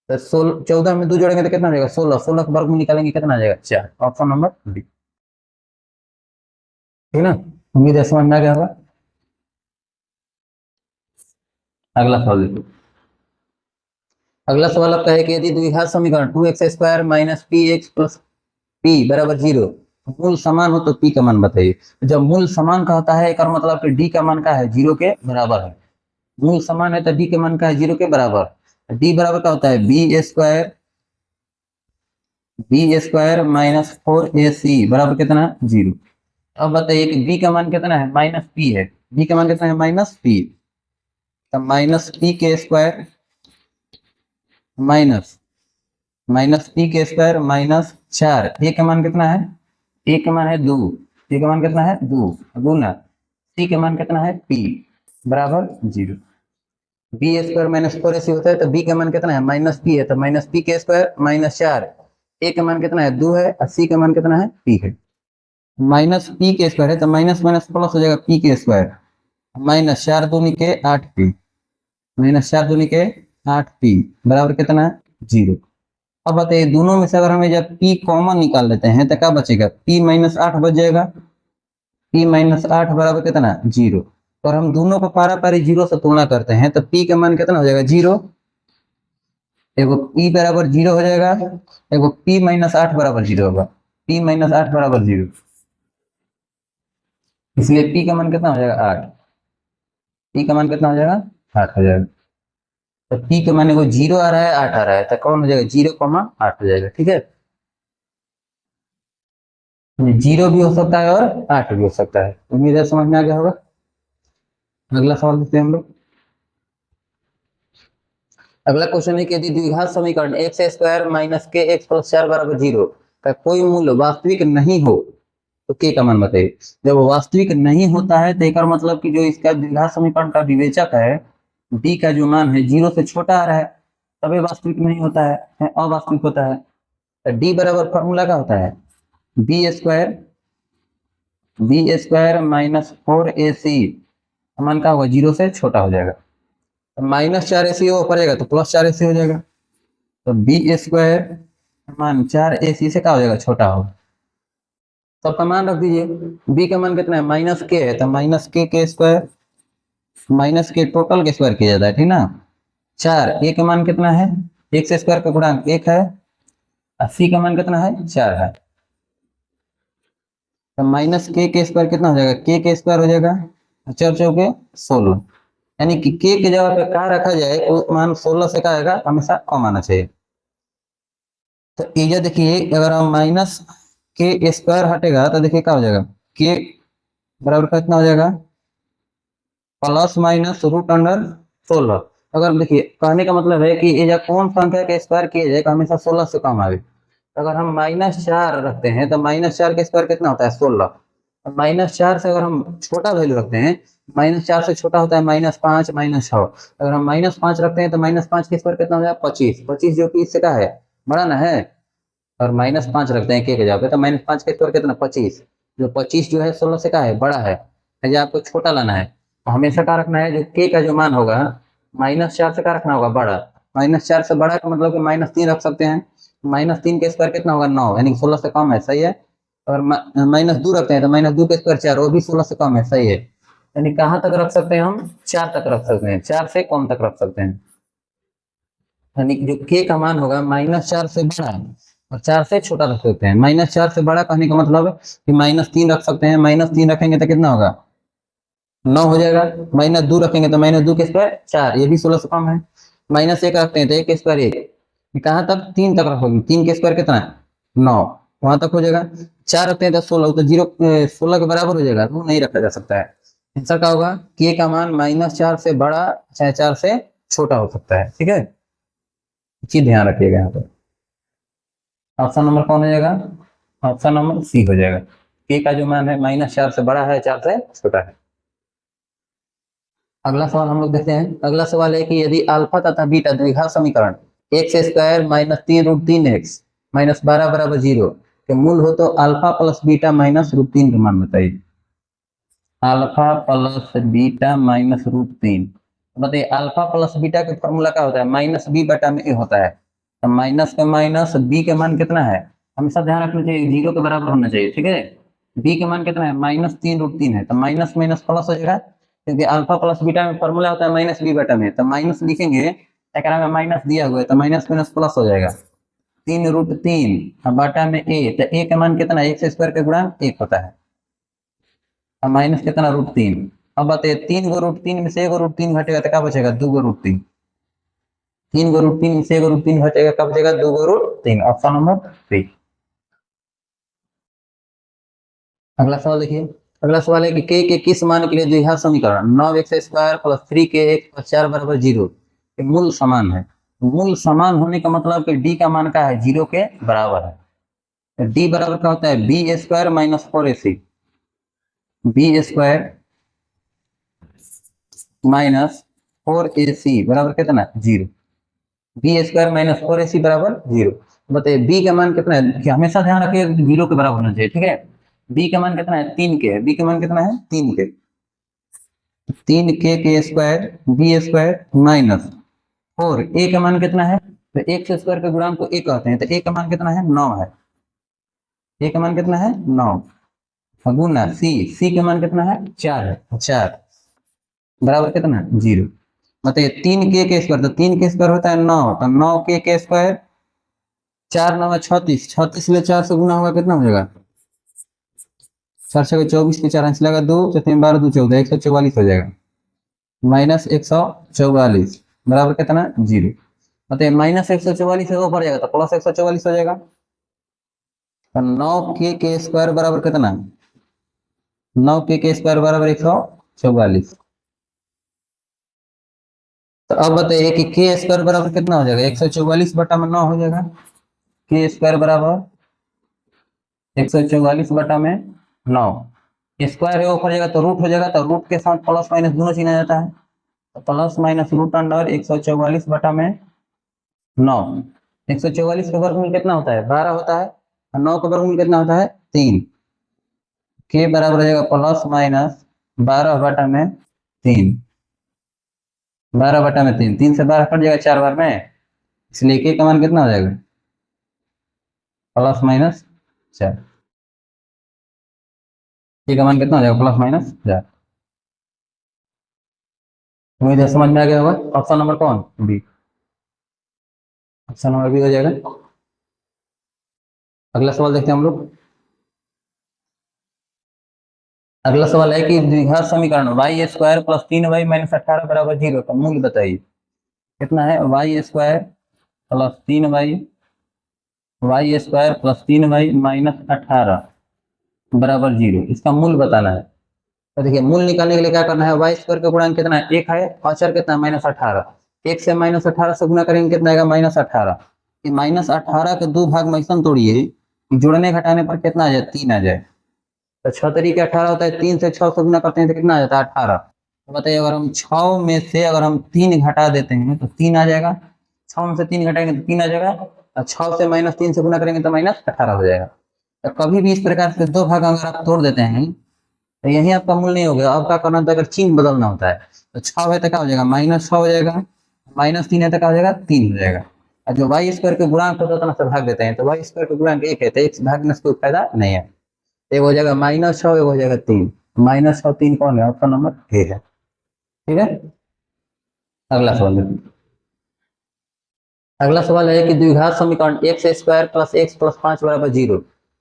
A: तो 14 में 2 जोड़ेंगे तो कितना हो जाएगा 16, 16 का वर्गमूल निकालेंगे कितना आ जाएगा 4, ऑप्शन नंबर डी। ठीक ना, उम्मीद है समझ में आ गया होगा। अगला सवाल देखो, अगला सवाल आपका है कि यदि द्विघात समीकरण 2x square minus P x plus P बराबर 0 मूल समान हो तो p का मान बताइए। जब मूल समान का होता है एक और मतलब कि d का मान का है 0 के बराबर है, मूल समान है तो d के मान का है 0 के बराबर, d बराबर का होता है बी स्क्वायर माइनस 4ac बराबर कितना 0। अब बताइए कि b का मान कितना है -p है, b का मान कितना है -p, तो -p के स्क्वायर माइनस माइनस पी के स्क्वायर माइनस 4, ए का मान कितना है, ए का मान है 2, ए का मान कितना है 2 गुना सी का मान कितना है पी बराबर 0। बी स्क्वायर माइनस 4ac होता है तो बी का मान कितना है माइनस पी है, तो माइनस पी के स्क्वायर माइनस 4, ए का मान कितना है 2 है और सी का मान कितना है पी है। माइनस पी के स्क्वायर है तो माइनस माइनस प्लस हो जाएगा पी के स्क्वायर, माइनस 4 दूनी के 8p, माइनस 4 दूनी के 8p बराबर कितना है 0। अब बताइए दोनों में से अगर हमें जब p कॉमन निकाल लेते हैं तो क्या बचेगा, p माइनस 8 बच जाएगा, p माइनस 8 बराबर कितना 0। और हम दोनों को पारा पारी 0 से तुलना करते हैं तो p का मान कितना हो जाएगा 0, एगो p बराबर 0 हो जाएगा, एगो p माइनस 8 बराबर 0 होगा, p माइनस 8 बराबर 0, इसलिए p का मान कितना हो जाएगा 8, p का मान कितना हो जाएगा 8 हो जाएगा। तो p के मान को 0 आ रहा है 8 आ रहा है तो कौन हो जाएगा 0,8 हो जाएगा। ठीक है, 0 भी हो सकता है और 8 भी हो सकता है। उम्मीद है समझ में आ गया होगा। अगला सवाल देखते हैं हम लोग। अगला क्वेश्चन है कि यदि द्विघात समीकरण एक्स स्क्वायर माइनस के एक्स प्लस 4 बराबर 0 का कोई मूल्य वास्तविक नहीं हो तो के का मान बताइए। जब वास्तविक नहीं होता है तो एक मतलब कि जो इसका द्विघात समीकरण का विवेचक है डी का जो मान है 0 से छोटा आ रहा है तभी वास्तविक नहीं होता है, अवास्तविक होता है। तो डी बराबर फॉर्मूला क्या होता है बी स्क्वायर माइनस 4ac मान का होगा 0 से छोटा हो जाएगा, तो माइनस 4ac ऊपर जाएगा तो प्लस 4ac हो जाएगा, तो बी स्क्वायर मान 4ac से क्या हो जाएगा छोटा होगा। सबका मान रख दीजिए, बी का मान कितना है माइनस के है तो माइनस के स्क्वायर माइनस के टोटल के स्क्वायर किया जाता है, ठीक ना। 4 ए का मान कितना है एक्स स्क्वायर का गुणांक 1 है और सी का मान कितना है 4 है, तो माइनस के स्क्वायर कितना हो जाएगा के स्क्वायर हो जाएगा 4 चौके 16, यानी कि के जगह पे क्या रखा जाए वो मान 16 से क्या आएगा हमेशा कम आना चाहिए। तो ये देखिए अगर हम माइनस के स्क्वायर हटेगा तो देखिए क्या हो जाएगा के बराबर कितना हो जाएगा प्लस माइनस रूट अंडर 16। अगर देखिए कहने का मतलब है कि ये जब कौन संख्या के स्क्वायर किया जाए हमेशा 16 से कम आए। अगर हम माइनस 4 रखते हैं तो माइनस 4 का स्क्वायर कितना होता है 16, माइनस 4 से अगर हम छोटा वैल्यू रखते हैं माइनस 4 से छोटा होता है -5 -6, अगर हम -5 रखते हैं तो -5 का स्क्वायर कितना हो जाएगा 25, 25 जो कि इससे क्या है बड़ा ना है, और -5 रखते हैं के जगह पे तो -5 का स्क्वायर कितना 25, जो 25 जो है 16 से क्या है बड़ा है, आपको छोटा लाना है तो हमेशा क्या रखना है जो के का जो मान होगा -4 से क्या रखना होगा बड़ा, -4 से बड़ा का मतलब कि -3 रख सकते हैं, -3 का स्क्वायर कितना होगा 9 यानी 16 से कम है, सही है। और -2 रखते हैं तो -2 का स्क्वायर 4 वो भी 16 से कम है, सही है। यानी कहाँ तक रख सकते हैं हम 4 तक रख सकते हैं, 4 से कम तक रख सकते हैं, यानी जो के का मान होगा -4 से बड़ा और 4 से छोटा रख सकते हैं। -4 से बड़ा कहने का मतलब है कि -3 रख सकते हैं, -3 रखेंगे तो कितना होगा 9 हो जाएगा, -2 रखेंगे तो -2 के स्क्वायर 4 ये भी 16 से कम है, -1 रखते हैं तो 1 के स्क्वायर 1 कहाँ तक 3 तक रखोगे, 3 के स्क्वायर कितना है 9 वहां तक हो जाएगा, 4 रखते हैं तो 16 तो 16 के बराबर हो जाएगा, वो नहीं रखा जा सकता है। आंसर क्या होगा के का मान -4 से बड़ा चाहे 4 से छोटा हो सकता है, ठीक है, चीज ध्यान रखिएगा यहाँ पर। ऑप्शन नंबर कौन हो जाएगा, ऑप्शन नंबर सी हो जाएगा, के का जो मान है -4 से बड़ा है 4 से छोटा है। अगला सवाल हम लोग देखते हैं। अगला सवाल है कि यदि अल्फा तथा बीटा द्विघात समीकरण एक्स स्क्वायर -3√3x -12 बराबर 0 के मूल हो तो अल्फा प्लस बीटा -√3 का मान बताइए। अल्फा प्लस बीटा -√3 बताइए, अल्फा प्लस बीटा का फॉर्मूला क्या होता है -b/a होता है, तो माइनस का माइनस बी के मान कितना है हमेशा ध्यान रखना चाहिए 0 के बराबर होना चाहिए, ठीक है। बी के मान कितना है -3√3 है तो माइनस माइनस प्लस हो जाएगा, क्योंकि अल्फा प्लस बीटा में फॉर्मूला होता है -b/a में, तो माइनस लिखेंगे एक में माइनस दिया हुआ है तो माइनस माइनस प्लस हो जाएगा 3√3 बटा में a, तो a का मान कितना है x स्क्वायर का गुणांक 1 होता है, माइनस कितना √3। अब बताइए 3 को √3 में से 1 √3 घटेगा तो क्या बचेगा 2 √3, 3 को √3 में से 1 √3 घटेगा क्या बचेगा 2 √3, ऑप्शन नंबर 3। अगला सवाल देखिए। अगला सवाल है कि के किस मान के लिए द्विघात समीकरण 9x² + 3kx + 4 = 0 के मूल समान है। मूल समान होने का मतलब कि डी का मान का है 0 के बराबर है। डी बराबर क्या होता है B square minus 4ac, B square minus 4ac बराबर कितना 0, बी स्क्वायर माइनस 4ac बराबर 0। बताइए बी का मान कितना है, कि हमेशा ध्यान रखिए 0 के बराबर होना चाहिए, ठीक है। बी का मान कितना है 3 के, बी का मान कितना है 3 के, 3k square B square minus 4 A का मान कितना है, तो एक से स्क्वायर के गुणांक को एक कहते हैं, तो ए का मान कितना है 9 है, ए का मान कितना है 9 गुना सी, सी का मान कितना है 4 है, 4 बराबर कितना 0। बताइए 3k स्क्वायर, तो 3k स्क्वायर होता है 9, तो 9k स्क्वायर 4 9 36, 36 में 4 से गुना होगा कितना हो जाएगा 4 6 24 के 4 अंश लगा 2 तो 3 12 2 14 144 हो जाएगा, माइनस 144 बराबर कितना 0। मतलब माइनस 144 से ऊपर जाएगा तो प्लस 144 हो जाएगा, तो 9k स्क्वायर बराबर कितना 9k स्क्वायर बराबर 144। तो अब बताइए कि के स्क्वायर बराबर कितना हो जाएगा 144 बटा में 9 हो जाएगा, के स्क्वायर बराबर 144 बटा में 9, स्क्वायर है ऊपर जाएगा तो रूट हो जाएगा, तो रूट के साथ प्लस माइनस दोनों चिन्ह आ जाता है, तो प्लस माइनस रूट अंडर 144 बटा में 9। 144 का वर्गमूल कितना होता है 12 होता है, और 9 का वर्गमूल कितना होता है 3, के बराबर हो जाएगा प्लस माइनस 12 बटा में 3, 12 बटा में 3, 3 से 12 कट जाएगा 4 बार में, इसलिए के का मान कितना हो जाएगा प्लस माइनस 4, के का मान कितना हो जाएगा प्लस माइनस 4। उम्मीद है समझ में आ गया होगा। ऑप्शन नंबर कौन बी, ऑप्शन नंबर बी हो जाएगा। अगला सवाल देखते हैं हम लोग। अगला सवाल है कि द्विघात समीकरण Y square plus 3y minus 18 बराबर 0 का मूल बताइए। कितना है y square plus 3y, y square plus 3y minus 18 बराबर 0, इसका मूल बताना है। तो देखिए मूल निकालने के लिए क्या करना है, वाई स्क्वायर का गुणांक कितना है 1 है, औचर कितना है माइनस 18, 1 से माइनस 18 से गुना करेंगे कितना आएगा माइनस 18, ये माइनस 18 के दो भाग में ऐसा तोड़िए जोड़ने घटाने पर कितना आ जाए 3 आ जाए, तो 6 तरीके 18 होता है, 3 से 6 से गुना करते हैं तो कितना आ जाता है 18। तो बताइए अगर हम 6 में से अगर हम 3 घटा देते हैं तो 3 आ जाएगा, 6 में से 3 घटाएंगे तो 3 आ जाएगा, और 6 से माइनस 3 से गुना करेंगे तो माइनस 18 हो जाएगा। तो कभी भी इस प्रकार से दो भाग अगर आप तोड़ देते हैं तो यही आपका मूल नहीं हो गया, अब क्या करना होता है अगर चिन्ह बदलना होता है, तो 6 है तो क्या हो जाएगा माइनस 6 हो जाएगा, माइनस 3 है तो क्या हो जाएगा 3 हो जाएगा, और जो वाई स्क्वायर के गुणांक होता है उतना से भाग देते हैं, तो वाई स्क्वायर के गुणांक 1 है तो 1 से भागने से कोई फायदा नहीं है, एक हो जाएगा माइनस 6 एक हो जाएगा 3, माइनस 6 3 कौन है ऑप्शन नंबर ए है, ठीक है। अगला सवाल देखिए। अगला सवाल है कि द्विघात समीकरण X square plus x plus 5 बराबर 0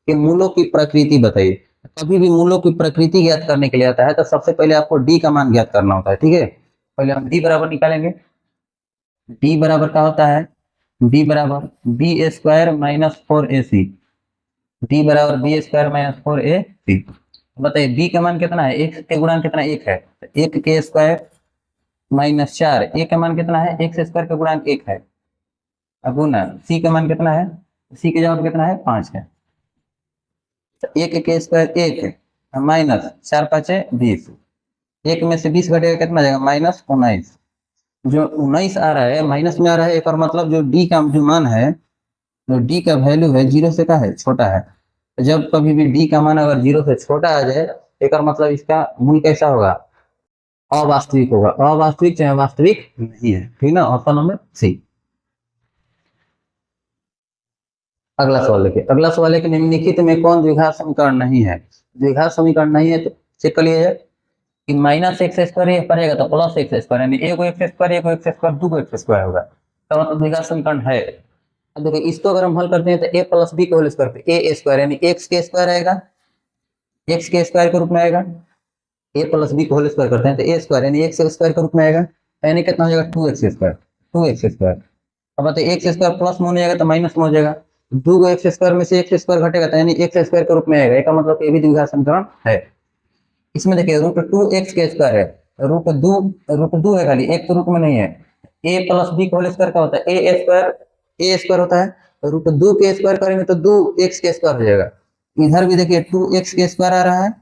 A: के मूलों की प्रकृति बताइए। कभी भी मूलों की प्रकृति ज्ञात करने के लिए आता है तो सबसे पहले आपको डी का मान ज्ञात करना होता है, ठीक है। पहले हम डी बराबर निकालेंगे, डी बराबर क्या होता है बी बराबर b square minus 4ac, d बराबर बी स्क्वायर माइनस 4ac। बताइए बी का मान कितना है, एक के गुणांक कितना 1 है, तो 1 के स्क्वायर माइनस 4, ए का मान कितना है एक्स स्क्वायर का गुणांक 1 है, अब गुना सी का मान कितना है, सी का जवाब कितना है 5 है, तो 1 के स्क्वायर 1 है माइनस 4 5 20, 1 में से 20 घटेगा कितना जाएगा माइनस 19, जो 19 आ रहा है माइनस में आ रहा है, एक और मतलब जो डी का जो मान है, जो डी का वैल्यू है 0 से क्या है छोटा है, तो जब कभी भी डी का मान अगर 0 से छोटा आ जाए एक और मतलब इसका मूल कैसा होगा अवास्तविक होगा, अवास्तविक चाहे वास्तविक नहीं है, ठीक ना, ऑप्शन नंबर सी। अगला सवाल देखिए। अगला सवाल है कि निम्नलिखित में कौन द्विघात समीकरण नहीं है। द्विघात समीकरण नहीं है तो चेक कर लीजिए कि माइनस एक्स स्क्वायर पड़ेगा तो प्लस एक्स स्क्वायर, यानी एक एक्स स्क्वायर एक एक्स स्क्वायर दो एक्स स्क्वायर होगा, तो मतलब द्विघात समीकरण है। अब देखिए इसको अगर हम हल करते हैं तो ए प्लस बी के होल स्क्वायर पे ए स्क्वायर यानी एक्स के स्क्वायर आएगा, एक्स के स्क्वायर के रूप में आएगा, ए प्लस बी को होल स्क्वायर करते हैं तो ए स्क्वायर यानी एक्स स्क्वायर के रूप में आएगा, यानी कितना हो जाएगा 2x स्क्वायर, 2x स्क्वायर। अब बताइए एक्स स्क्वायर प्लस में हो जाएगा तो माइनस में हो जाएगा, दो एक्स स्क्वायर में से एक्स स्क्वायर घटेगा तो यानी एक्स स्क्वायर के रूप में आएगा, इसका मतलब ये भी द्विघात समीकरण है। इसमें देखिए रूट 2x के स्क्वायर है, रूट 2 है खाली, एक तो रूट में नहीं है, ए प्लस बी का होल स्क्वायर क्या होता है, ए स्क्वायर होता है, रूट 2 के स्क्वायर करेंगे तो 2x के स्क्वायर हो जाएगा। इधर भी देखिए 2x के स्क्वायर आ रहा है,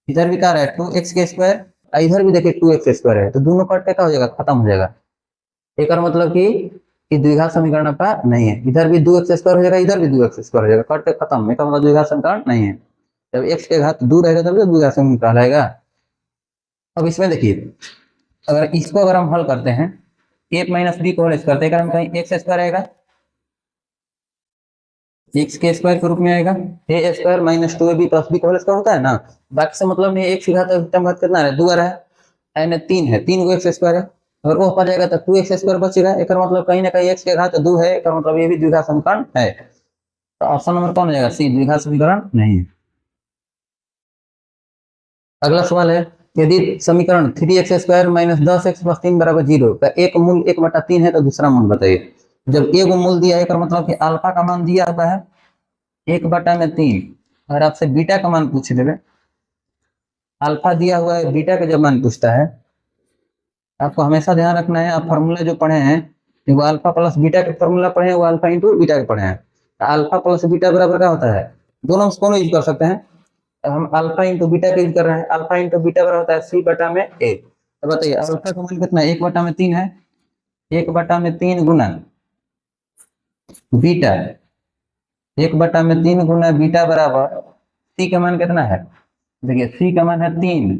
A: इधर भी क्या आ रहा है 2x के स्क्वायर, इधर भी देखिए 2x स्क्वायर है, तो दोनों कट के क्या हो जाएगा, खत्म हो जाएगा। एक और मतलब कि द्विघात समीकरण आपका नहीं है, इधर भी 2x स्क्वायर हो जाएगा, इधर भी 2x स्क्वायर हो जाएगा, कट के खत्म, एक मतलब द्विघात समीकरण नहीं है। जब x के घात 2 रहेगा तब तो द्विघात समीकरण कहलाएगा। अब इसमें देखिए अगर इसको अगर हम हल करते हैं, a माइनस बी को होल स्क्वायर करते हैं, कहीं x स्क्वायर आएगा, x के स्क्वायर के रूप में आएगा, a square minus 2ab plus B का होल स्क्वायर होता है ना, बाकी से मतलब नहीं, x की घात कितना है, 2 है, n 3 है, 3 को x स्क्वायर है, अगर वो पड़ जाएगा तो 2x स्क्वायर बचेगा, एक मतलब कहीं ना कहीं x के घात 2 है, एक मतलब ये भी द्विघात समीकरण है, तो ऑप्शन नंबर कौन हो जाएगा, सी, द्विघात समीकरण नहीं है। अगला सवाल है, यदि समीकरण 3x square minus 10x plus 3 बराबर 0 का एक मूल 1/3 है तो दूसरा मूल बताइए। जब एक मूल दिया है का मतलब कि अल्फा का मान दिया हुआ है 1/3, अगर आपसे बीटा का मान पूछ ले, अल्फा दिया हुआ है, बीटा का जब मान पूछता है, आपको हमेशा ध्यान रखना है, आप फार्मूला जो पढ़े हैं वो अल्फा प्लस बीटा के फार्मूला पढ़े हैं, वो अल्फा इंटू बीटा के पढ़े हैं, अल्फा प्लस बीटा बराबर क्या होता है, दोनों कौन यूज कर सकते हैं, हम अल्फा इंटू बीटा का यूज कर रहे हैं, अल्फा इंटू बीटा बराबर होता है सी बटा में ए। तो बताइए अल्फा का मान कितना है, 1/3 है, 1/3 गुना बीटा, 1/3 गुना बीटा बराबर सी का मान कितना है, देखिए सी का मान है 3,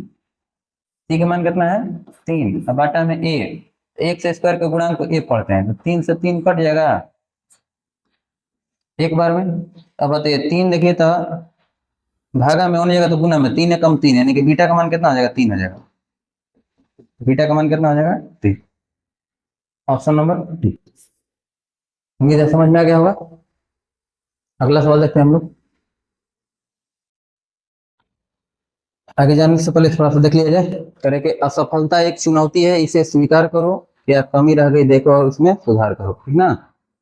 A: सी का मान कितना है 3, अब बाटा में ए, एक से स्क्वायर के गुणांक को ए पढ़ते हैं, तो 3 से 3 कट जाएगा एक बार में। अब बताइए 3 देखिए तो भागा में होने जाएगा तो गुना में, 3 है कम 3 है, यानी कि बीटा का मान कितना हो जाएगा, 3 हो जाएगा, बीटा का मान कितना हो जाएगा 3, ऑप्शन नंबर डी। उम्मीद है समझ में आ गया होगा। अगला सवाल देखते हैं हम लोग, आगे जाने से पहले थोड़ा सा देख लिया जाए, करे कि असफलता एक चुनौती है, इसे स्वीकार करो, या कमी रह गई देखो और उसमें सुधार करो, ठीक ना।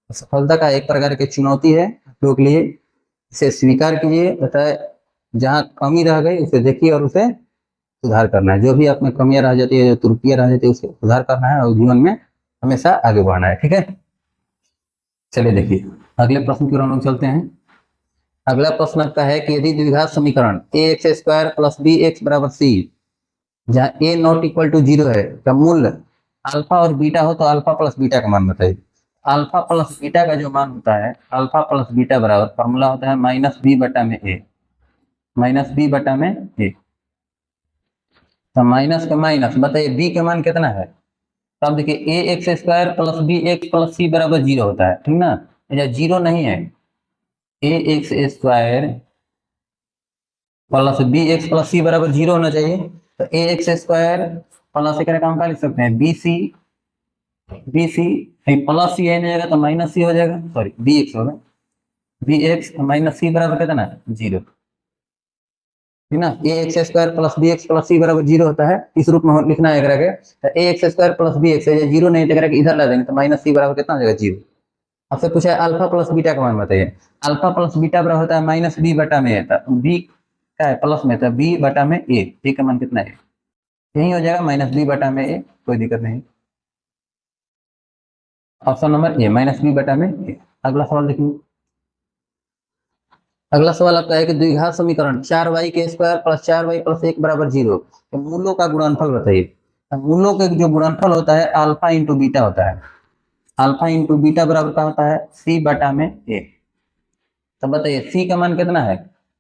A: असफलता का एक प्रकार की चुनौती है लोगों के लिए, इसे स्वीकार कीजिए, बताए जहाँ कमी रह गई उसे देखिए और उसे सुधार करना है, जो भी आप में कमियां रह जाती है, जो त्रुटियां रह जाती है, उसे सुधार करना है और जीवन में हमेशा आगे बढ़ना है, ठीक है। चलिए देखिए अगले प्रश्न की ओर हम लोग चलते हैं। अगला प्रश्न आपका है कि यदि द्विघात समीकरण ax स्क्वायर प्लस bx बराबर c, जहाँ a नॉट इक्वल टू 0 है, का मूल्य अल्फा और बीटा हो तो अल्फा प्लस बीटा का मान बताइए। अल्फा प्लस बीटा का जो मान होता है, अल्फा प्लस बीटा बराबर फॉर्मूला होता है माइनस बी बटा में ए, माइनस बी बटा में ए, तो माइनस का माइनस बताइए बी का मान कितना है, तब देखिए a x square plus B x plus सी बराबर 0 होता है, ठीक ना, या 0 नहीं है, ए x square plus B x plus सी बराबर 0 होना चाहिए, तो ए एक्स स्क्वायर प्लस का काम क्या लिख सकते हैं, b c, b c plus c है नहीं जाएगा तो माइनस सी हो जाएगा, सॉरी बी एक्स होगा, बी एक्स माइनस सी बराबर कितना है 0, ठीक ना। A x square plus B x plus सी बराबर 0 होता है, इस रूप में लिखना है करके, तो a x square plus B x है, 0 नहीं तो इधर ला देंगे तो माइनस सी बराबर कितना हो जाएगा 0। आपसे पूछा है अल्फा प्लस बीटा का मान बताइए, अल्फा प्लस बीटा बराबर होता है माइनस बी बटा में ए, बी क्या है प्लस में, था बी बटा में ए, बी का मान कितना है, यही हो जाएगा माइनस बी बटा में ए, कोई दिक्कत नहीं, option number a minus b बटा में ए। अगला सवाल देखिए, अगला सवाल आपका है कि द्विघात समीकरण 4y के स्क्वायर प्लस 4y प्लस 1 बराबर 0 तो मूलों का गुणनफल बताइए। मूलों के जो गुणनफल होता है अल्फा इंटू बीटा होता है, अल्फा इंटू बीटा बराबर क्या होता है सी बटा में ए, तो बताइए सी का मान कितना है,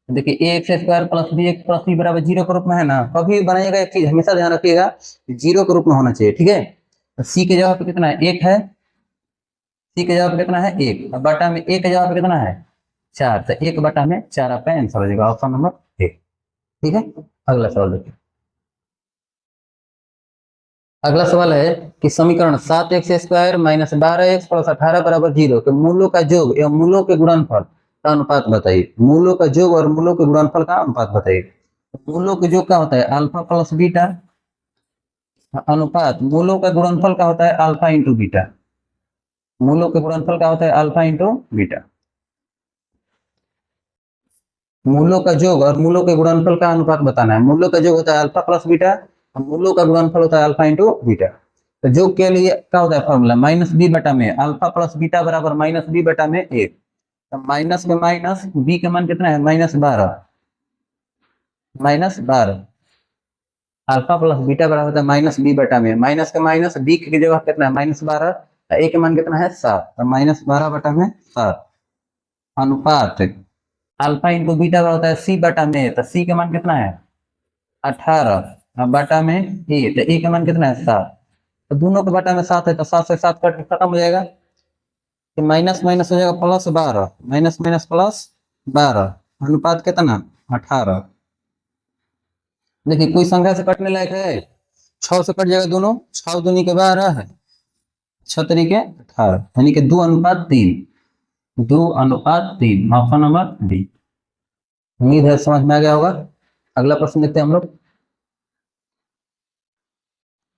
A: देखिए a x square plus B x plus सी बराबर 0 के रूप में है ना, कभी बनाइएगा एक चीज हमेशा ध्यान रखिएगा 0 के रूप में होना चाहिए, ठीक है। तो सी के जवाब पे कितना है 1 है, सी के जवाब पे कितना है 1, अब बटा में ए के जवाब पे कितना है 4, तो 1 बटा में 4 आपका आंसर हो जाएगा, ऑप्शन नंबर ए, ठीक है। अगला सवाल देखिए, अगला सवाल है कि समीकरण 7x square minus 12x plus 18 बराबर 0 के मूलों का योग एवं मूलों के गुणनफल का अनुपात बताइए। मूलों का योग और मूलों के गुणनफल का अनुपात बताइए। मूलों के योग का होता है अल्फा प्लस बीटा, अनुपात मूलों का गुणनफल का होता है अल्फा इंटू बीटा, मूलों के गुणनफल का होता है अल्फा इंटू बीटा। मूलों का योग और मूलों के गुणनफल का अनुपात बताना है। मूलों का योग होता है अल्फा प्लस बीटा, मूलों का गुणनफल होता है अल्फा इंटू बीटा। तो जो के लिए क्या होता है फॉर्मूला माइनस बी बटा में अल्फा प्लस बीटा बराबर माइनस बी बटा में ए। तो माइनस में माइनस बी का मान कितना है -12, -12 अल्फा प्लस बीटा बराबर होता है माइनस बी बटा में, माइनस का माइनस बी की जगह कितना है -12, ए के मान कितना है 7, तो -12 बटा में 7 अनुपात अल्फा इंटू बीटा बराबर होता है सी बटा में, तो सी का मान कितना है 18 बटा में ए, तो ए का मान कितना है 7, तो दोनों के बटा में 7 है, तो 7 से 7 कट खत्म हो जाएगा, तो माइनस माइनस हो जाएगा +12, माइनस माइनस +12 अनुपात कितना 18। देखिए कोई संख्या से कटने लायक है, 6 से कट जाएगा दोनों, 6 दूनी के 12 है, 6 तरीके 18, यानी कि 2:3, 2:3 ऑप्शन नंबर डी। उम्मीद है समझ में आ गया होगा। अगला प्रश्न देखते हैं हम लोग।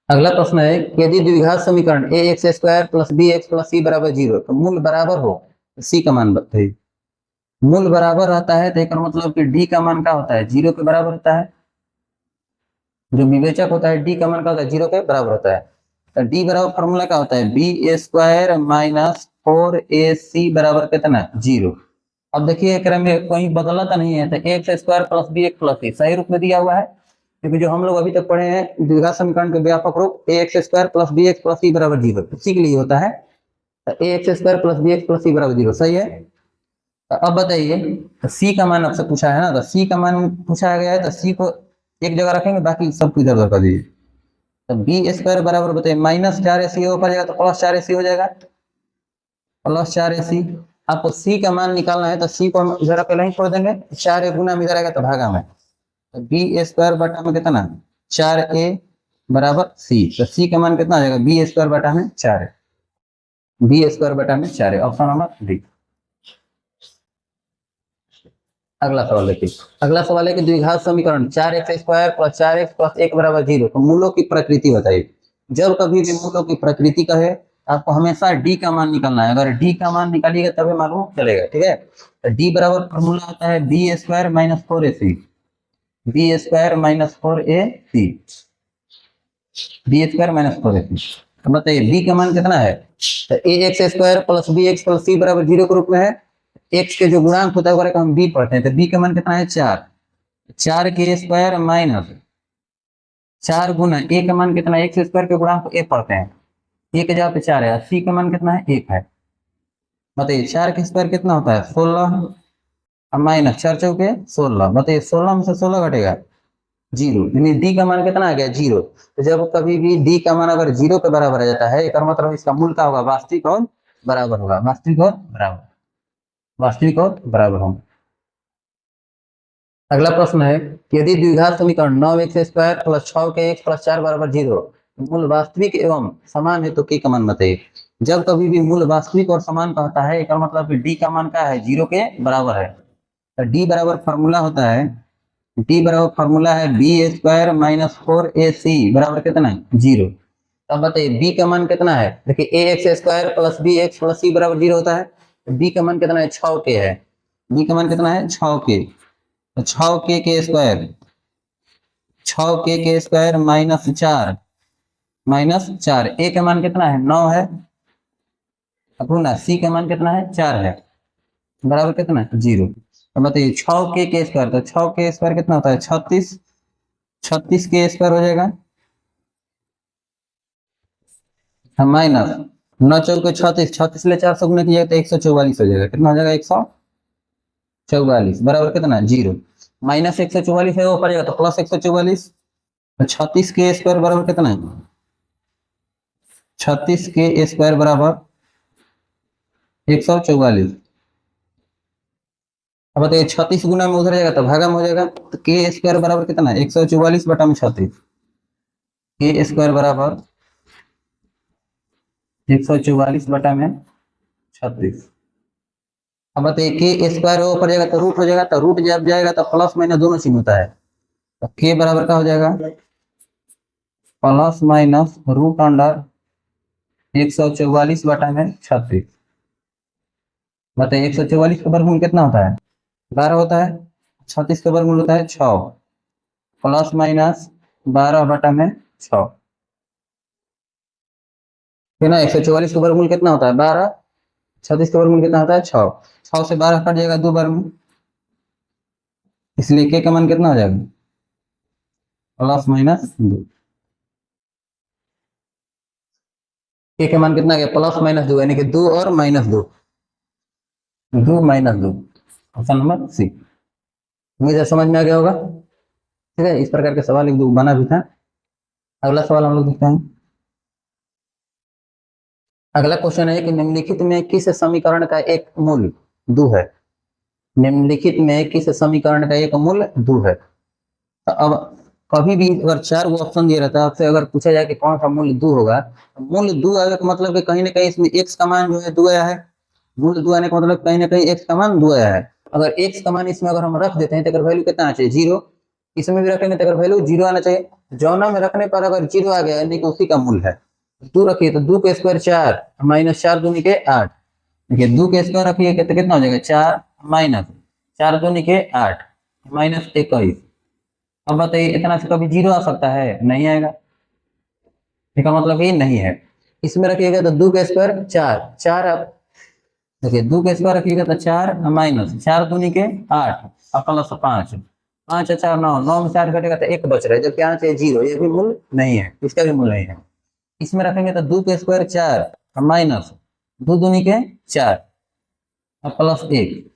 A: अगला प्रश्न है कि यदि द्विघात समीकरण ax² + bx + c = 0 तो मूल बराबर हो, c का मान बताइए। मूल बराबर रहता है तो एक मतलब कि d का मान क्या होता है 0 के बराबर होता है, जो विवेचक होता है d का मान क्या होता है 0 के बराबर होता है। तो d बराबर फॉर्मूला क्या होता है b² - 4ac बराबर कितना 0। अब देखिए एक में कोई बदला तो नहीं है, तो x² + bx + c सही रूप में दिया हुआ है, क्योंकि जो हम लोग अभी तक पढ़े हैं द्विघात समीकरण के व्यापक रूप ax² + bx + c = 0, उसी के लिए होता है। तो ax² + bx + c = 0 सही है। तो अब बताइए तो c का मान आपसे पूछा है ना, तो c का मान पूछा गया है, तो c को एक जगह रखेंगे, बाकी सबको इधर उधर कर दीजिए। तो b² बराबर बताइए -4ac ऊपर जाएगा तो +4ac हो जाएगा, +4ac। आपको c का मान निकालना है, तो c को हम इधर अकेले ही छोड़ देंगे, 4a गुना में इधर आएगा तो भागा में, तो b² बटा में कितना 4a बराबर c, तो c का मान कितना आ जाएगा b² बटा में 4a, b² बटा में 4a ऑप्शन नंबर डी। अगला सवाल देखिए। अगला सवाल है कि द्विघात समीकरण 4x² + 4x + 1 = 0 तो मूलों की प्रकृति बताइए। जब कभी भी मूलों की प्रकृति कहे आपको हमेशा d का मान निकालना है, अगर d का मान निकालिएगा तभी मालूम चलेगा, ठीक है। तो d बराबर फॉर्मूला होता है b² - 4ac, b² - 4ac, b² - 4ac। तो बताइए b का मान कितना है, तो ax² + bx + c = 0 के रूप में है, x के जो गुणांक होता है हम b पढ़ते हैं, तो b का मान कितना है 4, 4 के स्क्वायर माइनस 4 गुना a का मान कितना है, x² के गुणांक a पढ़ते हैं, a के जगह पे 4 है, c का मान कितना है 1 है। बताइए 4 के स्क्वायर कितना होता है 16, माइनस 4 चौके 16, बताइए 16 में से 16 घटेगा 0, यानी d का मान कितना आ गया 0। तो जब कभी भी d का मान अगर 0 के बराबर आ जाता है, इसका मतलब इसका मूल का होगा वास्तविक और बराबर होगा, वास्तविक और बराबर, वास्तविक और बराबर होगा। अगला प्रश्न है यदि द्विघात समीकरण 9x² + 6x + 4 = 0 मूल वास्तविक एवं समान है तो k का मान बताइए। जब कभी भी मूल वास्तविक और समान का होता है, इसका मतलब कि d का मान क्या है 0 के बराबर है, तो d बराबर फॉर्मूला होता है, d बराबर फॉर्मूला है b² - 4ac बराबर कितना 0। अब बताइए b का मान कितना है, देखिए ax² + bx + c = 0 होता है, तो b का मान कितना है 6k है, b का मान कितना है 6k, तो 6k के स्क्वायर 6k के स्क्वायर -4 a का मान कितना है 9 है, अपूर्णा c का मान कितना है 4 है, बराबर कितना है 0। तो बताइए 6k के स्क्वायर, तो 6k स्क्वायर कितना होता है 36, 36 के स्क्वायर हो जाएगा माइनस 9 चौके 36, 36 ले 4 गुना कीजिएगा तो 144 हो जाएगा, कितना हो जाएगा 144 बराबर कितना 0, माइनस 144 है ऊपर जाएगा तो प्लस 144, तो 36 के स्क्वायर बराबर कितना है 36 के स्क्वायर बराबर 144। अब बताइए 36 गुना में उधर जाएगा तो भागा में हो जाएगा, तो के स्क्वायर बराबर कितना है 144 बटा में 36, के स्क्वायर बराबर 144 बटा में 36। अब बताइए के स्क्वायर ऊपर जाएगा तो रूट हो जाएगा, तो रूट जब जाएगा तो प्लस माइनस दोनों चिन्ह होता है, तो के बराबर क्या हो जाएगा प्लस माइनस रूट अंडर 144 बटा में 36। बताइए 144 का वर्गमूल कितना होता है 12 होता है, 36 का वर्गमूल होता है 6, प्लस माइनस 12 बटा में 6। है ना। 144 का वर्गमूल कितना होता है 12, 36 का वर्गमूल कितना होता है 6, 6 से 12 कट जाएगा 2 बार में, इसलिए के का मान कितना हो जाएगा +-2। के का मान कितना आ गया +-2 यानी कि 2 और -2, 2 -2, ऑप्शन नंबर सी। मुझे समझ में आ गया होगा। ठीक है, इस प्रकार के सवाल एक दो बना भी था। अगला सवाल हम लोग देखते हैं। अगला क्वेश्चन है कि निम्नलिखित में किस समीकरण का एक मूल 2 है। निम्नलिखित में किस समीकरण का एक मूल 2 है। तो अब कभी भी अगर 4 वो ऑप्शन दिया रहता है, आपसे अगर पूछा जाए कि कौन सा मूल 2 होगा, तो मूल 2 आने का मतलब कि कहीं ना कहीं इसमें x का मान जो है 2 आया है। मूल 2 आने का मतलब कहीं ना कहीं x का मान 2 आया है। अगर x का मान इसमें अगर हम रख देते हैं तो अगर वैल्यू कितना आना चाहिए 0, इसमें भी रखेंगे तो अगर वैल्यू 0 आना चाहिए। जौना में रखने पर अगर 0 आ गया यानी कि उसी का मूल है। 2 रखिए तो 2 के स्क्वायर 4 -4 दूनी के 8, देखिए 2 के स्क्वायर रखिए तो कितना हो जाएगा 4 -4 दूनी के 8 -21। अब बताइए इतना से कभी 0 आ सकता है, नहीं आएगा, इसका मतलब ये नहीं है। इसमें रखिएगा तो 2 के स्क्वायर 4 4, अब देखिए 2 के स्क्वायर रखिएगा तो 4 -4 दूनी के 8 और +5, 5 4 9, 9 में 4 घटेगा तो 1 बच रहा है, जबकि यहाँ से 0, ये भी मूल नहीं है, इसका भी मूल नहीं है। इसमें रखेंगे तो 2 के स्क्वायर 4 -2 दूनी के 4 और +1,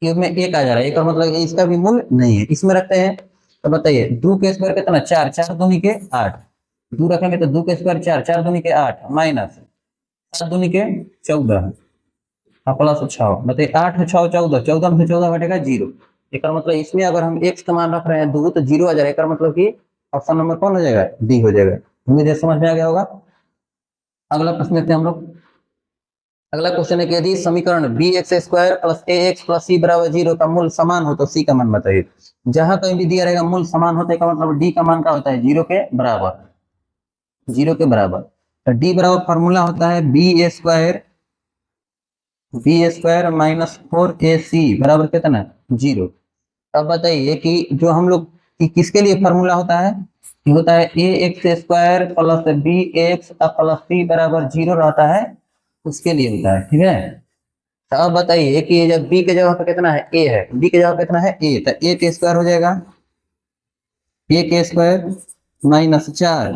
A: क्यूब में 1 आ जा रहा है, एक का मतलब इसका भी मूल नहीं है। इसमें रखते हैं तो बताइए 2 के स्क्वायर कितना 4 4 दूनी के 8, 2 रखेंगे तो 2 के स्क्वायर 4 4 दूनी के 8 -7 दूनी के 14 और +6, बताइए 8 6 14, 14 में से 14 घटेगा 0। एक मतलब इसमें अगर हम x का मान रख रहे हैं 2 तो 0 आ जाएगा, एक मतलब कि ऑप्शन नंबर कौन हो जाएगा डी हो जाएगा। उम्मीद है समझ में आ गया होगा। अगला प्रश्न देखते हैं हम लोग। अगला क्वेश्चन है कि यदि समीकरण bx² + ax + c = 0 का मूल समान हो तो c का मान बताइए। जहां कहीं भी दिया रहेगा मूल समान होते का मतलब d का मान क्या होता है 0 के बराबर, 0 के बराबर। तो d बराबर फॉर्मूला होता है b² -4ac बराबर कितना 0। अब बताइए कि जो हम लोग कि किसके लिए फॉर्मूला होता है, ये होता है ax² + bx + c = 0 रहता है, उसके लिए होता है। ठीक है, तो अब बताइए कि जब b के जगह पे कितना है a है, b के जगह पे कितना है a, तो a के स्क्वायर हो जाएगा a के स्क्वायर -4,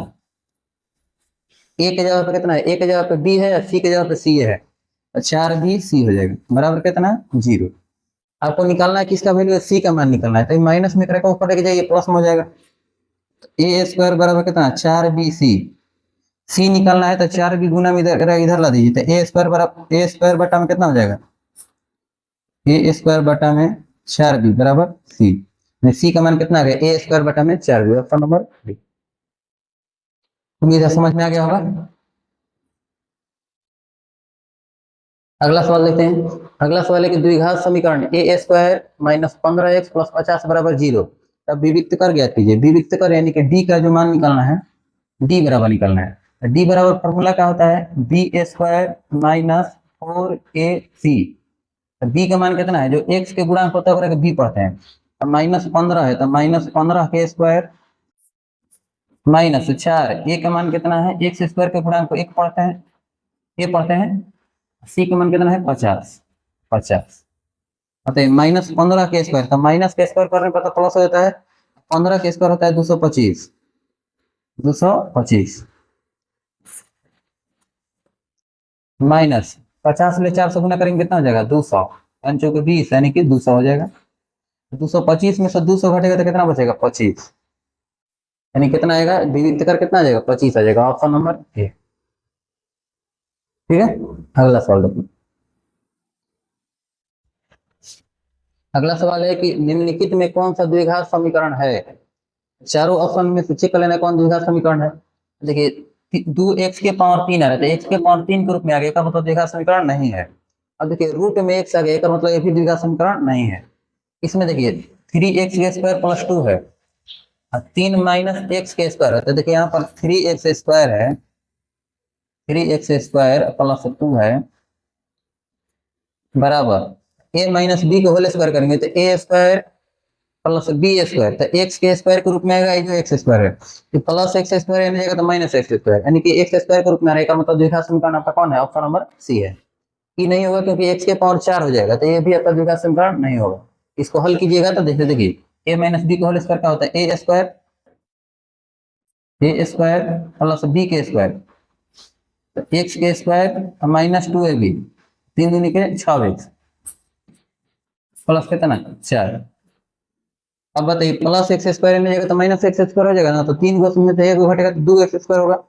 A: a के जगह पे कितना है, a के जगह पे b है और c के जगह पे c है, तो 4bc हो जाएगा बराबर कितना 0। आपको निकालना है किसका वैल्यू है, c का मान निकालना है, तो माइनस में करके ऊपर लेके जाइए प्लस में हो जाएगा। तो a² बराबर कितना 4bc, c निकालना है तो 4b गुना में इधर ला दीजिए, तो a² बराबर a² बटा में कितना हो जाएगा a² बटा में 4b बराबर c। c का मान कितना आ गया a² बटा में 4b, ऑप्शन नंबर डी। उम्मीद है समझ में आ गया होगा। अगला सवाल देखते हैं। अगला सवाल है कि द्विघात समीकरण a² -15x + 50 = 0। तब विविक्त कर ज्ञात कीजिए। विविक्त कर यानी कि d का जो मान निकालना है, d बराबर निकालना है। d बराबर फॉर्मूला क्या होता है b² -4ac। b का मान कितना है, जो x के गुणांक होता है b पढ़ते हैं। अब -15 है तो -15 के स्क्वायर -4, a का मान कितना है x² के गुणांक को 1 पढ़ते हैं, ये पढ़ते हैं। c का मान कितना है 50, 50 बताइए -15 के स्क्वायर, तो माइनस के स्क्वायर करने पर तो प्लस हो जाता है, 15 के स्क्वायर होता है 225, 225 माइनस 50 में 4 से गुना करेंगे कितना हो जाएगा 200, 5 चौके 20 यानी कि 200 हो जाएगा। 225 में से 200 घटेगा तो कितना बचेगा 25, यानी कितना आएगा विविध कर कितना आ जाएगा 25 आ जाएगा, ऑप्शन नंबर ए। ठीक है, अगला सवाल देखिए। अगला सवाल है कि निम्नलिखित में कौन सा द्विघात समीकरण है। चारों ऑप्शन में से चेक कर लेना कौन द्विघात समीकरण है। देखिए 2x के पावर 3 आ रहा है, तो x के पावर 3 के रूप में आ गया, का मतलब द्विघात समीकरण नहीं है। अब देखिए रूट में x आ गया, का मतलब ये भी द्विघात समीकरण नहीं है। इसमें देखिए 3x² + 2 है और 3 - x के स्क्वायर है, तो देखिए यहाँ पर 3x² है, 3x² + 2 है बराबर a - b को होल स्क्वायर करेंगे तो a² प्लस बी स्क्वायर, तो एक्स के स्क्वायर के रूप में आएगा, ये जो एक्स स्क्वायर है, तो प्लस एक्स स्क्वायर में जाएगा तो माइनस एक्स स्क्वायर, यानी कि एक्स स्क्वायर के रूप में आएगा, मतलब द्विघात समीकरण आपका कौन है, ऑप्शन नंबर सी है। ई नहीं होगा क्योंकि एक्स के पावर 4 हो जाएगा, तो ये भी आपका द्विघात समीकरण नहीं होगा। इसको हल कीजिएगा तो देखिए, देखिए ए माइनस बी का होल स्क्वायर क्या होता है, ए स्क्वायर प्लस बी के स्क्वायर, तो एक्स के स्क्वायर माइनस 2ab, 3 दूनी के 6x प्लस कितना 4। अब बताइए प्लस एक्स स्क्वायर में जाएगा तो माइनस एक्स स्क्वायर हो जाएगा ना, तो 3 को में से 1 घटेगा तो 2x स्क्वायर होगा।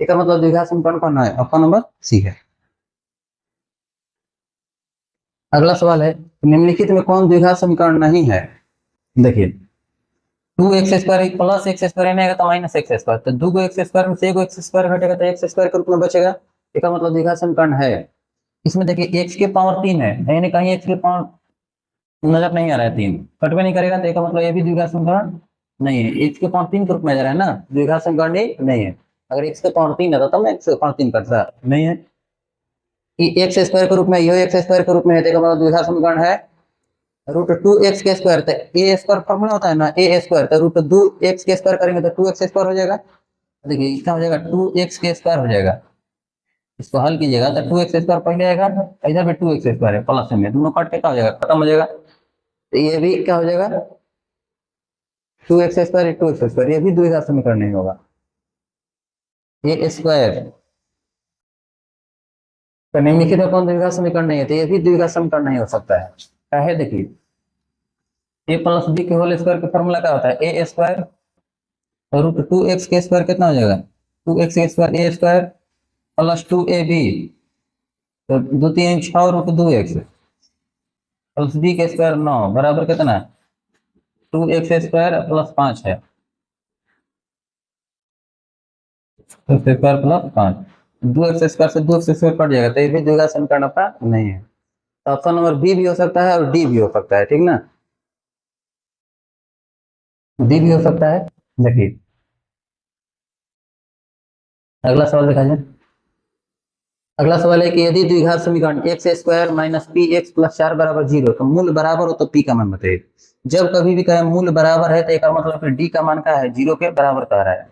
A: इसका मतलब द्विघात समीकरण कौन है, ऑप्शन नंबर सी है। अगला सवाल है, निम्नलिखित में कौन द्विघात समीकरण नहीं है। देखिए 2x square plus x square में आएगा तो माइनस एक्स स्क्वायर, तो 2 एक्स स्क्वायर में से 1 एक्स स्क्वायर घटेगा तो एक्स स्क्वायर के रूप में बचेगा। इसका मतलब द्विघात समीकरण है। इसमें देखिए एक्स के पावर 3 है, यानी कहीं एक्स के पावर नजर नहीं आ रहा है, 3 कट में नहीं करेगा, तो इसका मतलब ये भी द्विघात समीकरण नहीं है। एक्स के पावर 3 के रूप में आ रहा है ना, द्विघात समीकरण नहीं है। अगर एक्स के पावर 3 है तो मैं एक्स के पावर 3 करता नहीं है, एक्स स्क्वायर के रूप में, ये एक्स स्क्वायर के रूप में है, तो इसका मतलब द्विघात समीकरण है रूट 2x के स्क्वायर, तो ए स्क्वायर फॉर्मूला होता है ना, ए स्क्वायर, तो रूट 2x के स्क्वायर करेंगे तो 2x स्क्वायर हो जाएगा। देखिए इसका हो जाएगा 2x के स्क्वायर हो जाएगा, इसको हल कीजिएगा तो 2x स्क्वायर पहले आएगा, इधर भी 2x स्क्वायर है प्लस में, दोनों कट के क्या हो जाएगा, खत्म हो जाएगा, तो ये भी क्या हो जाएगा 2x स्क्वायर 2x स्क्वायर, ये भी द्विघात समीकरण नहीं होगा। ए स्क्वायर तो निम्नलिखित कौन द्विघात समीकरण नहीं है, तो ये भी द्विघात समीकरण नहीं हो सकता है। क्या है देखिए, ए प्लस बी के होल स्क्वायर का फॉर्मूला क्या होता है, ए स्क्वायर और रूट 2x के स्क्वायर कितना हो जाएगा, 2x के स्क्वायर ए स्क्वायर प्लस 2ab, तो 2 3 6 रूट 2x प्लस बी के स्क्वायर 9 बराबर कितना 2x स्क्वायर प्लस 5 है, तो स्क्वायर प्लस 5, 2x स्क्वायर से 2x स्क्वायर कट जाएगा, तो ये भी द्विघात समीकरण आपका नहीं है। तो ऑप्शन नंबर बी भी हो सकता है और डी भी हो सकता है, ठीक ना, डी भी हो सकता है। देखिए अगला सवाल देखा जाए। अगला सवाल है कि यदि द्विघात समीकरण X square minus P x plus 4 बराबर 0, तो मूल बराबर हो तो पी का मान बताइए। जब कभी भी कहे मूल बराबर है तो एक मतलब डी का मान क्या है, 0 के बराबर कह रहा है,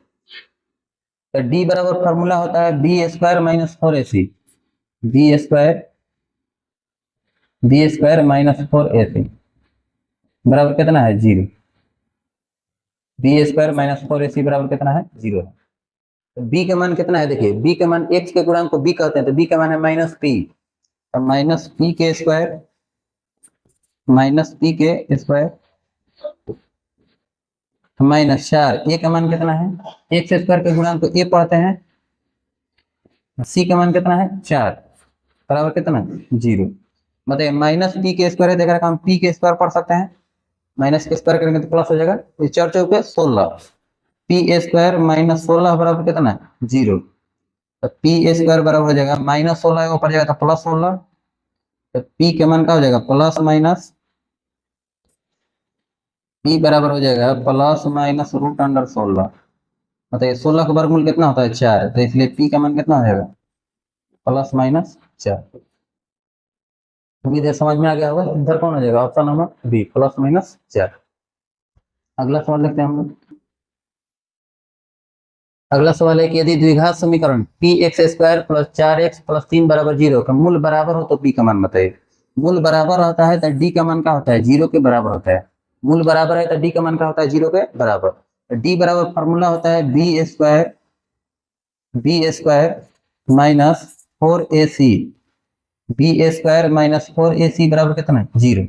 A: तो डी बराबर फॉर्मूला होता है B square minus 4ac, B square minus 4ac बराबर कितना है 0, बी स्क्वायर माइनस 4ac बराबर कितना है 0 है। तो बी का मान कितना है, देखिए बी का मान एक्स के गुणांक को बी कहते हैं, तो बी का मान है माइनस पी, तो माइनस पी के स्क्वायर माइनस 4, ए का मान कितना है, एक्स स्क्वायर के गुणांक को ए पढ़ते हैं, सी का मान कितना है 4 बराबर कितना 0, मतलब माइनस पी के स्क्वायर है, देख रहा हम पी के स्क्वायर पढ़ सकते हैं, माइनस के स्क्वायर करेंगे तो प्लस हो जाएगा, ये 4 चौक पे 16, पी स्क्वायर माइनस 16 बराबर कितना 0, तो पी स्क्वायर बराबर हो जाएगा माइनस 16 ऊपर जाएगा तो प्लस 16, तो पी के मान क्या हो जाएगा प्लस माइनस, पी बराबर हो जाएगा प्लस माइनस रूट अंडर 16, मतलब 16 का वर्गमूल कितना होता है 4, तो इसलिए पी का मान कितना हो जाएगा प्लस माइनस 4। इधर समझ में आ गया होगा, इधर कौन हो जाएगा option number b plus minus 4। अगला सवाल देखते हैं हम लोग। अगला सवाल है कि यदि द्विघात समीकरण P X square plus 4x plus 3 बराबर 0 का मूल बराबर हो तो पी का मान बताइए। मूल बराबर होता है तो डी का मान क्या होता है 0 के बराबर होता है, मूल बराबर है तो डी का मान क्या होता है 0 के बराबर, तो डी बराबर फॉर्मूला होता है B square minus 4ac, B square minus 4ac बराबर कितना 0।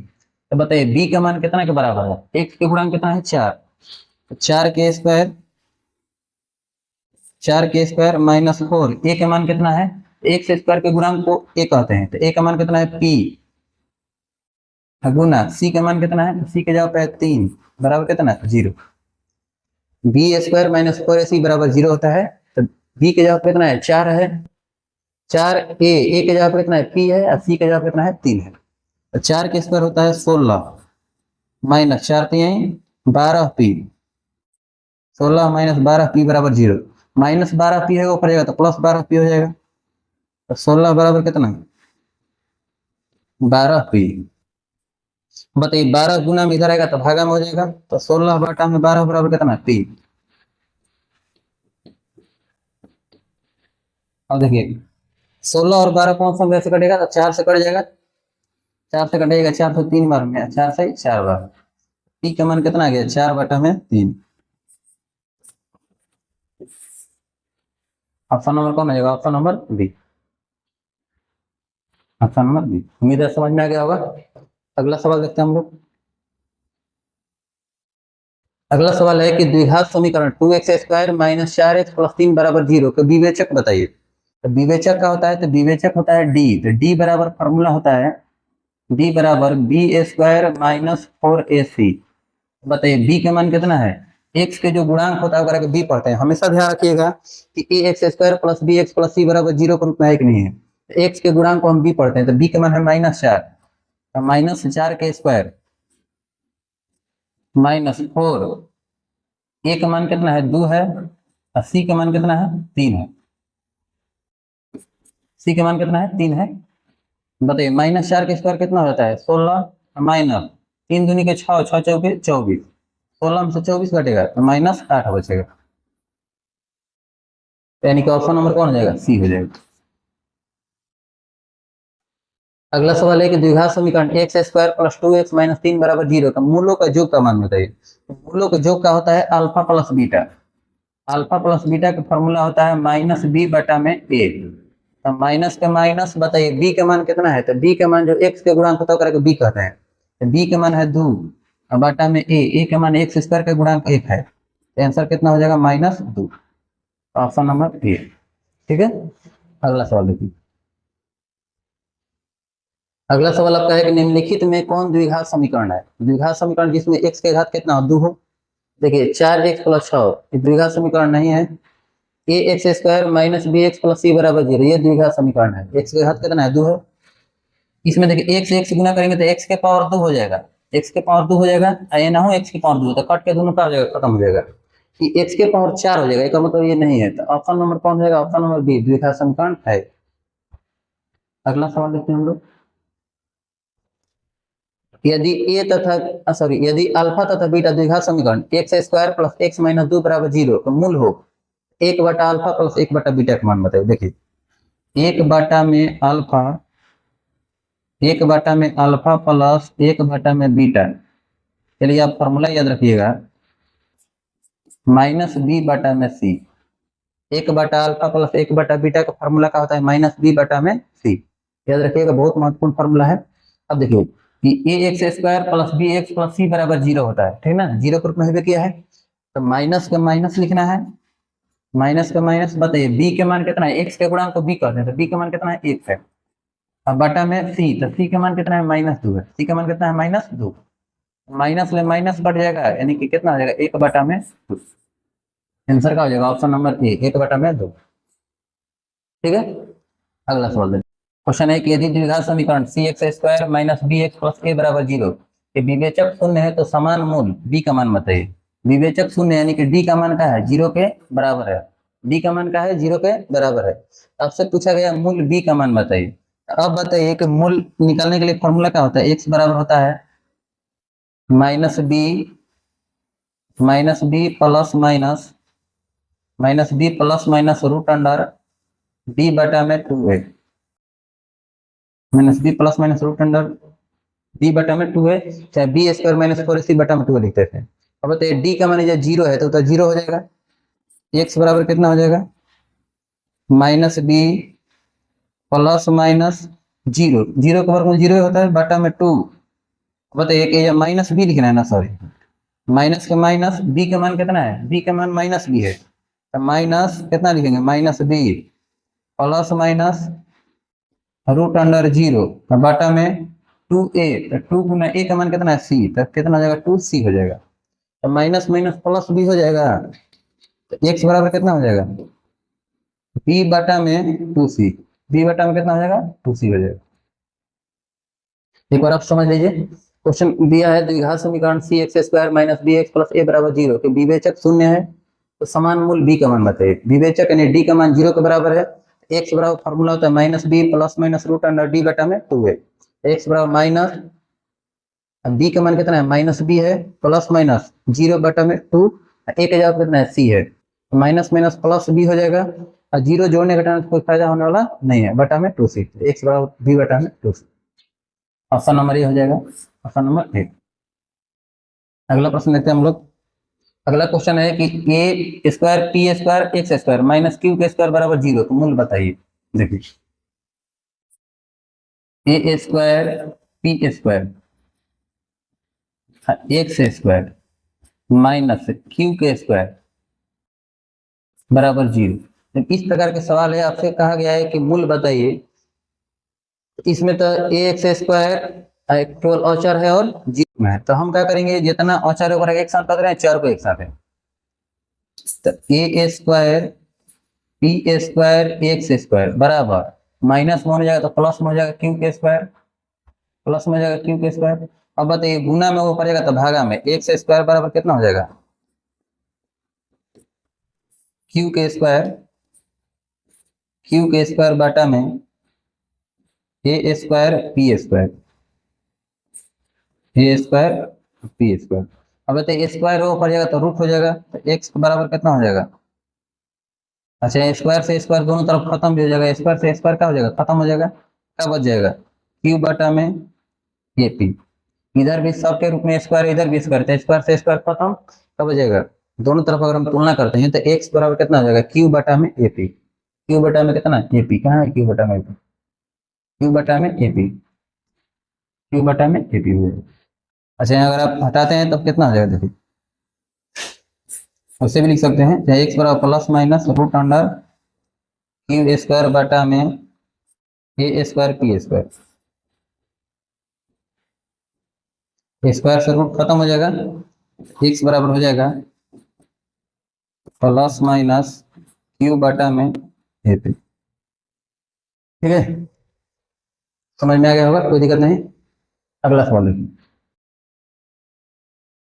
A: तो बताइए बी का मान कितना के बराबर है, एक्स के गुणांक कितना है 4, तो 4 के स्क्वायर माइनस 4, ए का मान कितना है, एक्स स्क्वायर के गुणांक को ए कहते हैं, तो ए का मान कितना है पी गुना सी का मान कितना है, सी के जगह पे 3 बराबर कितना है 0, बी स्क्वायर माइनस 4ac बराबर 0 होता है, तो बी के जगह पे कितना है 4 है, 4 ए के जगह पे कितना है पी है और सी के जगह पे कितना है 3 है, तो 4 के स्क्वायर होता है 16 माइनस 4 3 12 पी, 16 माइनस 12 पी बराबर 0, माइनस 12 पी है ऊपर जाएगा तो प्लस 12 पी हो जाएगा, तो 16 बराबर कितना 12 पी, बताइए 12 गुना में इधर आएगा तो भागा में हो जाएगा, तो 16 बटा में 12 बराबर कितना 3। अब देखिए 16 और 12 कौन सा वैसे कटेगा, तो 4 से कट जाएगा, 4 से कटेगा, 4 तो 3 बार में, 4 से 4 बार, टी का मान कितना आ गया 4 बटा में 3। ऑप्शन नंबर कौन आ जाएगा, option number b, option number b. उम्मीद है समझ में आ गया होगा। अगला सवाल देखते हैं हम लोग। अगला सवाल है कि द्विघात समीकरण 2x² माइनस 4x प्लस 3 बराबर 0 का विवेचक बताइए। तो विवेचक क्या होता है, तो विवेचक होता है डी, तो डी बराबर फॉर्मूला होता है डी बराबर b² माइनस 4ac। बताइए b का मान कितना है, x के जो गुणांक होता है अगर बी पढ़ते हैं, हमेशा ध्यान रखिएगा कि ax² plus bx plus c बराबर 0 के रूप में है कि नहीं है। तो x के गुणांक को हम b पढ़ते हैं, तो b का मान है -4, तो -4 के स्क्वायर -4, a का मान कितना है 2 है, और c का मान कितना है 3 है, c का मान कितना है 3 है। बताइए -4 के स्क्वायर कितना होता है 16, माइनस 3 दूनी के 6, 6 चौके 24, 16 में से 24 घटेगा तो -8 बचेगा, यानी कि ऑप्शन नंबर कौन हो जाएगा, सी हो जाएगा। अगला सवाल है कि द्विघात समीकरण x² प्लस 2x माइनस 3 बराबर 0 का मूलों का योग का मान बताइए। मूलों का योग का होता है alpha plus beta, alpha plus beta का फॉर्मूला होता है -b बटा में a। तो माइनस का माइनस, बताइए b का मान कितना है, तो b का मान जो x के गुणांक होता है b कहते हैं, तो b का मान है 2 बटा में a का मान x² का गुणांक 1 है, तो आंसर कितना हो जाएगा -2, ऑप्शन नंबर ए। ठीक है, अगला सवाल देखिए। अगला सवाल आपका है कि निम्नलिखित में कौन द्विघात समीकरण है। द्विघात समीकरण जिसमें x के घात कितना 2 हो। देखिए 4x प्लस 6 द्विघात समीकरण नहीं है। ax² minus bx plus c बराबर 0 ये द्विघात समीकरण है। x के घात कितना है 2 है। इसमें देखिए x से गुना करेंगे तो x के पावर 2 हो जाएगा, x के पावर 2 हो जाएगा, ये ना हो x की पावर 2 तो कट के दोनों का हो जाएगा, खत्म हो जाएगा, कि x के पावर 4 हो जाएगा, इसका मतलब ये नहीं है। तो ऑप्शन नंबर कौन हो जाएगा, ऑप्शन नंबर बी द्विघात समीकरण है। अगला सवाल देखते हैं हम लोग। यदि a तथा यदि अल्फा तथा बीटा द्विघात समीकरण x² प्लस x माइनस 2 बराबर 0 का मूल हो, 1 बटा अल्फा प्लस 1 बटा बीटा का मान बताइए। देखिए 1 बटा में अल्फा, 1 बटा में अल्फा प्लस 1 बटा में बीटा, चलिए आप फॉर्मूला याद रखिएगा -b बटा में c। 1 बटा अल्फा प्लस 1 बटा बीटा का फॉर्मूला क्या होता है -b बटा में c, याद रखिएगा, बहुत महत्वपूर्ण फॉर्मूला है। अब देखिए कि ax² plus bx plus c बराबर 0 होता है, ठीक ना, 0 के रूप में है किया है, तो माइनस का माइनस लिखना है, माइनस का माइनस। बताइए b के मान कितना है, x के गुणांक को b कहते हैं, तो b का मान कितना है 1 है, अब बटा में c, तो c का मान कितना है -2 है, c का मान कितना है -2, माइनस में माइनस बढ़ जाएगा, यानी कि कितना हो जाएगा 1 बटा में 2, आंसर का हो जाएगा ऑप्शन नंबर ए 1 बटा में 2। ठीक है, अगला सवाल देखिए। क्वेश्चन है कि यदि द्विघात समीकरण cx² minus bx plus a बराबर 0 के विवेचक शून्य है तो समान मूल b का मान बताइए। विवेचक शून्य यानी कि d का मान क्या है 0 के बराबर है, d का मान क्या है 0 के बराबर है। आपसे पूछा गया मूल b का मान बताइए। अब बताइए कि मूल निकालने के लिए फॉर्मूला क्या होता है, x बराबर होता है minus B plus minus root under d बटा में 2a, -b plus minus root under d बटा में 2 है, चाहे b² माइनस 4ac बटा में 2 लिखते थे। अब बताइए d का मान जब 0 है तो 0 हो जाएगा, x बराबर कितना हो जाएगा -b प्लस माइनस 0, 0 का वर्गमूल 0 होता है बटा में 2। बताइए कि माइनस b लिखना है ना, सॉरी माइनस का माइनस, b का मान कितना है, b का मान -b है, तो माइनस कितना लिखेंगे -b plus minus root under 0 बटा में 2a, तो 2 गुना a का मान कितना है c, तो कितना हो जाएगा 2c हो जाएगा, तो माइनस माइनस प्लस b हो जाएगा, तो x बराबर कितना हो जाएगा b बटा में 2c, b बटा में कितना हो जाएगा 2c हो जाएगा। एक बार आप समझ लीजिए, क्वेश्चन दिया है द्विघात समीकरण cx² minus bx plus a बराबर 0 के विवेचक शून्य है तो समान मूल b का मान बताइए। विवेचक यानी d का मान 0 के बराबर है, x बराबर फॉर्मूला होता है -b plus minus root under d बटा में 2a, x बराबर अब बी का मान कितना है, माइनस बी है, प्लस माइनस 0/2, एक जगह कितना है, सी है, माइनस माइनस प्लस बी हो जाएगा, और 0 जोड़ने घटाने से कोई फायदा होने वाला नहीं है, बटा में 2c, एक्स बराबर बी बटा में 2c। ऑप्शन नंबर ये हो जाएगा, ऑप्शन नंबर ए। अगला प्रश्न देखते हैं हम लोग। अगला क्वेश्चन है कि a square P square x square minus Q के स्क्वायर बराबर 0, तो मूल बताइए। देखिए a square P square x square minus Q के स्क्वायर बराबर 0। इस प्रकार के सवाल है, आपसे कहा गया है कि मूल बताइए। इसमें तो ए एक्स स्क्वायर केवल औचर है और 0 में है, तो हम क्या करेंगे, जितना औचर होगा एक साथ पकड़ रहे हैं, चार को एक साथ है, तो a square P square x square बराबर माइनस में हो जाएगा तो प्लस में हो जाएगा क्यू के स्क्वायर, प्लस में हो जाएगा क्यू के स्क्वायर। अब बताइए गुना में वो पड़ेगा तो भागा में, एक्स स्क्वायर बराबर कितना हो जाएगा, क्यू के स्क्वायर बटा में ए स्क्वायर पी स्क्वायर, ए स्क्वायर पी स्क्वायर। अब बताइए स्क्वायर वो पड़ जाएगा तो रूट हो जाएगा, तो एक्स बराबर कितना हो जाएगा, अच्छा स्क्वायर से स्क्वायर दोनों तरफ खत्म भी हो जाएगा, स्क्वायर से स्क्वायर क्या हो जाएगा, खत्म हो जाएगा, क्या बच जाएगा, क्यू बटा में ए पी। इधर भी सब के रूप में स्क्वायर, इधर भी स्क्वायर, तो स्क्वायर से स्क्वायर खत्म, क्या हो जाएगा, दोनों तरफ अगर हम तुलना करते हैं तो एक्स बराबर कितना हो जाएगा, क्यू बटा में ए पी, क्यू बटा में कितना ए पी, कहाँ है क्यू बटा में, क्यू बटा में ए पी, क्यू बटा में ए पी हो जाएगा। अच्छा अगर आप हटाते हैं तब कितना हो जाएगा, देखिए उससे भी लिख सकते हैं, चाहे एक्स बराबर plus minus root under Q square बटा में ए स्क्वायर पी स्क्वायर, स्क्वायर से रूट खत्म हो जाएगा, एक्स बराबर हो जाएगा प्लस माइनस क्यू बटा में ए पी। ठीक है, समझ में आ गया होगा, कोई दिक्कत नहीं। अगला सवाल देखिए।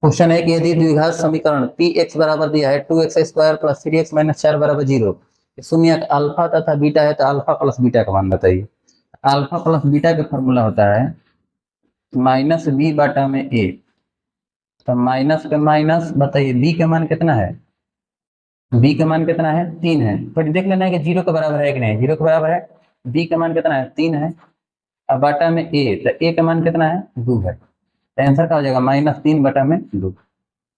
A: क्वेश्चन है कि यदि द्विघात समीकरण पी एक्स बराबर दिया है 2x square plus 3x minus 4 बराबर 0, शून्य अल्फा तथा बीटा है, तो अल्फा प्लस बीटा का मान बताइए। अल्फा प्लस बीटा का फॉर्मूला होता है माइनस बी बटा में ए, तो माइनस का माइनस बताइए बी का मान कितना है, बी का मान कितना है, 3 है, फिर देख लेना है कि 0 के बराबर है कि नहीं, 0 के बराबर है, बी का मान कितना है, 3 है, अब बटा में ए, तो ए का मान कितना है, 2 है, तो आंसर क्या हो जाएगा, -3 बटा में 2,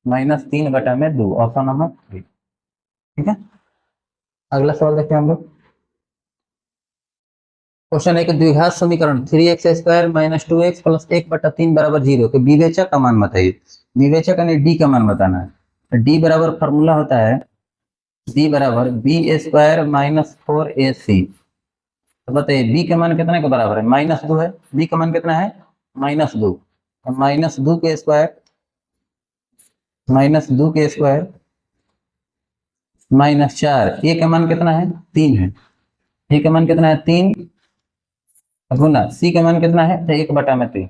A: -3 बटा में 2, ऑप्शन नंबर 3। ठीक है, अगला सवाल देखते हैं हम लोग। क्वेश्चन है कि द्विघात समीकरण 3x square minus 2x plus 1/3 बराबर 0 के विवेचक का मान बताइए। विवेचक यानी डी का मान बताना है। डी बराबर फॉर्मूला होता है डी बराबर बी स्क्वायर माइनस 4ac। तो बताइए बी का मान कितने के बराबर है, -2 है, बी का मान कितना है, -2, -2 के स्क्वायर, -2 के स्क्वायर -4, ए का मान कितना है, 3 है, ए का मान कितना है, 3 गुना सी का मान कितना है, तो 1/3,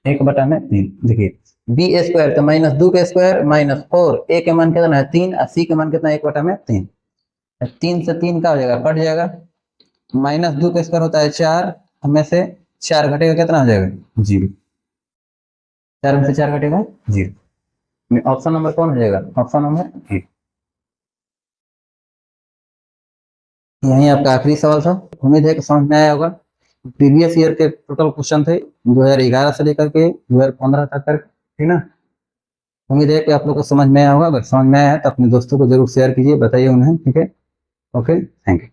A: 1/3। देखिए बी स्क्वायर तो -2 के स्क्वायर -4, ए के मान कितना है 3 और सी का मान कितना है 1/3, 3 से 3 का हो जाएगा, कट जाएगा, -2 का स्क्वायर होता है 4, हमें से 4 घटेगा कितना हो जाएगा, 0, 4 में से 4 घटेगा 0। ऑप्शन नंबर कौन हो जाएगा, ऑप्शन नंबर ए। यही आपका आखिरी सवाल था, उम्मीद है कि समझ में आया होगा। प्रीवियस ईयर के टोटल क्वेश्चन थे 2011 से लेकर के 2015 तक, ठीक ना। उम्मीद है कि आप लोग को समझ में आया होगा, अगर समझ में आया तो अपने दोस्तों को जरूर शेयर कीजिए, बताइए उन्हें, ठीक है। Okay, thank you.